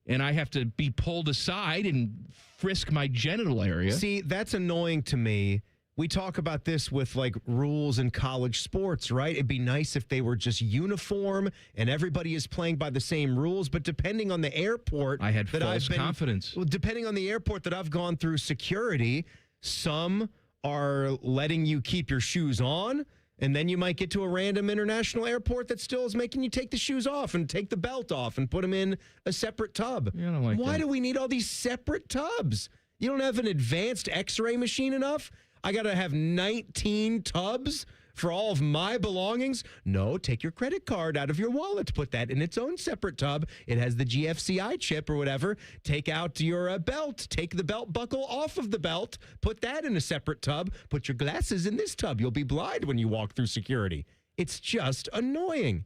and I have to be pulled aside and frisk my genital area. See, that's annoying to me. We talk about this with rules in college sports, right? It'd be nice if they were just uniform and everybody is playing by the same rules. But depending on the airport, I had false confidence. Depending on the airport that I've gone through security, some are letting you keep your shoes on. And then you might get to a random international airport that still is making you take the shoes off and take the belt off and put them in a separate tub. Yeah, I don't like Why that. do we need all these separate tubs? You don't have an advanced x-ray machine enough? I got to have 19 tubs for all of my belongings? No, take your credit card out of your wallet. Put that in its own separate tub. It has the GFCI chip or whatever. Take out your belt. Take the belt buckle off of the belt. Put that in a separate tub. Put your glasses in this tub. You'll be blind when you walk through security. It's just annoying.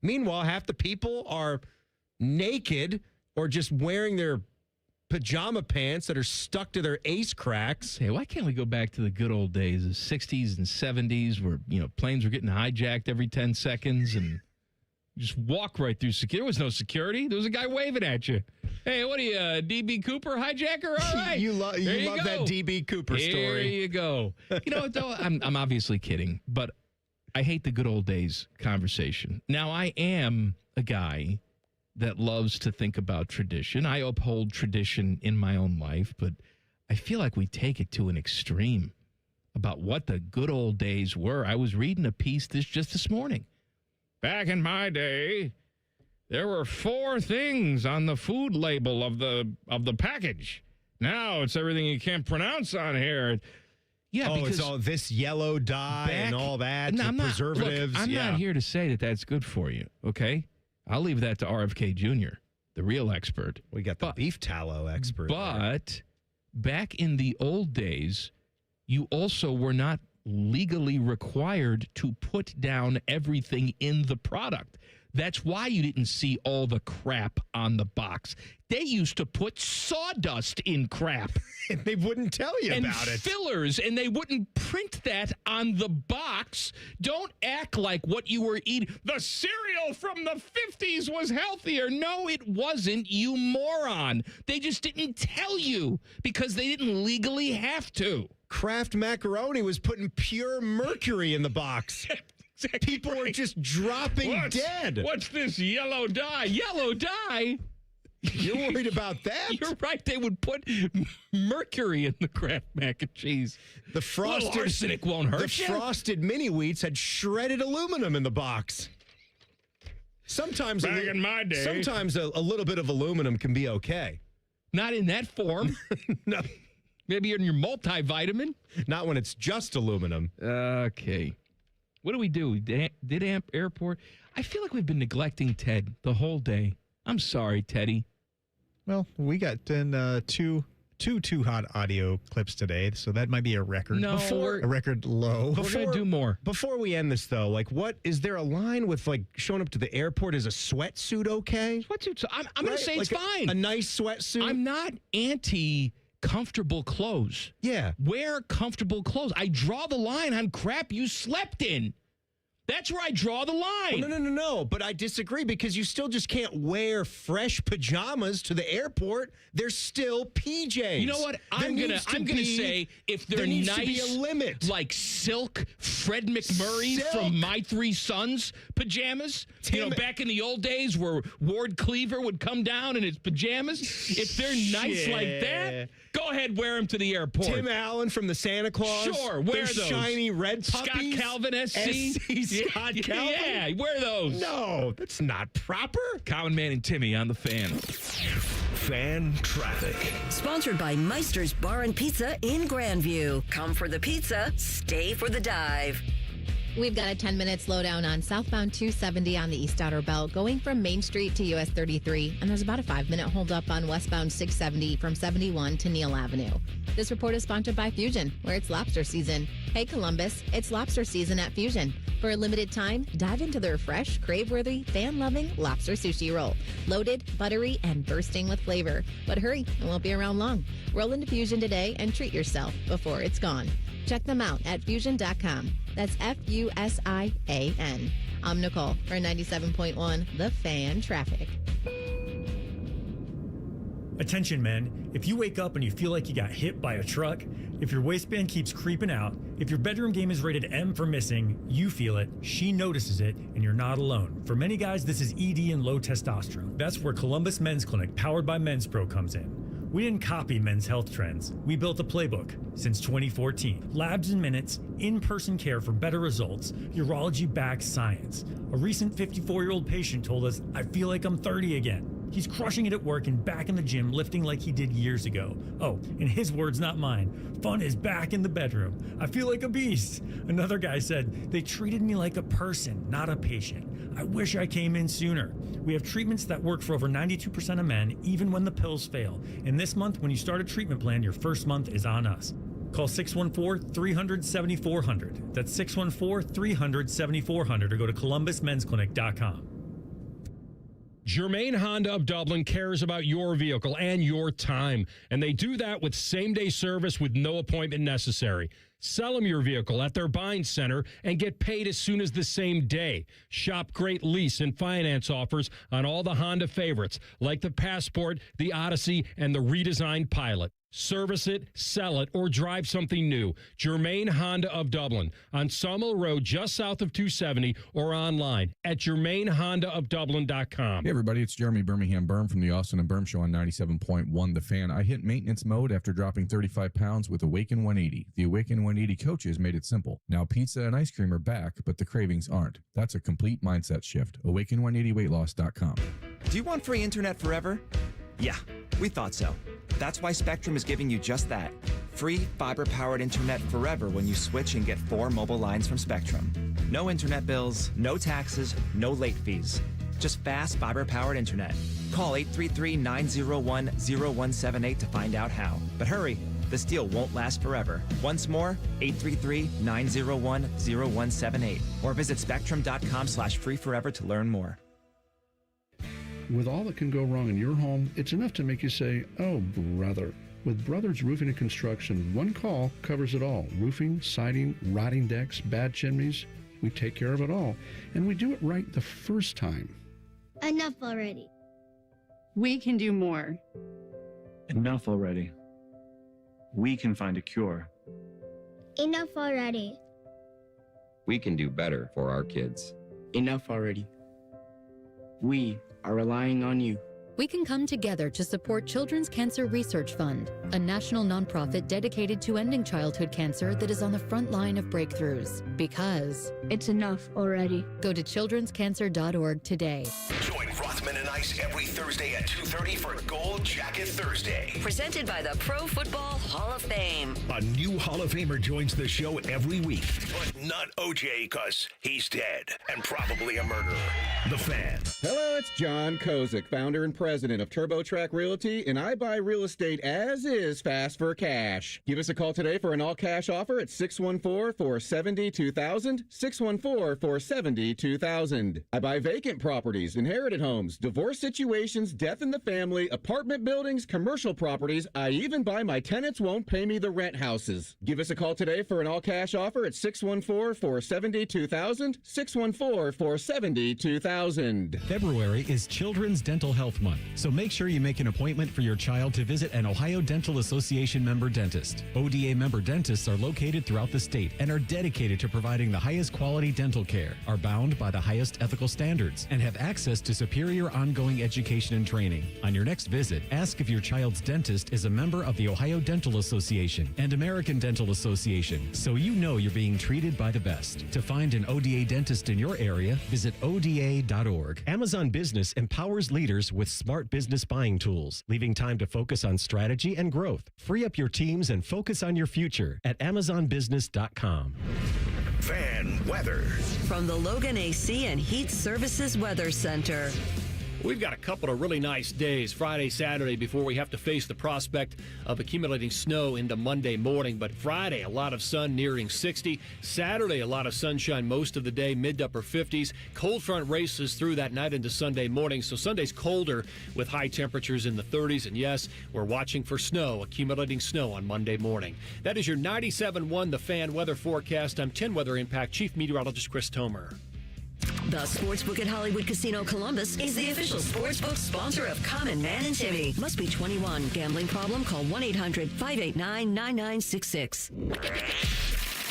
Meanwhile, half the people are naked or just wearing their pajama pants that are stuck to their ace cracks. Hey, why can't we go back to the good old days, the 60s and 70s, where, planes were getting hijacked every 10 seconds and you just walk right through security? There was no security. There was a guy waving at you. Hey, what are you, DB Cooper hijacker? All right. you love that DB Cooper story. There you go. Though, I'm obviously kidding, but I hate the good old days conversation. Now, I am a guy that loves to think about tradition. I uphold tradition in my own life, but I feel like we take it to an extreme about what the good old days were. I was reading a piece just this morning. Back in my day, there were 4 things on the food label of the package. Now it's everything you can't pronounce on here. Yeah, because it's all this yellow dye and all that, preservatives. I'm not here to say that that's good for you, okay? I'll leave that to RFK Jr., the real expert. We got the beef tallow expert. But back in the old days, you also were not legally required to put down everything in the product. That's why you didn't see all the crap on the box. They used to put sawdust in crap. And they wouldn't tell you about it. And fillers, and they wouldn't print that on the box. Don't act like what you were eating. The cereal from the 50s was healthier. No, it wasn't, you moron. They just didn't tell you because they didn't legally have to. Kraft macaroni was putting pure mercury in the box. Exactly. People were just dropping dead. What's this yellow dye? Yellow dye? You're worried about that? You're right. They would put mercury in the Kraft mac and cheese. The frosted arsenic won't hurt you. The frosted mini wheats had shredded aluminum in the box. Sometimes back in my day, sometimes a little bit of aluminum can be okay. Not in that form. No. Maybe in your multivitamin. Not when it's just aluminum. Okay. What do we do? Did Amp Airport? I feel like we've been neglecting Ted the whole day. I'm sorry, Teddy. Well, we got in two too hot audio clips today, so that might be a record. No, a record low. We're going to do more. Before we end this, though, is there a line with, showing up to the airport as a sweatsuit okay? Sweatsuit, I'm going to say it's fine. A nice sweatsuit? I'm not comfortable clothes. Yeah. Wear comfortable clothes. I draw the line on crap you slept in. That's where I draw the line. Well, no. But I disagree because you still just can't wear fresh pajamas to the airport. They're still PJs. You know what? I'm gonna say if they're nice, to be a limit. Like silk Fred McMurray from My Three Sons pajamas. Back in the old days where Ward Cleaver would come down in his pajamas. If they're nice like that, go ahead, wear them to the airport. Tim Allen from the Santa Claus. Sure, wear those. Shiny red puppies. Scott Calvin SC. Scott Calvin? Yeah, wear those. No, that's not proper. Common Man and Timmy on the Fan. Fan traffic. Sponsored by Meister's Bar and Pizza in Grandview. Come for the pizza, stay for the dive. We've got a 10-minute slowdown on southbound 270 on the East Outer Belt going from Main Street to US 33, and there's about a 5-minute holdup on westbound 670 from 71 to Neal Avenue. This report is sponsored by Fusion, where it's lobster season. Hey, Columbus, it's lobster season at Fusion. For a limited time, dive into their fresh, crave-worthy, fan-loving lobster sushi roll. Loaded, buttery, and bursting with flavor. But hurry, it won't be around long. Roll into Fusion today and treat yourself before it's gone. Check them out at fusion.com. That's FUSIAN. I'm Nicole for 97.1 The Fan Traffic. Attention, men. If you wake up and you feel like you got hit by a truck, if your waistband keeps creeping out, if your bedroom game is rated M for missing, you feel it, she notices it, and you're not alone. For many guys, this is ED and low testosterone. That's where Columbus Men's Clinic, powered by Men's Pro, comes in. We didn't copy men's health trends. We built a playbook since 2014. Labs in minutes, in-person care for better results, urology-backed science. A recent 54-year-old patient told us, I feel like I'm 30 again. He's crushing it at work and back in the gym, lifting like he did years ago. Oh, in his words, not mine, fun is back in the bedroom. I feel like a beast. Another guy said, they treated me like a person, not a patient. I wish I came in sooner. We have treatments that work for over 92% of men, even when the pills fail. And this month, when you start a treatment plan, your first month is on us. Call 614-300-7400. That's 614-300-7400 or go to columbusmensclinic.com. Germain Honda of Dublin cares about your vehicle and your time, and they do that with same-day service with no appointment necessary. Sell them your vehicle at their buying center and get paid as soon as the same day. Shop great lease and finance offers on all the Honda favorites, like the Passport, the Odyssey, and the redesigned Pilot. Service it, sell it, or drive something new. Germain Honda of Dublin on Sawmill Road, just south of 270, or online at GermainHondaofDublin.com. Hey, everybody, it's Jeremy Birmingham Berm from the Austin and Berm Show on 97.1 The Fan. I hit maintenance mode after dropping 35 pounds with Awaken 180. The Awaken 180 coaches made it simple. Now pizza and ice cream are back, but the cravings aren't. That's a complete mindset shift. Awaken180weightloss.com. Do you want free internet forever? Yeah, we thought so. That's why Spectrum is giving you just that. Free fiber-powered internet forever when you switch and get 4 mobile lines from Spectrum. No internet bills, no taxes, no late fees. Just fast fiber-powered internet. Call 833-901-0178 to find out how. But hurry, this deal won't last forever. Once more, 833-901-0178. Or visit spectrum.com/freeforever to learn more. With all that can go wrong in your home, it's enough to make you say, oh, brother. With Brothers Roofing and Construction, one call covers it all. Roofing, siding, rotting decks, bad chimneys. We take care of it all. And we do it right the first time. Enough already. We can do more. Enough already. We can find a cure. Enough already. We can do better for our kids. Enough already. We are relying on you. We can come together to support Children's Cancer Research Fund, a national nonprofit dedicated to ending childhood cancer that is on the front line of breakthroughs. Because it's enough already. Go to childrenscancer.org today. Join Rothman and Ice every Thursday at 2:30 for Gold Jacket Thursday. Presented by the Pro Football Hall of Fame. A new Hall of Famer joins the show every week, but not OJ, because he's dead and probably a murderer. The Fan. Hello, it's John Kozik, founder and president of TurboTrack Realty, and I buy real estate as is fast for cash. Give us a call today for an all-cash offer at 614-470-2000, 614-470-2000. I buy vacant properties, inherited homes, divorce situations, death in the family, apartment buildings, commercial properties. I even buy my tenants won't pay me the rent houses. Give us a call today for an all-cash offer at 614-470-2000, 614-470-2000. February is Children's Dental Health Month, so make sure you make an appointment for your child to visit an Ohio Dental Association member dentist. ODA member dentists are located throughout the state and are dedicated to providing the highest quality dental care, are bound by the highest ethical standards, and have access to superior ongoing education and training. On your next visit, ask if your child's dentist is a member of the Ohio Dental Association and American Dental Association, so you know you're being treated by the best. To find an ODA dentist in your area, visit ODA.org. Amazon Business empowers leaders with smart business buying tools, leaving time to focus on strategy and growth. Free up your teams and focus on your future at AmazonBusiness.com. Fan weather. From the Logan AC and Heat Services Weather Center. We've got a couple of really nice days, Friday, Saturday, before we have to face the prospect of accumulating snow into Monday morning. But Friday, a lot of sun nearing 60. Saturday, a lot of sunshine most of the day, mid to upper 50s. Cold front races through that night into Sunday morning. So Sunday's colder with high temperatures in the 30s. And yes, we're watching for snow, accumulating snow on Monday morning. That is your 97.1 The Fan weather forecast. I'm 10 Weather Impact Chief Meteorologist Chris Tomer. The Sportsbook at Hollywood Casino Columbus is the official sportsbook sponsor of Common Man and Timmy. Must be 21. Gambling problem? Call 1-800-589-9966.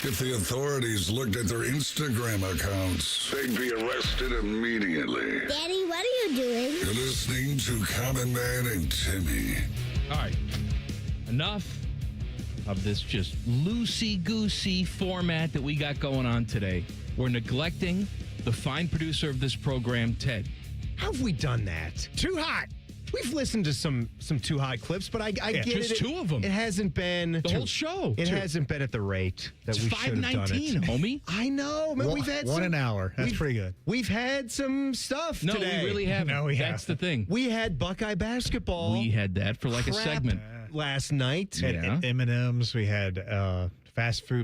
If the authorities looked at their Instagram accounts, they'd be arrested immediately. Daddy, what are you doing? You're listening to Common Man and Timmy. All right. Enough of this just loosey-goosey format that we got going on today. We're neglecting the fine producer of this program, Ted. How have we done that? Too hot. We've listened to some Too Hot clips, but I get just it. two of them. It hasn't been the whole show. It hasn't been at the rate that It's we should have done it. homie. I know, man. We've had one an hour. That's pretty good. We've had some stuff No, today. we really haven't. No, we That's the thing. We had Buckeye basketball. We had that for like a crap segment last night. We had M&Ms. We had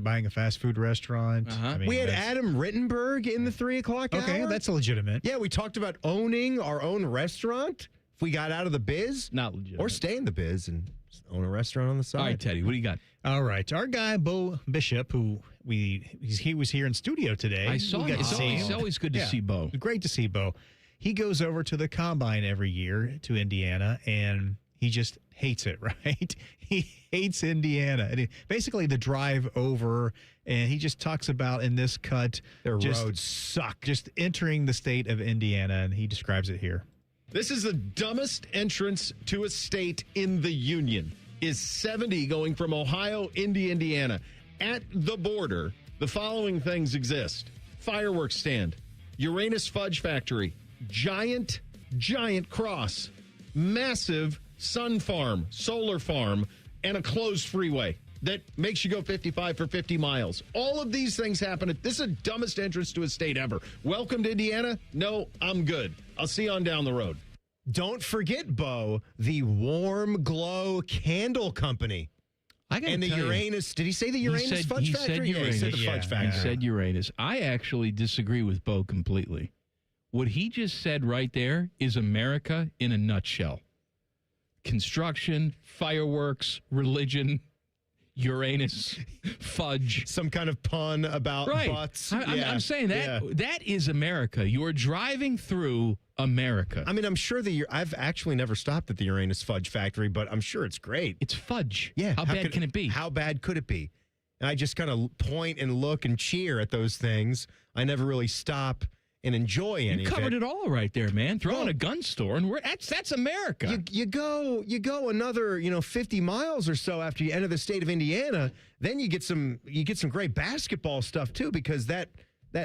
buying a fast food restaurant. I mean, we had Adam Rittenberg in the 3 o'clock hour. Okay, that's legitimate. Yeah, we talked about owning our own restaurant. If we got out of the biz, not legitimate, or stay in the biz and own a restaurant on the side. All right, Teddy, what do you got? All right, our guy Bo Bishop, who he was here in studio today. I saw him. It's always good to see Bo. Great to see Bo. He goes over to the combine every year to Indiana, and he just hates it. Right? He hates Indiana, and basically the drive over. And he just talks about in this cut, their roads suck. Just entering the state of Indiana, and he describes it here. This is the dumbest entrance to a state in the Union. Is 70 going from Ohio into Indiana. At the border, the following things exist. Fireworks stand, Uranus Fudge Factory, giant cross, massive sun farm, solar farm, and a closed freeway that makes you go 55 for 50 miles. All of these things happen. This is the dumbest entrance to a state ever. Welcome to Indiana? No, I'm good. I'll see you on down the road. Don't forget, Bo, the Warm Glow Candle Company. And the Uranus. Did he say the Uranus Fudge Factory? He said the Fudge Factory. He said Uranus. I actually disagree with Bo completely. What he just said right there is America in a nutshell. Construction, fireworks, religion, Uranus, fudge. Some kind of pun about butts. I'm saying that is America. You're driving through America. I mean, I'm sure I've actually never stopped at the Uranus Fudge Factory, but I'm sure it's great. It's fudge. Yeah. How bad can it be? How bad could it be? And I just kind of point and look and cheer at those things. I never really stop and enjoy any of it. You covered it all right there, man. Throw in a gun store, and that's America. You go another 50 miles or so after you enter the state of Indiana, then you get some great basketball stuff too, because that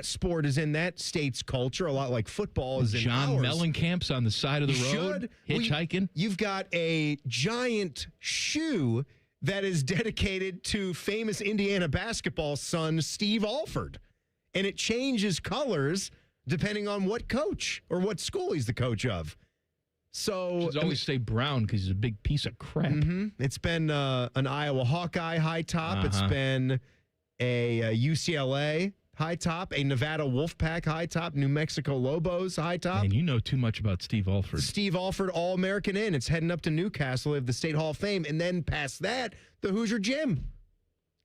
sport is in that state's culture a lot like football is in John ours. Mellencamp's on the side of the road, hitchhiking. You've got a giant shoe that is dedicated to famous Indiana basketball son Steve Alford, and it changes colors depending on what coach or what school he's the coach of. So should always say brown because he's a big piece of crap. It's been an Iowa Hawkeye high top. It's been a UCLA high top, a Nevada Wolfpack high top, New Mexico Lobos high top. And you know too much about Steve Alford. Steve Alford, All-American in. It's heading up to Newcastle of the State Hall of Fame. And then past that, the Hoosier Gym.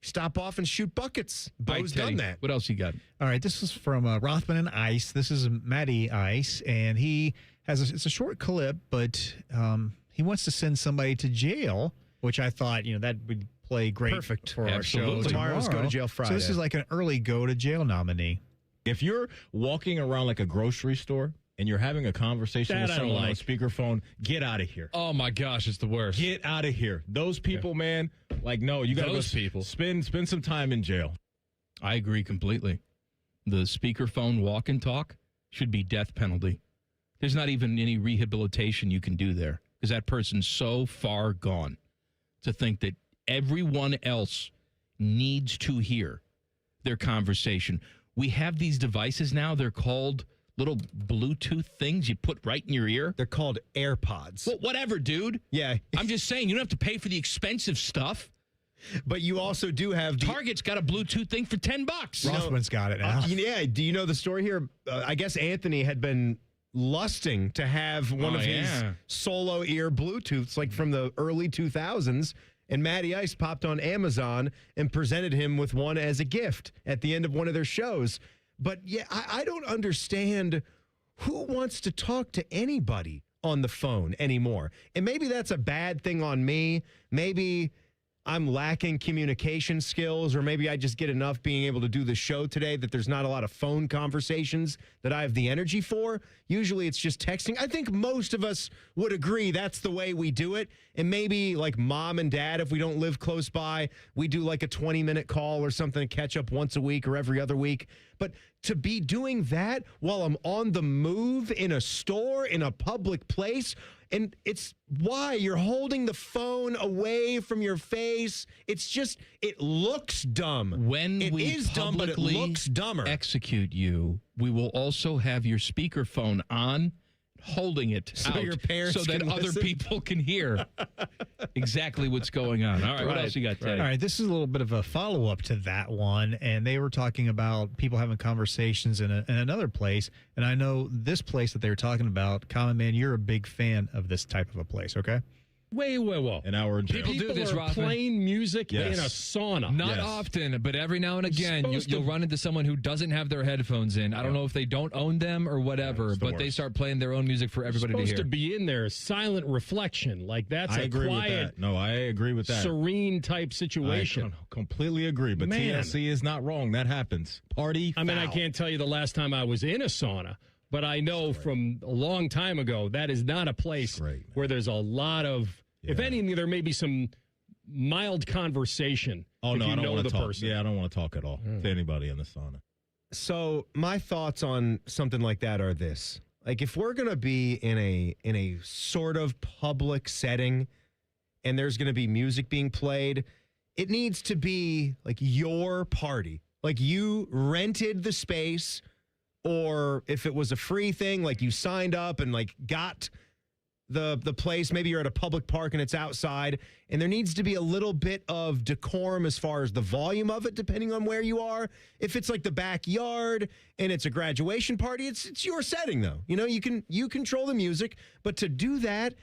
Stop off and shoot buckets. Bo's done that. What else you got? All right, this is from Rothman and Ice. This is Matty Ice, and he has it's a short clip, but he wants to send somebody to jail, which I thought, that would play great for our show. Tomorrow's Go to Jail Friday. So this is like an early go to jail nominee. If you're walking around like a grocery store and you're having a conversation with someone on a speakerphone, get out of here. Oh my gosh, it's the worst. Get out of here. Those people, man, no, you got to spend some time in jail. I agree completely. The speakerphone walk and talk should be death penalty. There's not even any rehabilitation you can do there because that person's so far gone to think that everyone else needs to hear their conversation. We have these devices now. They're called little Bluetooth things you put right in your ear. They're called AirPods. Well, whatever, dude. Yeah. I'm just saying, you don't have to pay for the expensive stuff. But you also do have... Target's got a Bluetooth thing for $10. Rothman's got it now. Yeah. Do you know the story here? I guess Anthony had been lusting to have one of his solo ear Bluetooths, like from the early 2000s. And Matty Ice popped on Amazon and presented him with one as a gift at the end of one of their shows. But yeah, I don't understand who wants to talk to anybody on the phone anymore. And maybe that's a bad thing on me. Maybe I'm lacking communication skills, or maybe I just get enough being able to do the show today that there's not a lot of phone conversations that I have the energy for. Usually it's just texting. I think most of us would agree that's the way we do it. And maybe like mom and dad, if we don't live close by, we do like a 20-minute call or something to catch up once a week or every other week. But to be doing that while I'm on the move in a store, in a public place, And it's why you're holding the phone away from your face. It's just, it looks dumb. When it we is dumb, but it looks dumber. Execute you, we will also have your speakerphone on, holding it so out, your parents so that can other listen? people can hear exactly what's going on. All right, what else you got, Ted? All right, this is a little bit of a follow-up to that one, and they were talking about people having conversations in another place, and I know this place that they were talking about, Common Man, you're a big fan of this type of a place, okay? Whoa. An hour in jail. People do this, are Robin. playing music Yes. in a sauna. Not often, but every now and again, you'll run into someone who doesn't have their headphones in. I don't know if they don't own them or whatever, but they start playing their own music for everybody to supposed hear. to be in there, silent reflection. Like that's I a agree quiet, with that. No, I agree with that. serene type situation. I completely agree, but Man. TLC is not wrong. That happens. Party. I mean, I foul. can't tell you the last time I was in a sauna, but I know from a long time ago that is not a place where there's a lot of. If anything, there may be some mild conversation. Oh, if no, you I don't know want the to talk. person. Yeah, I don't want to talk at all to anybody in the sauna. So my thoughts on something like that are this. Like, if we're going to be in a sort of public setting and there's going to be music being played, it needs to be like your party. Like, you rented the space, or if it was a free thing, like you signed up and like got the place. Maybe you're at a public park and it's outside, and there needs to be a little bit of decorum as far as the volume of it, depending on where you are. If it's like the backyard and it's a graduation party, it's your setting though. You know, you control the music, but to do that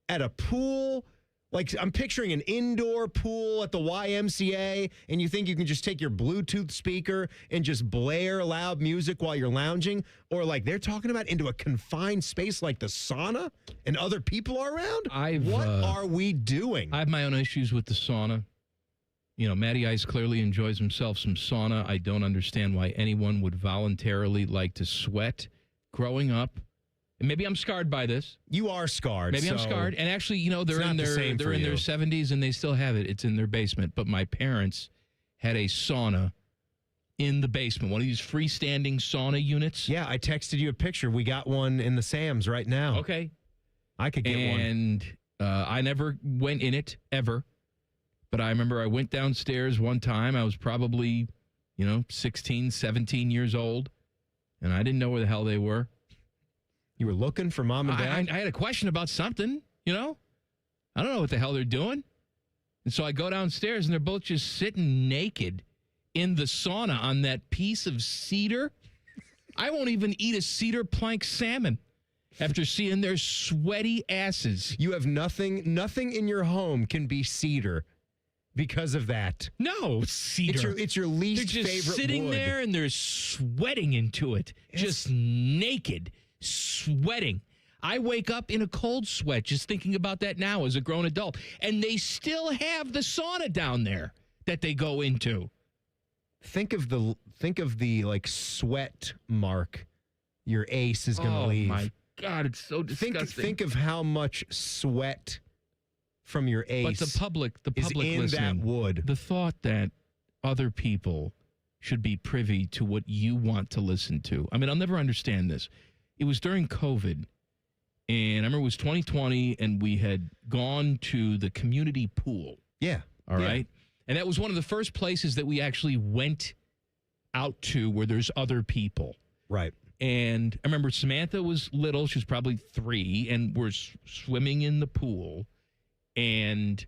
at a pool, like I'm picturing an indoor pool at the YMCA, and you think you can just take your Bluetooth speaker and just blare loud music while you're lounging, or like they're talking about into a confined space like the sauna and other people are around? What are we doing? I have my own issues with the sauna. You know, Matty Ice clearly enjoys himself some sauna. I don't understand why anyone would voluntarily like to sweat. Growing up, and maybe I'm scarred by this. You are scarred. Maybe I'm scarred. And actually, you know, they're in their 70s and they still have it. It's in their basement. But my parents had a sauna in the basement, one of these freestanding sauna units. Yeah, I texted you a picture. We got one in the Sam's right now. Okay. I could get one. And I never went in it ever. But I remember I went downstairs one time. I was probably, 16, 17 years old. And I didn't know where the hell they were. You were looking for mom and dad? I had a question about something, I don't know what the hell they're doing. And so I go downstairs, and they're both just sitting naked in the sauna on that piece of cedar. I won't even eat a cedar plank salmon after seeing their sweaty asses. You have nothing in your home can be cedar because of that. No, cedar. It's your least they're just favorite sitting wood. there, and they're sweating into it, just naked. Sweating. I wake up in a cold sweat just thinking about that now as a grown adult. And they still have the sauna down there that they go into. Think of the like sweat mark your ace is going to leave. Oh my God, it's so disgusting. Think of how much sweat from your ace. But the public is in listening, that wood. The thought that other people should be privy to what you want to listen to. I mean, I'll never understand this. It was during COVID, and I remember it was 2020, and we had gone to the community pool. Yeah. All right? And that was one of the first places that we actually went out to where there's other people. Right. And I remember Samantha was little. She was probably 3, and we're swimming in the pool. And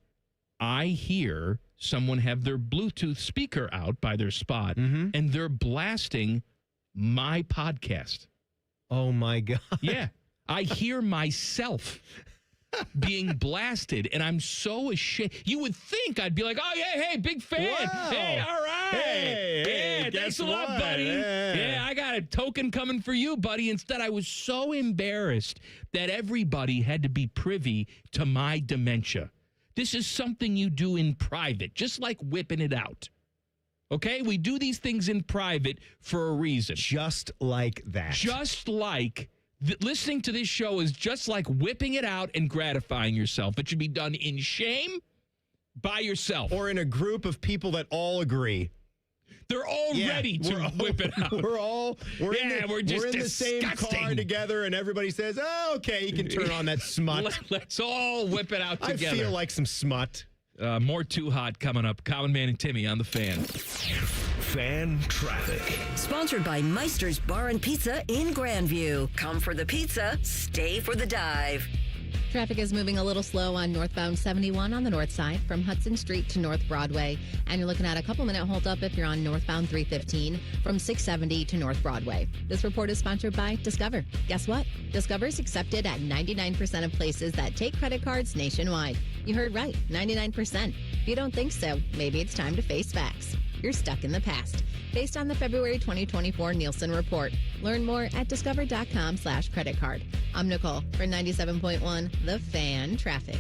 I hear someone have their Bluetooth speaker out by their spot, and they're blasting my podcast. Oh, my God. Yeah. I hear myself being blasted, and I'm so ashamed. You would think I'd be like, oh, yeah, hey, big fan. Wow. Hey, all right. Hey, thanks guess a lot, what? buddy. Yeah, I got a token coming for you, buddy. Instead, I was so embarrassed that everybody had to be privy to my dementia. This is something you do in private, just like whipping it out. Okay? We do these things in private for a reason. Just like that. Just like listening to this show is just like whipping it out and gratifying yourself. It should be done in shame by yourself. Or in a group of people that all agree. They're all ready to whip it out. We're in the same car together, and everybody says, "Oh, okay, you can turn on that smut." Let's all whip it out together. I feel like some smut. More Too Hot coming up. Common Man and Timmy on the Fan. Fan traffic. Sponsored by Meister's Bar and Pizza in Grandview. Come for the pizza, stay for the dive. Traffic is moving a little slow on northbound 71 on the north side from Hudson Street to North Broadway. And you're looking at a couple-minute hold-up if you're on northbound 315 from 670 to North Broadway. This report is sponsored by Discover. Guess what? Discover is accepted at 99% of places that take credit cards nationwide. You heard right, 99%. If you don't think so, maybe it's time to face facts. You're stuck in the past. Based on the February 2024 Nielsen report. Learn more at discover.com/credit card. I'm Nicole for 97.1 The Fan Traffic.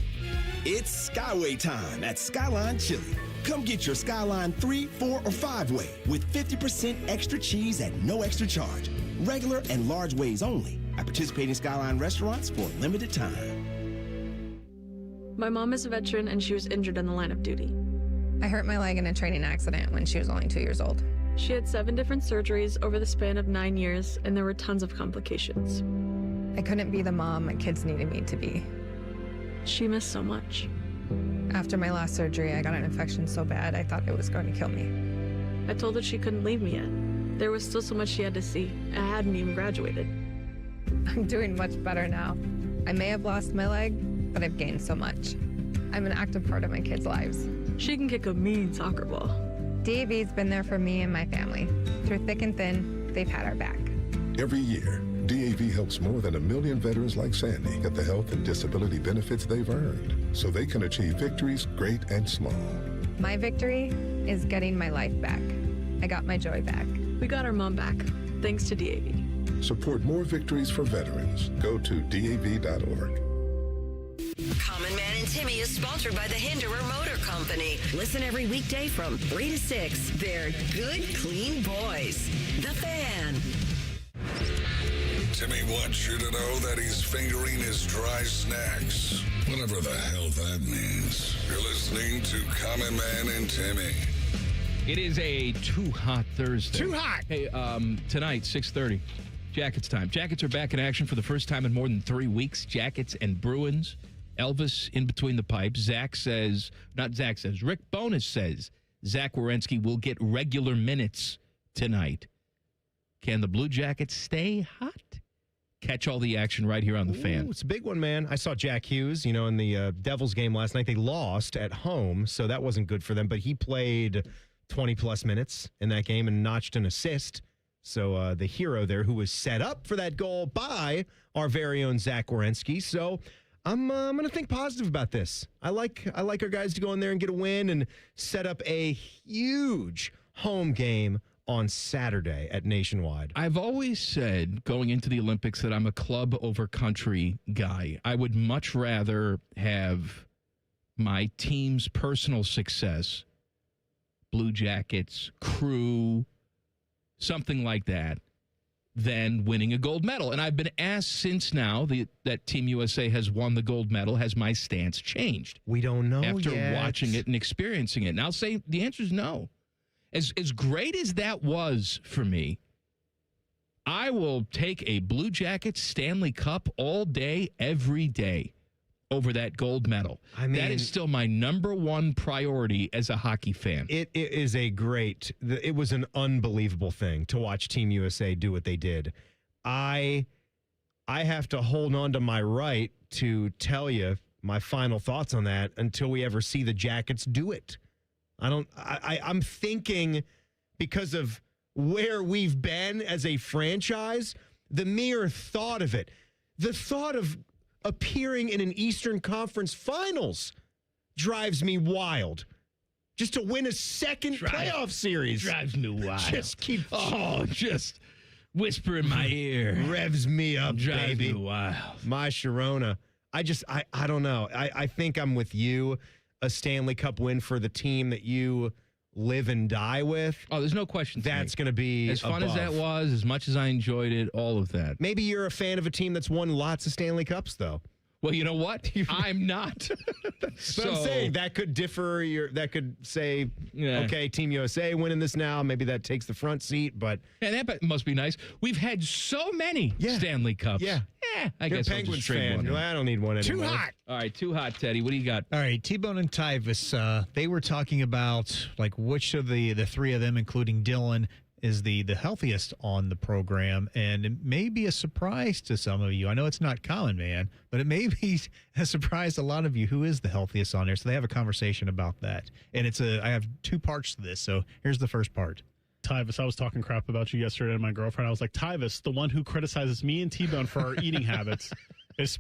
It's Skyway time at Skyline Chili. Come get your Skyline 3, 4, or 5-way with 50% extra cheese at no extra charge. Regular and large ways only at participating Skyline restaurants for a limited time. My mom is a veteran and she was injured in the line of duty. I hurt my leg in a training accident when she was only 2 years old. She had 7 different surgeries over the span of 9 years, and there were tons of complications. I couldn't be the mom my kids needed me to be. She missed so much. After my last surgery, I got an infection so bad I thought it was going to kill me. I told her she couldn't leave me yet. There was still so much she had to see. I hadn't even graduated. I'm doing much better now. I may have lost my leg, but I've gained so much. I'm an active part of my kids' lives. She can kick a mean soccer ball. DAV's been there for me and my family. Through thick and thin, they've had our back. Every year, DAV helps more than 1 million veterans like Sandy get the health and disability benefits they've earned so they can achieve victories great and small. My victory is getting my life back. I got my joy back. We got our mom back, thanks to DAV. Support more victories for veterans. Go to DAV.org. Common Man and Timmy is sponsored by the Hinderer Motor Company. Listen every weekday from 3 to 6. They're good, clean boys. The Fan. Timmy wants you to know that he's fingering his dry snacks. Whatever the hell that means. You're listening to Common Man and Timmy. It is a Too Hot Thursday. Too hot! Hey, tonight, 6:30, Jackets time. Jackets are back in action for the first time in more than 3 weeks. Jackets and Bruins. Elvis in between the pipes. Rick Bowness says Zach Werenski will get regular minutes tonight. Can the Blue Jackets stay hot? Catch all the action right here on the Fan. It's a big one, man. I saw Jack Hughes, in the Devils game last night. They lost at home, so that wasn't good for them, but he played 20-plus minutes in that game and notched an assist. So the hero there who was set up for that goal by our very own Zach Werenski. So I'm going to think positive about this. I like our guys to go in there and get a win and set up a huge home game on Saturday at Nationwide. I've always said going into the Olympics that I'm a club over country guy. I would much rather have my team's personal success, Blue Jackets, crew, something like that, than winning a gold medal. And I've been asked since now that Team USA has won the gold medal, has my stance changed? We don't know after yet. watching it and experiencing it. And I'll say the answer is no. As great as that was for me, I will take a Blue Jackets Stanley Cup all day, every day over that gold medal. I mean, that is still my number one priority as a hockey fan. It was an unbelievable thing to watch Team USA do what they did. I have to hold on to my right to tell you my final thoughts on that until we ever see the Jackets do it. I'm thinking because of where we've been as a franchise, the mere thought of it, the thought of appearing in an Eastern Conference Finals drives me wild. Just to win a second playoff series. Drives me wild. Just whisper in my ear. Revs me up, drives baby. Me wild. My Sharona. I don't know. I think I'm with you. A Stanley Cup win for the team that you live and die with. Oh, there's no question. That's going to be as fun as that was, as much as I enjoyed it, all of that. Maybe you're a fan of a team that's won lots of Stanley Cups, though. Well, you know what? I'm not. So I'm saying that could differ. That could say, okay, Team USA winning this now. Maybe that takes the front seat, but that must be nice. We've had so many Stanley Cups. Yeah. I You're guess a I'll Penguins just trade fan. one. I don't need one anymore. Too hot. All right, too hot, Teddy. What do you got? All right, T-Bone and Tyvis, they were talking about like which of the three of them, including Dylan, is the healthiest on the program, and it may be a surprise to some of you. I know it's not common, man, but it may be a surprise to a lot of you who is the healthiest on there. So they have a conversation about that, and I have two parts to this. So here's the first part. Tyvis, I was talking crap about you yesterday to my girlfriend. I was like, Tyvis, the one who criticizes me and T-Bone for our eating habits, is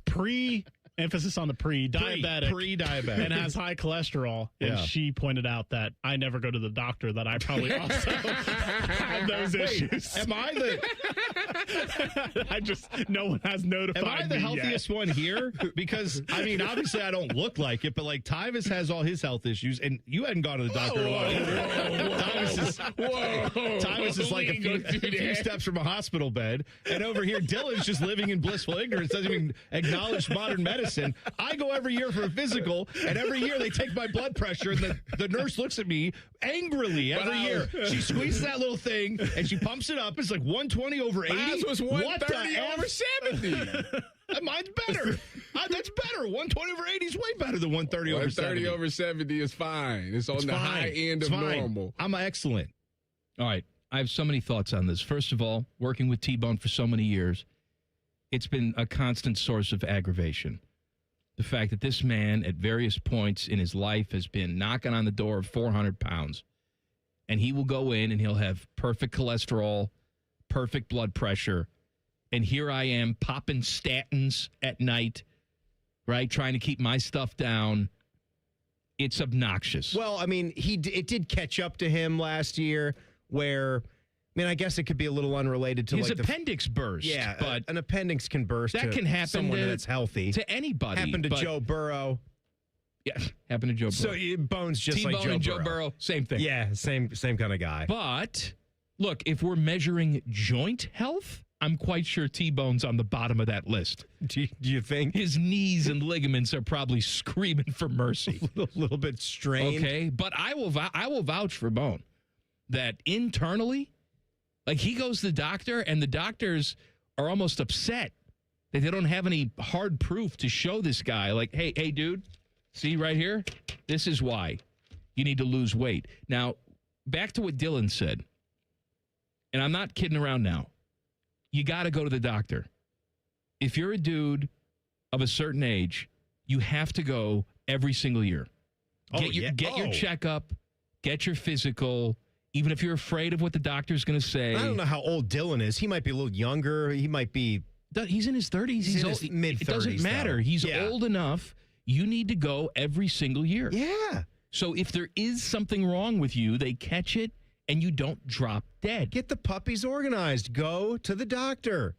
emphasis on the pre-diabetic, and has high cholesterol. And she pointed out that I never go to the doctor, that I probably also have those issues. Am I the? No one has notified me. Am I the healthiest one here? Because I mean, obviously, I don't look like it, but like Tyvis has all his health issues, and you hadn't gone to the doctor in a while. Tyvis is like a few steps from a hospital bed, and over here, Dylan's just living in blissful ignorance, doesn't even acknowledge modern medicine. I go every year for a physical, and every year they take my blood pressure, and the nurse looks at me angrily every year. She squeezes that little thing, and she pumps it up. It's like 120 over 80. Mine was 130 over 70. Mine's better. That's better. 120 over 80 is way better than 130 over 70. 130 over 70 is fine. It's on the high end of normal. I'm excellent. All right. I have so many thoughts on this. First of all, working with T-Bone for so many years, it's been a constant source of aggravation. The fact that this man at various points in his life has been knocking on the door of 400 pounds, and he will go in and he'll have perfect cholesterol, perfect blood pressure, and here I am popping statins at night, right, trying to keep my stuff down. It's obnoxious. Well, I mean, it did catch up to him last year where, I mean, I guess it could be a little unrelated to his appendix burst. Yeah, but an appendix can burst. That can happen someone to, that's healthy. To anybody. Happened to Joe Burrow. Yeah, happened to Joe Burrow. So Bones just T-Bone like Joe and Burrow. Joe Burrow, same thing. Yeah, same kind of guy. But look, if we're measuring joint health, I'm quite sure T-Bone's on the bottom of that list. Do you think? His knees and ligaments are probably screaming for mercy. A little bit strained. Okay, but I will vouch for Bone that internally, like he goes to the doctor and the doctors are almost upset that they don't have any hard proof to show this guy. Like, hey, dude, see right here? This is why you need to lose weight. Now, back to what Dylan said, and I'm not kidding around now. You got to go to the doctor. If you're a dude of a certain age, you have to go every single year. Get your checkup, get your physical, even if you're afraid of what the doctor's going to say. I don't know how old Dylan is. He might be a little younger. He might be. He's in his 30s. He's in his mid-30s. It doesn't matter. Though. He's old enough. You need to go every single year. Yeah. So if there is something wrong with you, they catch it and you don't drop dead. Get the puppies organized. Go to the doctor.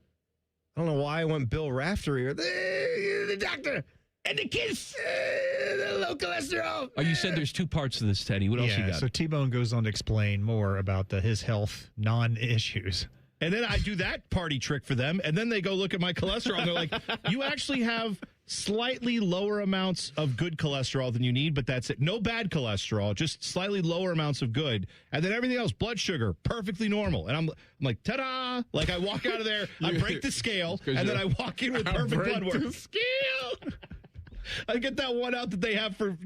I don't know why I went Bill Rafter here. The doctor and the kids. The low cholesterol. Oh, you said there's two parts to this, Teddy. What else you got? So T-Bone goes on to explain more about his health non-issues. And then I do that party trick for them, and then they go look at my cholesterol, and they're like, you actually have slightly lower amounts of good cholesterol than you need, but that's it. No bad cholesterol, just slightly lower amounts of good. And then everything else, blood sugar, perfectly normal. And I'm like, ta-da! Like, I walk out of there, I break the scale, and then I walk in with perfect blood work. The scale! I get that one out that they have for,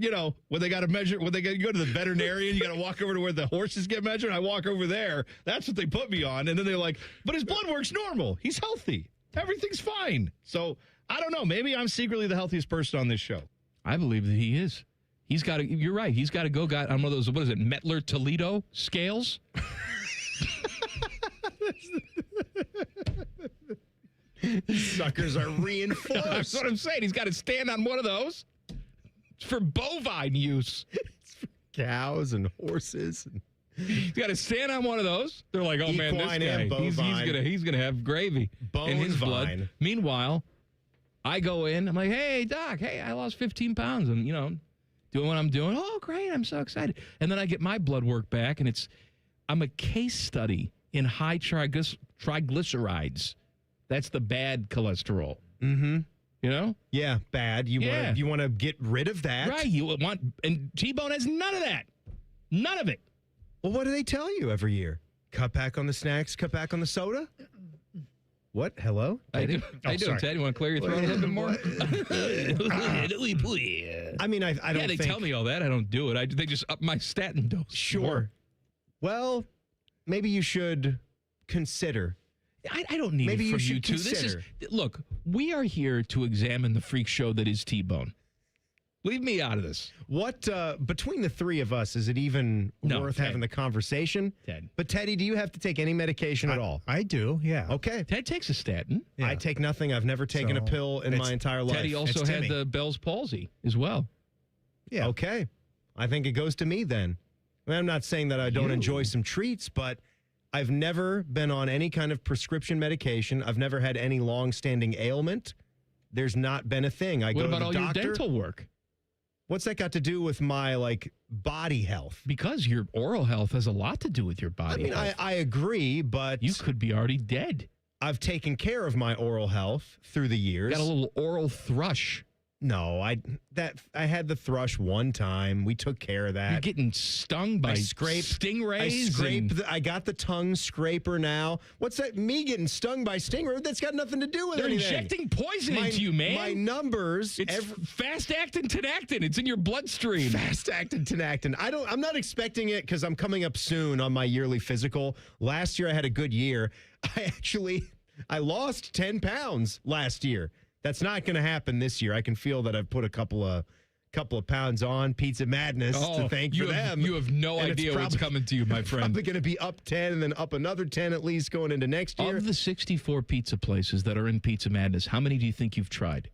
when they got to measure, when they go to the veterinarian, you got to walk over to where the horses get measured. I walk over there. That's what they put me on. And then they're like, but his blood work's normal. He's healthy. Everything's fine. So I don't know. Maybe I'm secretly the healthiest person on this show. I believe that he is. He's got to, you're right. He's got to go on one of those, what is it, Mettler Toledo scales? Suckers are reinforced. That's what I'm saying. He's got to stand on one of those. It's for bovine use. It's for cows and horses. He's got to stand on one of those. They're like, oh, man, this guy, he's gonna have gravy in his blood. Meanwhile, I go in. I'm like, hey, Doc, hey, I lost 15 pounds. And, doing what I'm doing. Oh, great. I'm so excited. And then I get my blood work back, and I'm a case study in high triglycerides. That's the bad cholesterol. Mm-hmm. You know? Yeah, bad. You want to get rid of that. Right. And T-Bone has none of that. None of it. Well, what do they tell you every year? Cut back on the snacks, cut back on the soda? What? Hello? How you doing, Ted? You want to clear your throat a little bit more? I mean, I don't they think... tell me all that. I don't do it. They just up my statin dose. Sure. Well, maybe you should consider. I don't need maybe it from you you two. consider. Look, we are here to examine the freak show that is T-Bone. Leave me out of this. What, between the three of us, is it even worth Ted. having the conversation? Ted. But, Teddy, do you have to take any medication at all? I do, yeah. Okay. Ted takes a statin. Yeah. I take nothing. I've never taken a pill in my entire life. Teddy also had the Bell's palsy as well. Yeah. Okay. I think it goes to me then. I mean, I'm not saying that I don't enjoy some treats, but I've never been on any kind of prescription medication. I've never had any long-standing ailment. There's not been a thing. I go to the doctor. What about all your dental work? What's that got to do with my, body health? Because your oral health has a lot to do with your body health. I agree, but... You could be already dead. I've taken care of my oral health through the years. Got a little oral thrush. No, I had the thrush one time. We took care of that. You're getting stung by stingrays. I got the tongue scraper now. What's that? Me getting stung by stingray? That's got nothing to do with anything. They're injecting poison into you, man. My numbers. It's fast-acting Tinactin. It's in your bloodstream. Fast-acting Tinactin. I'm not expecting it because I'm coming up soon on my yearly physical. Last year I had a good year. I lost 10 pounds last year. That's not going to happen this year. I can feel that I've put a couple of pounds on. Pizza Madness to thank for them. You have no idea what's coming to you, my friend. Probably going to be up 10 and then up another 10 at least going into next year. Of the 64 pizza places that are in Pizza Madness, how many do you think you've tried?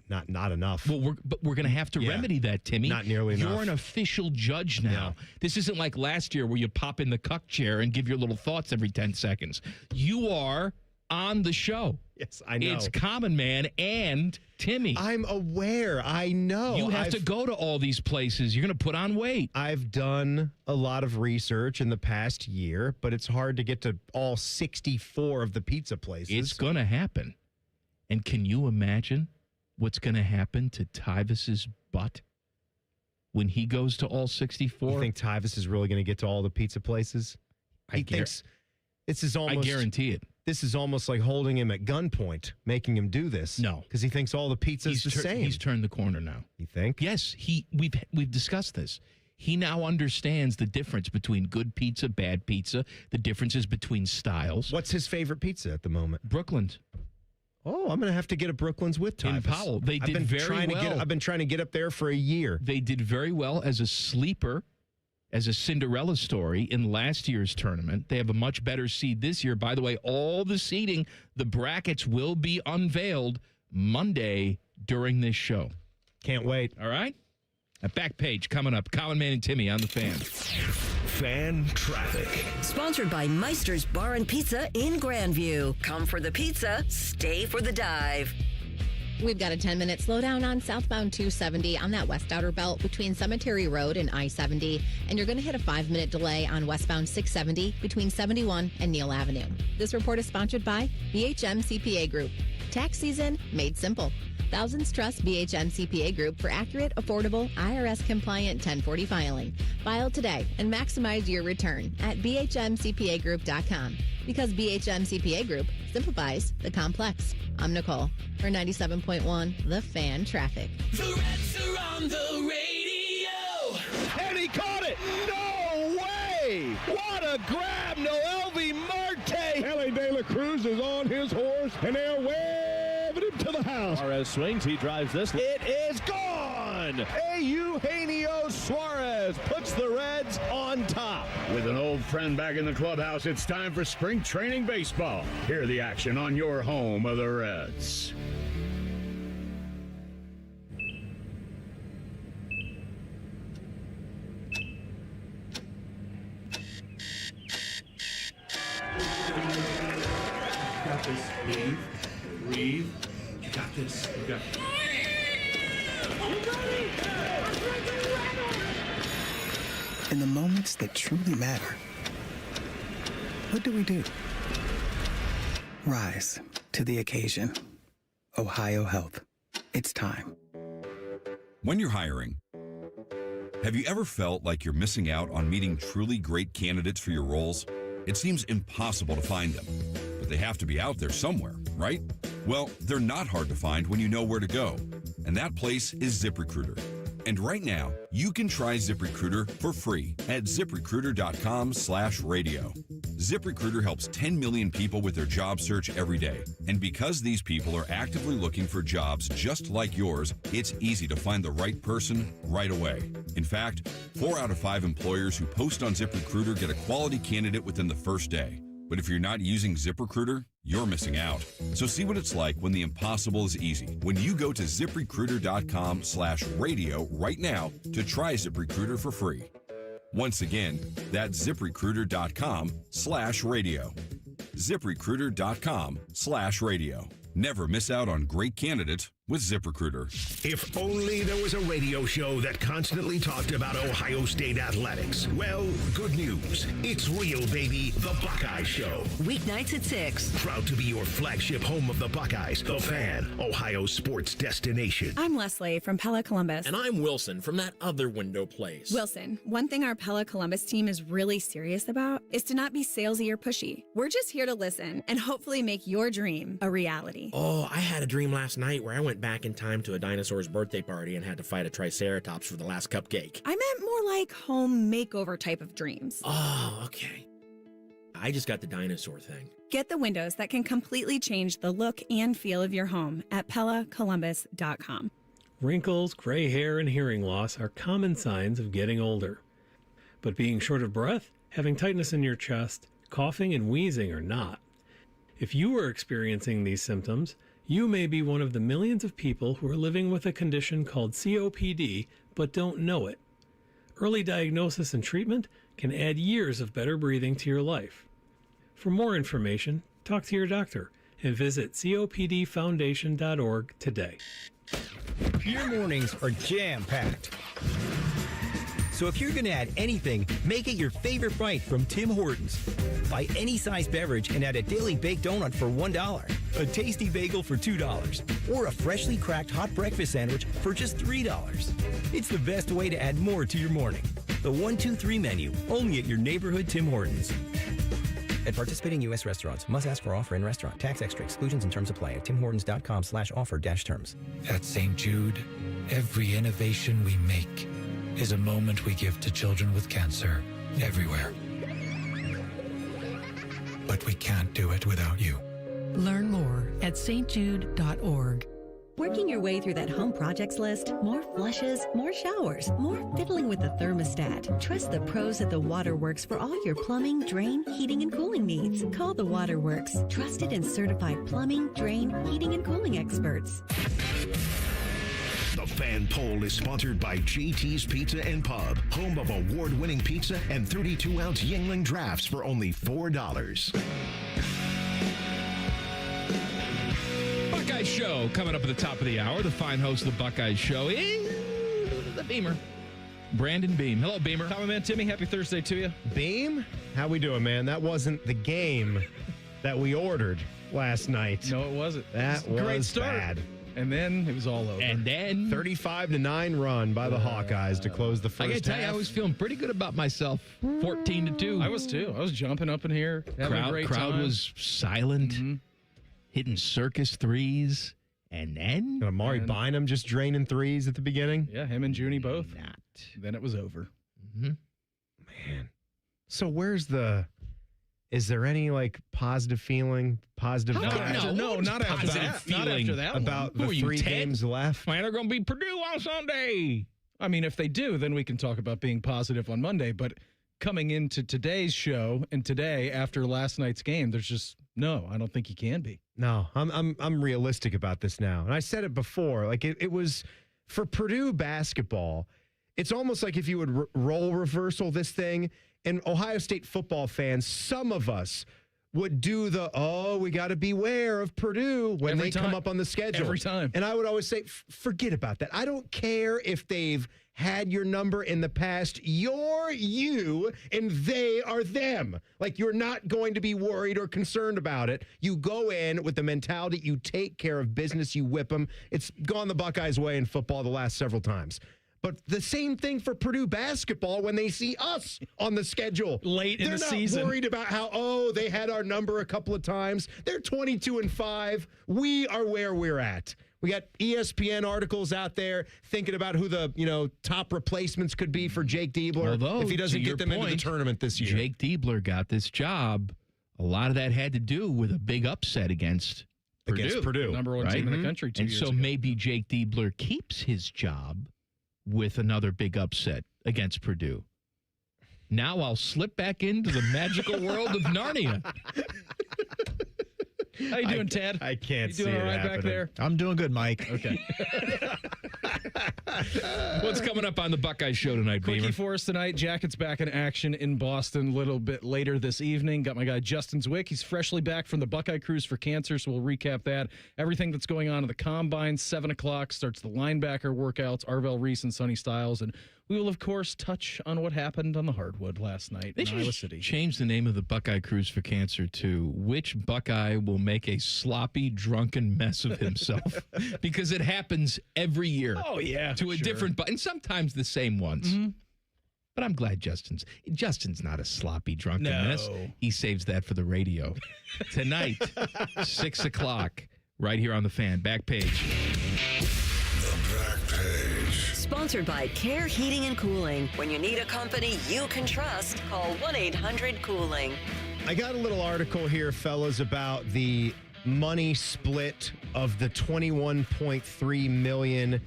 Not enough. Well, we're going to have to remedy that, Timmy. Not nearly enough. You're an official judge now. Yeah. This isn't like last year where you pop in the cuck chair and give your little thoughts every 10 seconds. You are on the show. Yes, I know. It's Common Man and Timmy. I'm aware. I know. You have to go to all these places. You're going to put on weight. I've done a lot of research in the past year, but it's hard to get to all 64 of the pizza places. It's going to happen. And can you imagine what's going to happen to Tyvis's butt when he goes to all 64? You think Tyvis is really going to get to all the pizza places? He thinks this is almost... I guarantee it. This is almost like holding him at gunpoint, making him do this. No. Because he thinks all the pizza's the same. He's turned the corner now. You think? Yes. We've discussed this. He now understands the difference between good pizza, bad pizza, the differences between styles. What's his favorite pizza at the moment? Brooklyn's. Oh, I'm going to have to get a Brooklyn's with Tyvis. In Powell. They did very well. I've been trying to get up there for a year. They did very well as a sleeper, as a Cinderella story in last year's tournament. They have a much better seed this year. By the way, all the seeding, the brackets will be unveiled Monday during this show. Can't wait. All right? A back page coming up. Common Man and Timmy on the Fan. Fan traffic. Sponsored by Meister's Bar and Pizza in Grandview. Come for the pizza, stay for the dive. We've got a 10-minute slowdown on southbound 270 on that west outer belt between Cemetery Road and I-70. And you're going to hit a 5-minute delay on westbound 670 between 71 and Neal Avenue. This report is sponsored by BHM CPA Group. Tax season made simple. Thousands trust BHM CPA Group for accurate, affordable, IRS-compliant 1040 filing. File today and maximize your return at bhmcpagroup.com because BHM CPA Group simplifies the complex. I'm Nicole for 97.1 The Fan Traffic. The Reds are on the radio. And he caught it. No way. What a grab. Noel V. Marte. Ellie De La Cruz is on his horse, and they're waving him to the house. Suarez swings. He drives this. It is gone. Eugenio Suarez puts the Reds on top. With an old friend back in the clubhouse, it's time for spring training baseball. Hear the action on your home of the Reds. Got this. Breathe. You got this. You got this. In the moments that truly matter, what do? Rise to the occasion. Ohio Health. It's time. When you're hiring, have you ever felt like you're missing out on meeting truly great candidates for your roles? It seems impossible to find them, but they have to be out there somewhere, right? Well, they're not hard to find when you know where to go, and that place is ZipRecruiter. And right now, you can try ZipRecruiter for free at ZipRecruiter.com/radio. ZipRecruiter helps 10 million people with their job search every day. And because these people are actively looking for jobs just like yours, it's easy to find the right person right away. In fact, 4 out of 5 employers who post on ZipRecruiter get a quality candidate within the first day. But if you're not using ZipRecruiter, you're missing out. So see what it's like when the impossible is easy. When you go to ZipRecruiter.com/radio right now to try ZipRecruiter for free. Once again, that's ZipRecruiter.com/radio. ZipRecruiter.com/radio. Never miss out on great candidates with ZipRecruiter. If only there was a radio show that constantly talked about Ohio State athletics. Well, good news. It's real, baby. The Buckeye Show. Weeknights at 6. Proud to be your flagship home of the Buckeyes. The Fan, Ohio sports destination. I'm Leslie from Pella Columbus. And I'm Wilson from that other window place. Wilson, one thing our Pella Columbus team is really serious about is to not be salesy or pushy. We're just here to listen and hopefully make your dream a reality. Oh, I had a dream last night where I went back in time to a dinosaur's birthday party and had to fight a triceratops for the last cupcake. I meant more like home makeover type of dreams. Oh, okay. I just got the dinosaur thing. Get the windows that can completely change the look and feel of your home at PellaColumbus.com. Wrinkles, gray hair, and hearing loss are common signs of getting older. But being short of breath, having tightness in your chest, coughing, and wheezing are not. If you are experiencing these symptoms, you may be one of the millions of people who are living with a condition called COPD but don't know it. Early diagnosis and treatment can add years of better breathing to your life. For more information, talk to your doctor and visit copdfoundation.org today. Your mornings are jam-packed. So if you're going to add anything, make it your favorite bite from Tim Hortons. Buy any size beverage and add a daily baked donut for $1, a tasty bagel for $2, or a freshly cracked hot breakfast sandwich for just $3. It's the best way to add more to your morning. The 1-2-3 menu, only at your neighborhood Tim Hortons. At participating U.S. restaurants, must ask for offer in restaurant. Tax extra. Exclusions and terms apply at timhortons.com/offer-terms. At St. Jude, every innovation we make is a moment we give to children with cancer everywhere. But we can't do it without you. Learn more at stjude.org. Working your way through that home projects list? More flushes, more showers, more fiddling with the thermostat. Trust the pros at the Waterworks for all your plumbing, drain, heating, and cooling needs. Call the Waterworks. Trusted and certified plumbing, drain, heating, and cooling experts. The Fan Poll is sponsored by JT's Pizza and Pub, home of award-winning pizza and 32-ounce Yingling drafts for only $4. Buckeye Show coming up at the top of the hour. The fine host of the Buckeye Show is the Beamer, Brandon Beam. Hello, Beamer. Common Man Timmy, happy Thursday to you. Beam, how we doing, man? That wasn't the game that we ordered last night. No, it wasn't. That was great start. bad. And then it was all over. And then 35-9 run by the Hawkeyes to close the first half. I got to tell you, I was feeling pretty good about myself. 14-2. I was too. I was jumping up in here, having a great crowd time. was silent, hitting circus threes, and then Amari Bynum just draining threes at the beginning. Yeah, him and Junie both. Then it was over. Mm-hmm. Man, so is there any positive feeling? Positive vibes? No, not after that. Not after that one. About the 3 games left. Man, they're going to be Purdue on Sunday. I mean, if they do, then we can talk about being positive on Monday. But coming into today's show and today after last night's game, there's just no. I don't think you can be. No, I'm realistic about this now, and I said it before. It was for Purdue basketball. It's almost like if you would role reversal this thing. And Ohio State football fans, some of us would do we got to beware of Purdue when they come up on the schedule. Every time. And I would always say, forget about that. I don't care if they've had your number in the past. You're you and they are them. Like, you're not going to be worried or concerned about it. You go in with the mentality, you take care of business, you whip them. It's gone the Buckeyes' way in football the last several times. But the same thing for Purdue basketball when they see us on the schedule. Late in the season. They're not worried about how, they had our number a couple of times. They're 22-5. We are where we're at. We got ESPN articles out there thinking about who the top replacements could be for Jake Diebler if he doesn't get them into the tournament this year. Jake Diebler got this job. A lot of that had to do with a big upset against Purdue. Number one team in the country 2 years ago. And so maybe Jake Diebler keeps his job with another big upset against Purdue. Now I'll slip back into the magical world of Narnia. How you doing, Ted? I can't you see doing it all right happening. back there? I'm doing good, Mike. Okay. What's coming up on the Buckeye Show tonight, Quickie Beamer? for us tonight. Jackets back in action in Boston a little bit later this evening. Got my guy Justin Zwick. He's freshly back from the Buckeye Cruise for Cancer, so we'll recap that. Everything that's going on in the Combine. 7 o'clock starts the linebacker workouts, Arvell Reese and Sonny Styles. And we will, of course, touch on what happened on the hardwood last night in Iowa City. Change the name of the Buckeye Cruise for Cancer to Which Buckeye Will Make a Sloppy, Drunken Mess of Himself? Because it happens every year. Oh, yeah. To a different, and sometimes the same ones. Mm-hmm. But I'm glad Justin's not a sloppy, drunken mess. He saves that for the radio. Tonight, 6 o'clock, right here on The Fan. Back page. Sponsored by Care Heating and Cooling. When you need a company you can trust, call 1-800-COOLING. I got a little article here, fellas, about the money split of the $21.3 million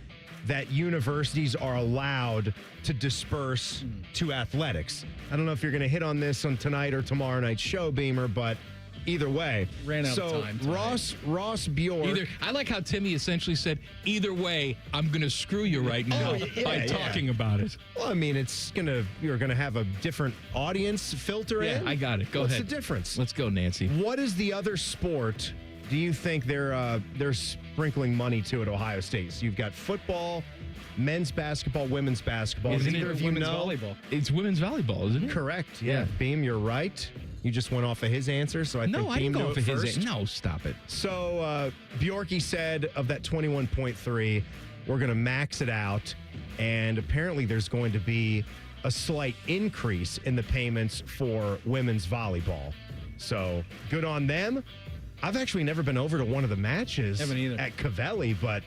that universities are allowed to disperse to athletics. I don't know if you're going to hit on this on tonight or tomorrow night's show, Beamer, but either way. Ran out of time tonight. Ross Bjork. I like how Timmy essentially said, either way, I'm going to screw you right now by talking about it. Well, I mean, you're going to have a different audience filter in. I got it. Go ahead. What's the difference? Let's go, Nancy. What is the other sport do you think they're sprinkling money to at Ohio State? So you've got football, men's basketball, women's basketball. Isn't it women's volleyball? It's women's volleyball, isn't it? Correct. Yeah. Beam, you're right. You just went off of his answer, so I think I Beam didn't go off of his answer. No, stop it. So Bjorky said of that 21.3, we're going to max it out, and apparently there's going to be a slight increase in the payments for women's volleyball. So good on them. I've actually never been over to one of the matches Haven't either. at Covelli, but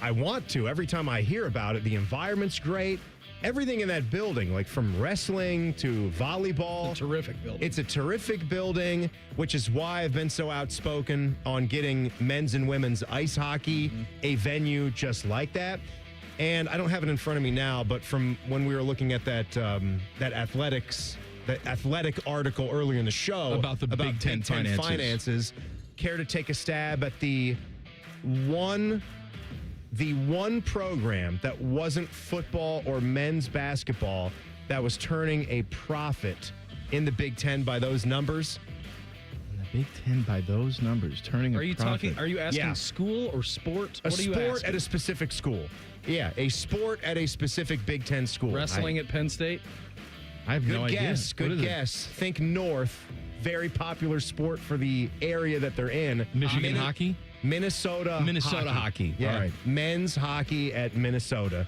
I want to. Every time I hear about it, the environment's great. Everything in that building, like from wrestling to volleyball. It's a terrific building. It's a terrific building, which is why I've been so outspoken on getting men's and women's ice hockey a venue just like that. And I don't have it in front of me now, but from when we were looking at that athletic article earlier in the show about the Big Ten finances, care to take a stab at the one program that wasn't football or men's basketball that was turning a profit in the Big Ten by those numbers? Big Ten by those numbers, turning a profit. Are you asking school or sport? What are you asking? A sport at a specific school. Yeah, a sport at a specific Big Ten school. Wrestling at Penn State? I have no idea. Good guess. Think North. Very popular sport for the area that they're in. Michigan hockey? Minnesota hockey. Yeah. All right. Men's hockey at Minnesota.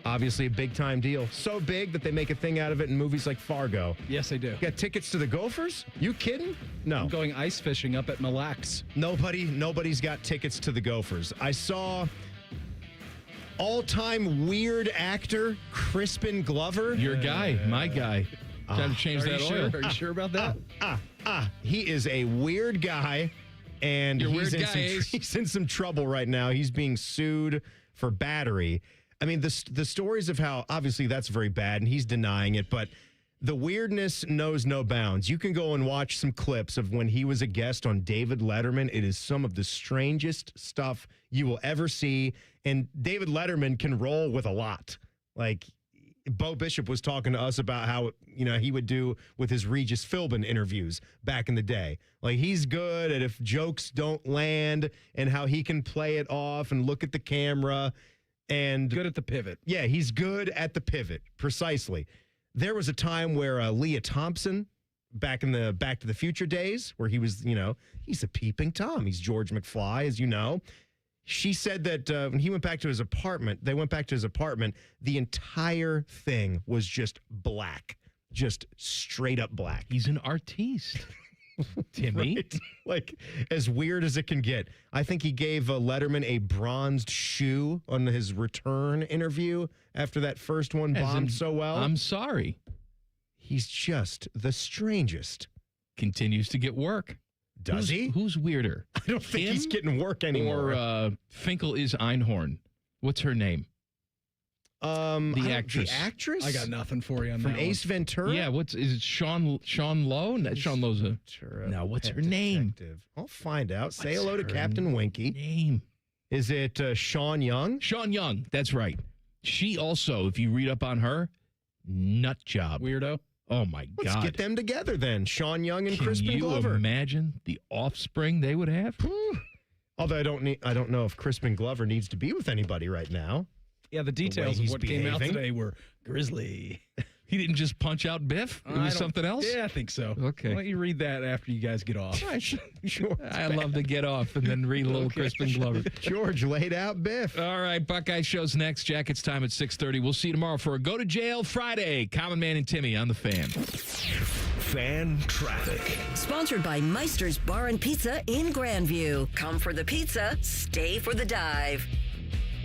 Obviously a big-time deal. So big that they make a thing out of it in movies like Fargo. Yes, they do. Got tickets to the Gophers? You kidding? No. I'm going ice fishing up at Mille Lacs. Nobody's got tickets to the Gophers. I saw all-time weird actor Crispin Glover. Your guy, my guy. Trying to change that oil. Are you sure about that? He is a weird guy, and he's in some trouble right now. He's being sued for battery. I mean, the stories of how, obviously, that's very bad, and he's denying it, but the weirdness knows no bounds. You can go and watch some clips of when he was a guest on David Letterman. It is some of the strangest stuff you will ever see, and David Letterman can roll with a lot. Like, Bo Bishop was talking to us about how, he would do with his Regis Philbin interviews back in the day. Like, he's good at if jokes don't land and how he can play it off and look at the camera. And good at the pivot. Yeah, he's good at the pivot. Precisely. There was a time where Leah Thompson, back in the Back to the Future days, where he was, he's a peeping Tom. He's George McFly, as you know. She said that when he went back to his apartment, the entire thing was just black, just straight up black. He's an artiste, Timmy. Right? Like, as weird as it can get. I think he gave Letterman a bronzed shoe on his return interview after that first one bombed so well. I'm sorry. He's just the strangest. Continues to get work. Does he? Who's weirder? I don't think he's getting work anymore. Or Finkel is Einhorn. What's her name? The actress. The actress? I got nothing for you on From that Ace Ventura? Yeah, is it Sean Lowe? No, Sean Lowe's no, what's her name? I'll find out. Say hello to Captain Winky. Name? Is it Sean Young? Sean Young, that's right. She also, if you read up on her, nut job. Weirdo. Oh, my God. Let's get them together then. Sean Young and Crispin Glover. Can you imagine the offspring they would have? Although I don't know if Crispin Glover needs to be with anybody right now. Yeah, the details of what came out today were grisly. He didn't just punch out Biff? It was something else? Yeah, I think so. Okay. Why don't you read that after you guys get off? Sure. I love to get off and then read a little Crispin Glover. George laid out Biff. All right, Buckeye Show's next. Jackets time at 6:30. We'll see you tomorrow for a Go to Jail Friday. Common Man and Timmy on the Fan. Fan traffic. Sponsored by Meister's Bar and Pizza in Grandview. Come for the pizza, stay for the dive.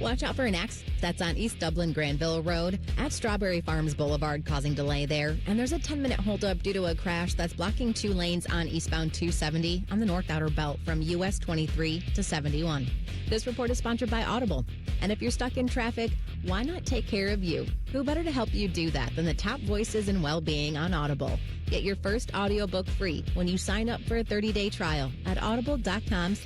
Watch out for an accident that's on East Dublin Granville Road at Strawberry Farms Boulevard, causing delay there. And there's a 10-minute holdup due to a crash that's blocking 2 lanes on eastbound 270 on the North Outer Belt from US 23 to 71. This report is sponsored by Audible. And if you're stuck in traffic, why not take care of you? Who better to help you do that than the top voices in well-being on Audible? Get your first audiobook free when you sign up for a 30-day trial at audible.com/.